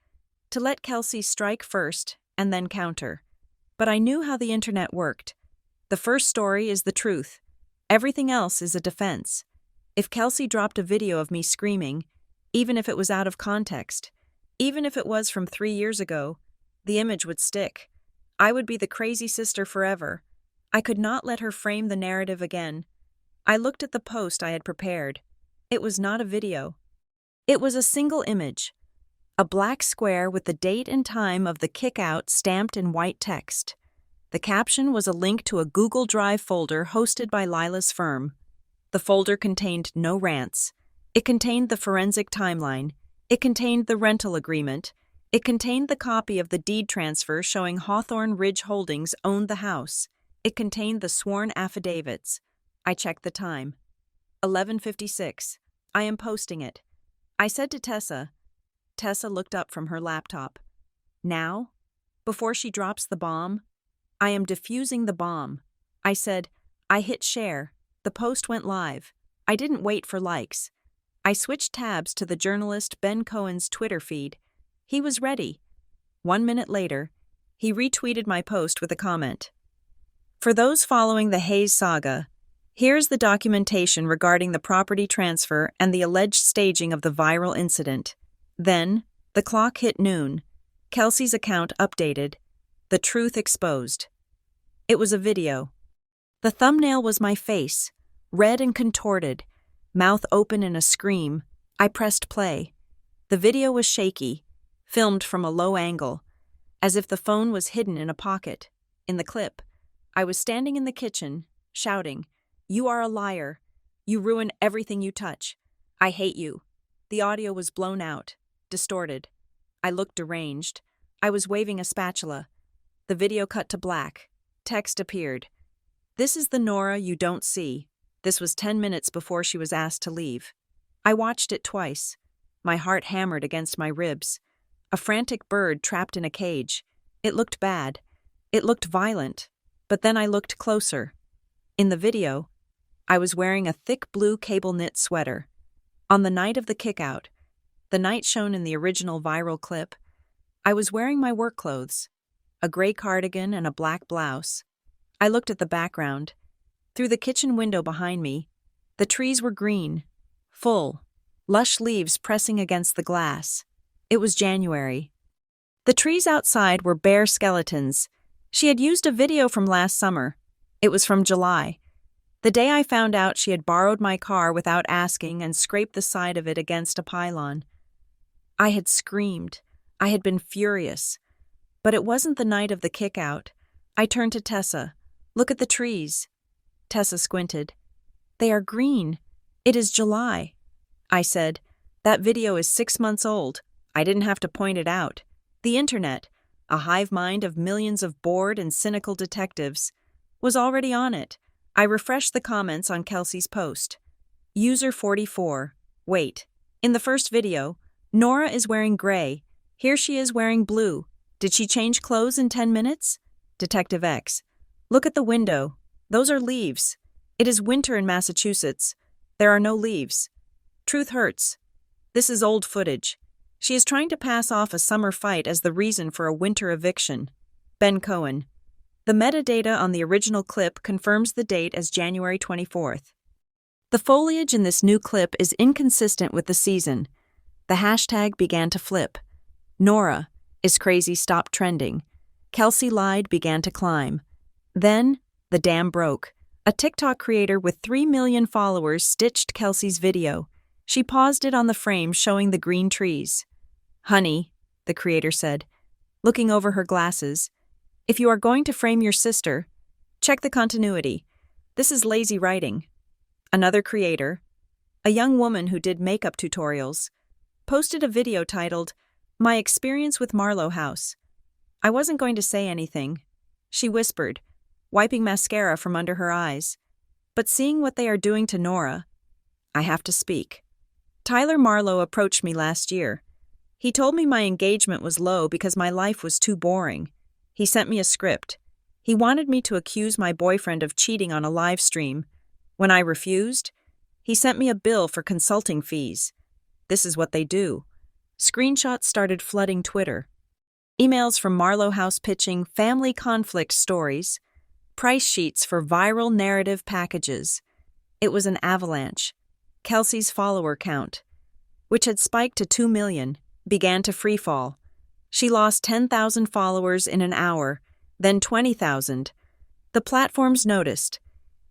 to let Kelsey strike first and then counter. But I knew how the internet worked. The first story is the truth. Everything else is a defense. If Kelsey dropped a video of me screaming, even if it was out of context, even if it was from 3 years ago, the image would stick. I would be the crazy sister forever. I could not let her frame the narrative again. I looked at the post I had prepared. It was not a video. It was a single image. A black square with the date and time of the kick-out stamped in white text. The caption was a link to a Google Drive folder hosted by Lila's firm. The folder contained no rants. It contained the forensic timeline. It contained the rental agreement. It contained the copy of the deed transfer showing Hawthorne Ridge Holdings owned the house. It contained the sworn affidavits. I checked the time. 11:56. I am posting it. I said to Tessa. Tessa looked up from her laptop. Now? Before she drops the bomb? I am defusing the bomb. I said. I hit share. The post went live. I didn't wait for likes. I switched tabs to the journalist Ben Cohen's Twitter feed. He was ready. 1 minute later, he retweeted my post with a comment. For those following the Hayes saga, here's the documentation regarding the property transfer and the alleged staging of the viral incident. Then, the clock hit noon. Kelsey's account updated. The truth exposed. It was a video. The thumbnail was my face, red and contorted, mouth open in a scream. I pressed play. The video was shaky, filmed from a low angle, as if the phone was hidden in a pocket. In the clip, I was standing in the kitchen, shouting, "You are a liar. You ruin everything you touch. I hate you." The audio was blown out, distorted. I looked deranged. I was waving a spatula. The video cut to black. Text appeared. This is the Nora you don't see. This was 10 minutes before she was asked to leave. I watched it twice. My heart hammered against my ribs. A frantic bird trapped in a cage. It looked bad. It looked violent. But then I looked closer. In the video, I was wearing a thick blue cable knit sweater. On the night of the kickout, the night shown in the original viral clip, I was wearing my work clothes, a gray cardigan and a black blouse. I looked at the background. Through the kitchen window behind me, the trees were green, full, lush leaves pressing against the glass. It was January. The trees outside were bare skeletons. She had used a video from last summer. It was from July. The day I found out she had borrowed my car without asking and scraped the side of it against a pylon. I had screamed. I had been furious. But it wasn't the night of the kickout. I turned to Tessa. "Look at the trees." Tessa squinted. "They are green. It is July." I said, "That video is 6 months old. I didn't have to point it out. The internet, a hive mind of millions of bored and cynical detectives, was already on it." I refreshed the comments on Kelsey's post. User 44. Wait. In the first video, Nora is wearing gray. Here she is wearing blue. Did she change clothes in 10 minutes? Detective X. Look at the window. Those are leaves. It is winter in Massachusetts. There are no leaves. Truth hurts. This is old footage. She is trying to pass off a summer fight as the reason for a winter eviction. Ben Cohen. The metadata on the original clip confirms the date as January 24th. The foliage in this new clip is inconsistent with the season. The hashtag began to flip. Nora is crazy stopped trending. Kelsey lied began to climb. Then, the dam broke. A TikTok creator with 3 million followers stitched Kelsey's video. She paused it on the frame showing the green trees. "Honey," the creator said, looking over her glasses, "if you are going to frame your sister, check the continuity. This is lazy writing." Another creator, a young woman who did makeup tutorials, posted a video titled, "My Experience with Marlowe House." I wasn't going to say anything, she whispered, wiping mascara from under her eyes. But seeing what they are doing to Nora, I have to speak. Tyler Marlowe approached me last year. He told me my engagement was low because my life was too boring. He sent me a script. He wanted me to accuse my boyfriend of cheating on a live stream. When I refused, he sent me a bill for consulting fees. This is what they do. Screenshots started flooding Twitter. Emails from Marlowe House pitching family conflict stories, price sheets for viral narrative packages. It was an avalanche. Kelsey's follower count, which had spiked to 2 million, began to freefall. She lost 10,000 followers in an hour, then 20,000. The platforms noticed.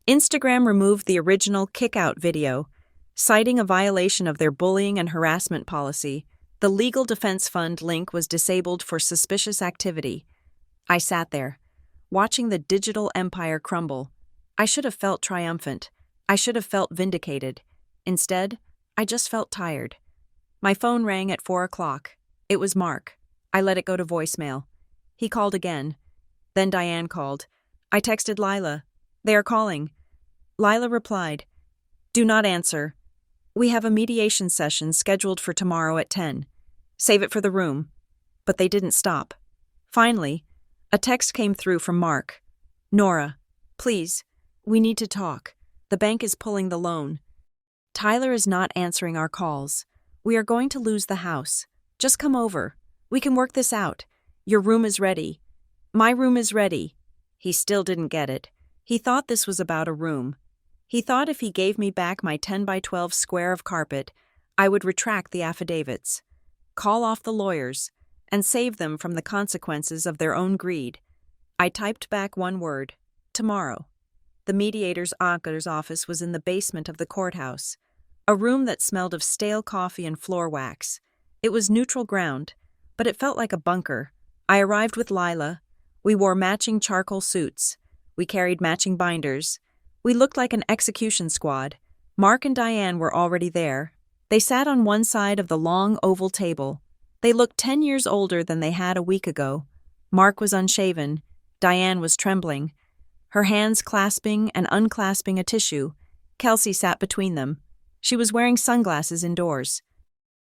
Instagram removed the original kick-out video, citing a violation of their bullying and harassment policy. The Legal Defense Fund link was disabled for suspicious activity. I sat there, watching the digital empire crumble. I should have felt triumphant. I should have felt vindicated. Instead, I just felt tired. My phone rang at 4 o'clock. It was Mark. I let it go to voicemail. He called again. Then Diane called. I texted Lila. "They are calling." Lila replied, "Do not answer. We have a mediation session scheduled for tomorrow at 10. Save it for the room." But they didn't stop. Finally, a text came through from Mark. "Nora, please, we need to talk. The bank is pulling the loan. Tyler is not answering our calls. We are going to lose the house. Just come over. We can work this out. Your room is ready. My room is ready." He still didn't get it. He thought this was about a room. He thought if he gave me back my 10 by 12 square of carpet, I would retract the affidavits, call off the lawyers, and save them from the consequences of their own greed. I typed back one word: tomorrow. The mediator's office was in the basement of the courthouse, a room that smelled of stale coffee and floor wax. It was neutral ground, but it felt like a bunker. I arrived with Lila. We wore matching charcoal suits. We carried matching binders. We looked like an execution squad. Mark and Diane were already there. They sat on one side of the long oval table. They looked 10 years older than they had a week ago. Mark was unshaven. Diane was trembling, her hands clasping and unclasping a tissue. Kelsey sat between them. She was wearing sunglasses indoors.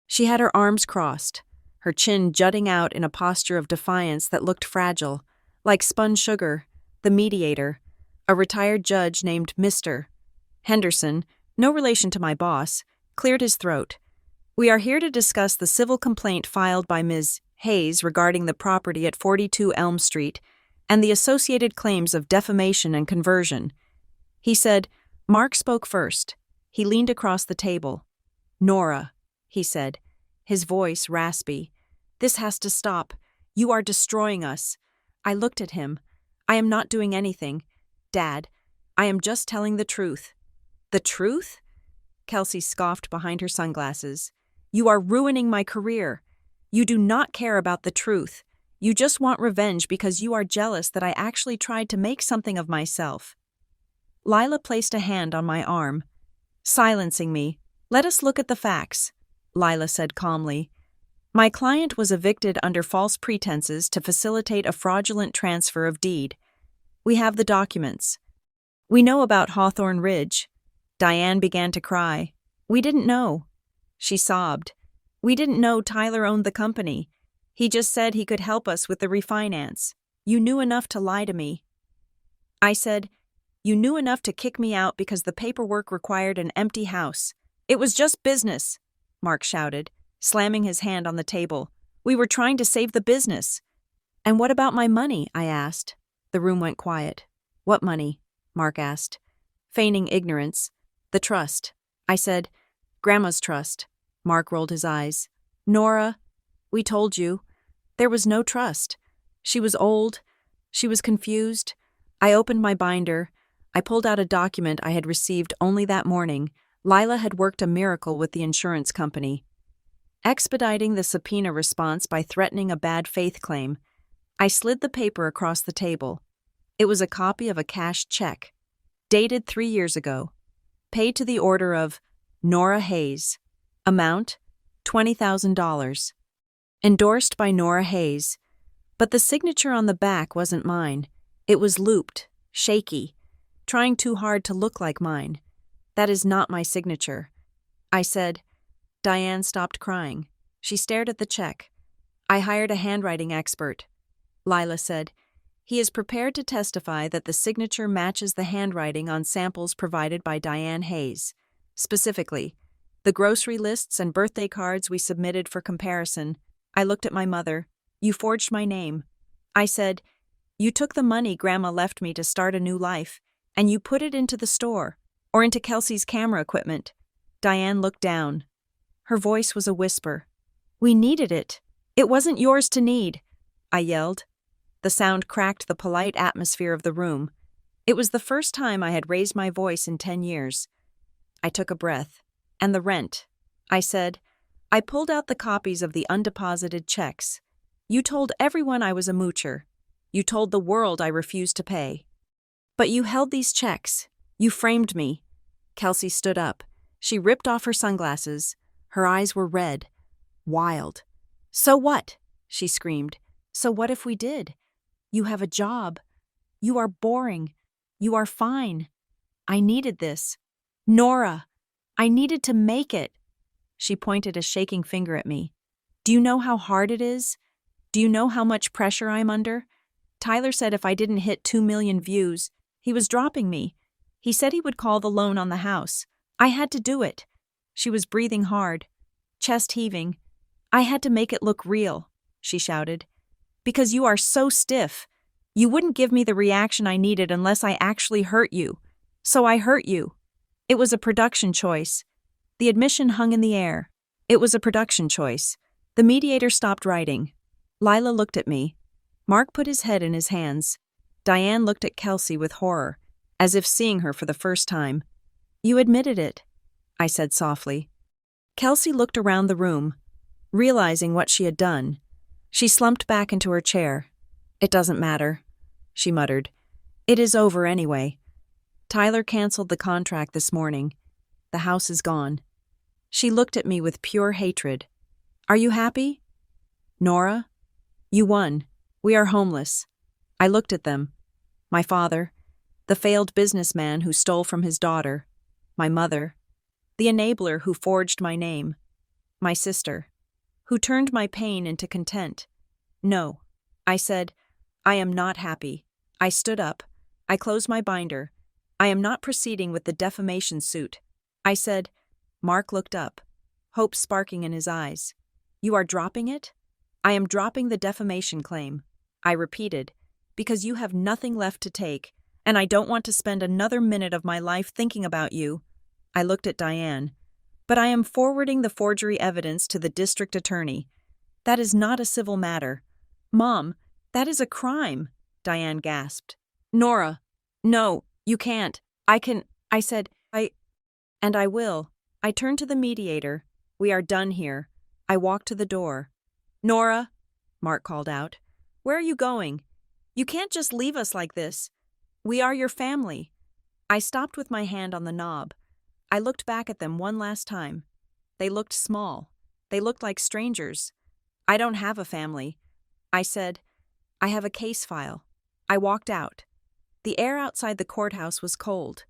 She had her arms crossed, her chin jutting out in a posture of defiance that looked fragile, like spun sugar. The mediator, a retired judge named Mr. Henderson, no relation to my boss, cleared his throat. "We are here to discuss the civil complaint filed by Ms. Hayes regarding the property at 42 Elm Street and the associated claims of defamation and conversion," he said. Mark spoke first. He leaned across the table. "Nora," he said, his voice raspy, "this has to stop. You are destroying us." I looked at him. "I am not doing anything, Dad. I am just telling the truth." "The truth?" Kelsey scoffed behind her sunglasses. "You are ruining my career. You do not care about the truth. You just want revenge because you are jealous that I actually tried to make something of myself." Lila placed a hand on my arm. Silencing me, "Let us look at the facts," Lila said calmly. "My client was evicted under false pretenses to facilitate a fraudulent transfer of deed. We have the documents. We know about Hawthorne Ridge." Diane began to cry. "We didn't know." She sobbed. "We didn't know Tyler owned the company. He just said he could help us with the refinance. You knew enough to lie to me." I said, "You knew enough to kick me out because the paperwork required an empty house. It was just business," Mark shouted, slamming his hand on the table. "We were trying to save the business." "And what about my money?" I asked. The room went quiet. "What money?" Mark asked, feigning ignorance. "The trust." I said, "Grandma's trust." Mark rolled his eyes. "Nora, we told you. There was no trust. She was old. She was confused." I opened my binder. I pulled out a document I had received only that morning. Lila had worked a miracle with the insurance company, expediting the subpoena response by threatening a bad faith claim. I slid the paper across the table. It was a copy of a cashed check, dated 3 years ago, paid to the order of Nora Hayes. Amount, $20,000. Endorsed by Nora Hayes. But the signature on the back wasn't mine. It was looped, shaky, trying too hard to look like mine. "That is not my signature," I said. Diane stopped crying. She stared at the check. "I hired a handwriting expert," Lila said. "He is prepared to testify that the signature matches the handwriting on samples provided by Diane Hayes. Specifically, the grocery lists and birthday cards we submitted for comparison." I looked at my mother. "You forged my name." I said, "You took the money Grandma left me to start a new life, and you put it into the store, or into Kelsey's camera equipment." Diane looked down. Her voice was a whisper. "We needed it. It wasn't yours to need," I yelled. The sound cracked the polite atmosphere of the room. It was the first time I had raised my voice in 10 years. I took a breath. "And the rent," I said. I pulled out the copies of the undeposited checks. "You told everyone I was a moocher. You told the world I refused to pay. But you held these checks. You framed me." Kelsey stood up. She ripped off her sunglasses. Her eyes were red, wild. "So what?" she screamed. "So what if we did? You have a job. You are boring. You are fine. I needed this. Nora, I needed to make it." She pointed a shaking finger at me. "Do you know how hard it is? Do you know how much pressure I'm under? Tyler said if I didn't hit 2 million views, he was dropping me. He said he would call the loan on the house. I had to do it." She was breathing hard, chest heaving. "I had to make it look real," she shouted. "Because you are so stiff. You wouldn't give me the reaction I needed unless I actually hurt you. So I hurt you. It was a production choice." The admission hung in the air. It was a production choice. The mediator stopped writing. Lila looked at me. Mark put his head in his hands. Diane looked at Kelsey with horror, as if seeing her for the first time. "You admitted it," I said softly. Kelsey looked around the room, realizing what she had done. She slumped back into her chair. "It doesn't matter," she muttered. "It is over anyway. Tyler canceled the contract this morning. The house is gone." She looked at me with pure hatred. "Are you happy?" "Nora, you won. We are homeless." I looked at them. My father, the failed businessman who stole from his daughter. My mother. the enabler who forged my name, my sister, who turned my pain into content. No, I said, I am not happy. I stood up. I closed my binder. I am not proceeding with the defamation suit. I said. Mark looked up, hope sparking in his eyes. You are dropping it? I am dropping the defamation claim. I repeated, because you have nothing left to take, and I don't want to spend another minute of my life thinking about you. I looked at Diane. But I am forwarding the forgery evidence to the district attorney. That is not a civil matter. Mom, that is a crime, Diane gasped. Nora, no, you can't. I said, and I will. I turned to the mediator. We are done here. I walked to the door. Nora, Mark called out. Where are you going? You can't just leave us like this. We are your family. I stopped with my hand on the knob. I looked back at them one last time. They looked small. They looked like strangers. I don't have a family. I said, I have a case file. I walked out. The air outside the courthouse was cold,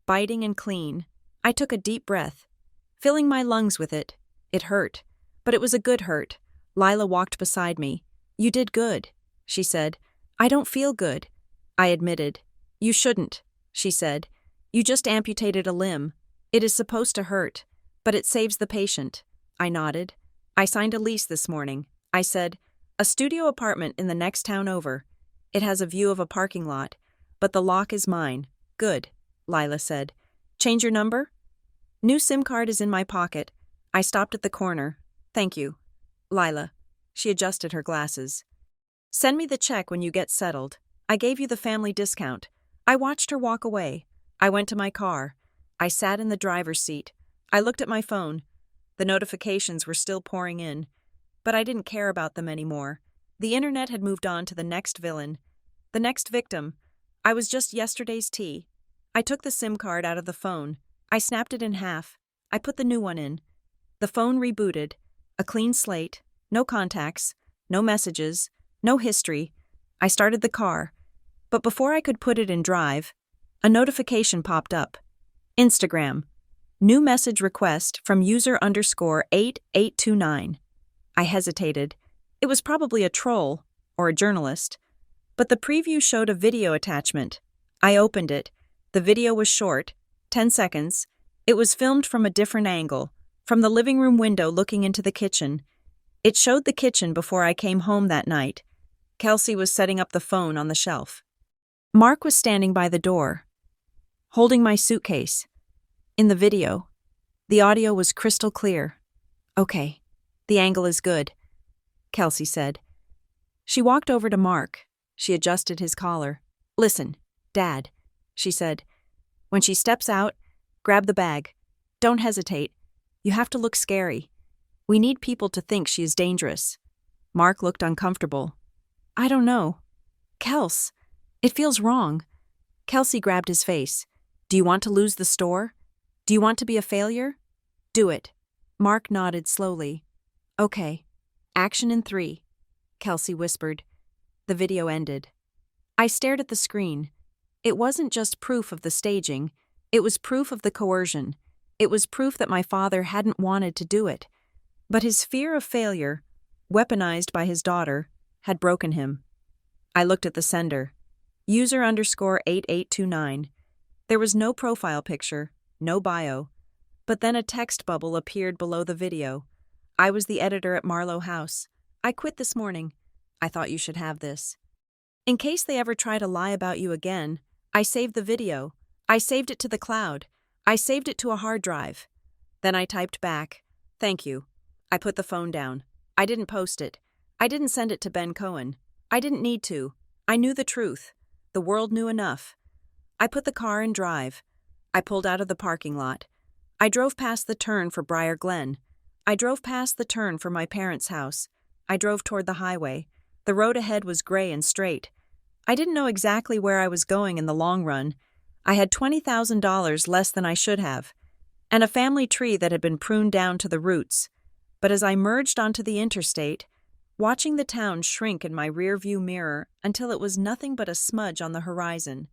biting and clean. I took a deep breath, filling my lungs with it. It hurt, but it was a good hurt. Lila walked beside me. You did good, she said. I don't feel good, I admitted. You shouldn't, she said. You just amputated a limb. It is supposed to hurt, but it saves the patient. I nodded. I signed a lease this morning. I said, a studio apartment in the next town over. It has a view of a parking lot, but the lock is mine. Good, Lila said. Change your number? New SIM card is in my pocket. I stopped at the corner. Thank you. Lila. She adjusted her glasses. Send me the check when you get settled. I gave you the family discount. I watched her walk away. I went to my car. I sat in the driver's seat. I looked at my phone. The notifications were still pouring in, but I didn't care about them anymore. The internet had moved on to the next villain, the next victim. I was just yesterday's tea. I took the SIM card out of the phone. I snapped it in half. I put the new one in. The phone rebooted. A clean slate, no contacts, no messages, no history. I started the car, but before I could put it in drive, a notification popped up. Instagram. New message request from user_8829. I hesitated. It was probably a troll or a journalist, but the preview showed a video attachment. I opened it. The video was short, 10 seconds. It was filmed from a different angle, from the living room window looking into the kitchen. It showed the kitchen before I came home that night. Kelsey was setting up the phone on the shelf. Mark was standing by the door, holding my suitcase. In the video, the audio was crystal clear. Okay, the angle is good, Kelsey said. She walked over to Mark. She adjusted his collar. Listen, Dad, she said. When she steps out, grab the bag. Don't hesitate. You have to look scary. We need people to think she is dangerous. Mark looked uncomfortable. I don't know. Kels, it feels wrong. Kelsey grabbed his face. Do you want to lose the store? Do you want to be a failure? Do it. Mark nodded slowly. Okay. Action in 3, Kelsey whispered. The video ended. I stared at the screen. It wasn't just proof of the staging. It was proof of the coercion. It was proof that my father hadn't wanted to do it. But his fear of failure, weaponized by his daughter, had broken him. I looked at the sender. User_8829. There was no profile picture, no bio. But then a text bubble appeared below the video. I was the editor at Marlowe House. I quit this morning. I thought you should have this. In case they ever try to lie about you again, I saved the video. I saved it to the cloud. I saved it to a hard drive. Then I typed back, thank you. I put the phone down. I didn't post it. I didn't send it to Ben Cohen. I didn't need to. I knew the truth. The world knew enough. I put the car in drive. I pulled out of the parking lot. I drove past the turn for Briar Glen. I drove past the turn for my parents' house. I drove toward the highway. The road ahead was gray and straight. I didn't know exactly where I was going in the long run. I had $20,000 less than I should have, and a family tree that had been pruned down to the roots. But as I merged onto the interstate, watching the town shrink in my rearview mirror until it was nothing but a smudge on the horizon,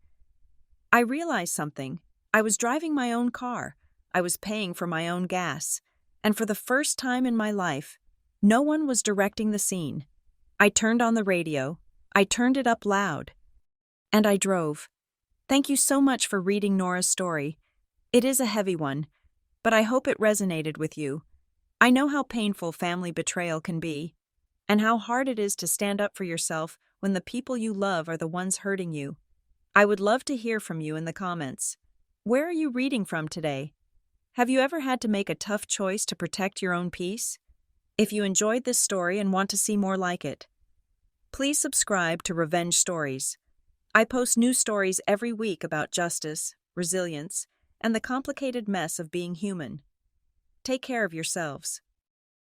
I realized something. I was driving my own car. I was paying for my own gas. And for the first time in my life, no one was directing the scene. I turned on the radio. I turned it up loud. And I drove. Thank you so much for reading Nora's story. It is a heavy one, but I hope it resonated with you. I know how painful family betrayal can be, and how hard it is to stand up for yourself when the people you love are the ones hurting you. I would love to hear from you in the comments. Where are you reading from today? Have you ever had to make a tough choice to protect your own peace? If you enjoyed this story and want to see more like it, please subscribe to Revenge Stories. I post new stories every week about justice, resilience, and the complicated mess of being human. Take care of yourselves.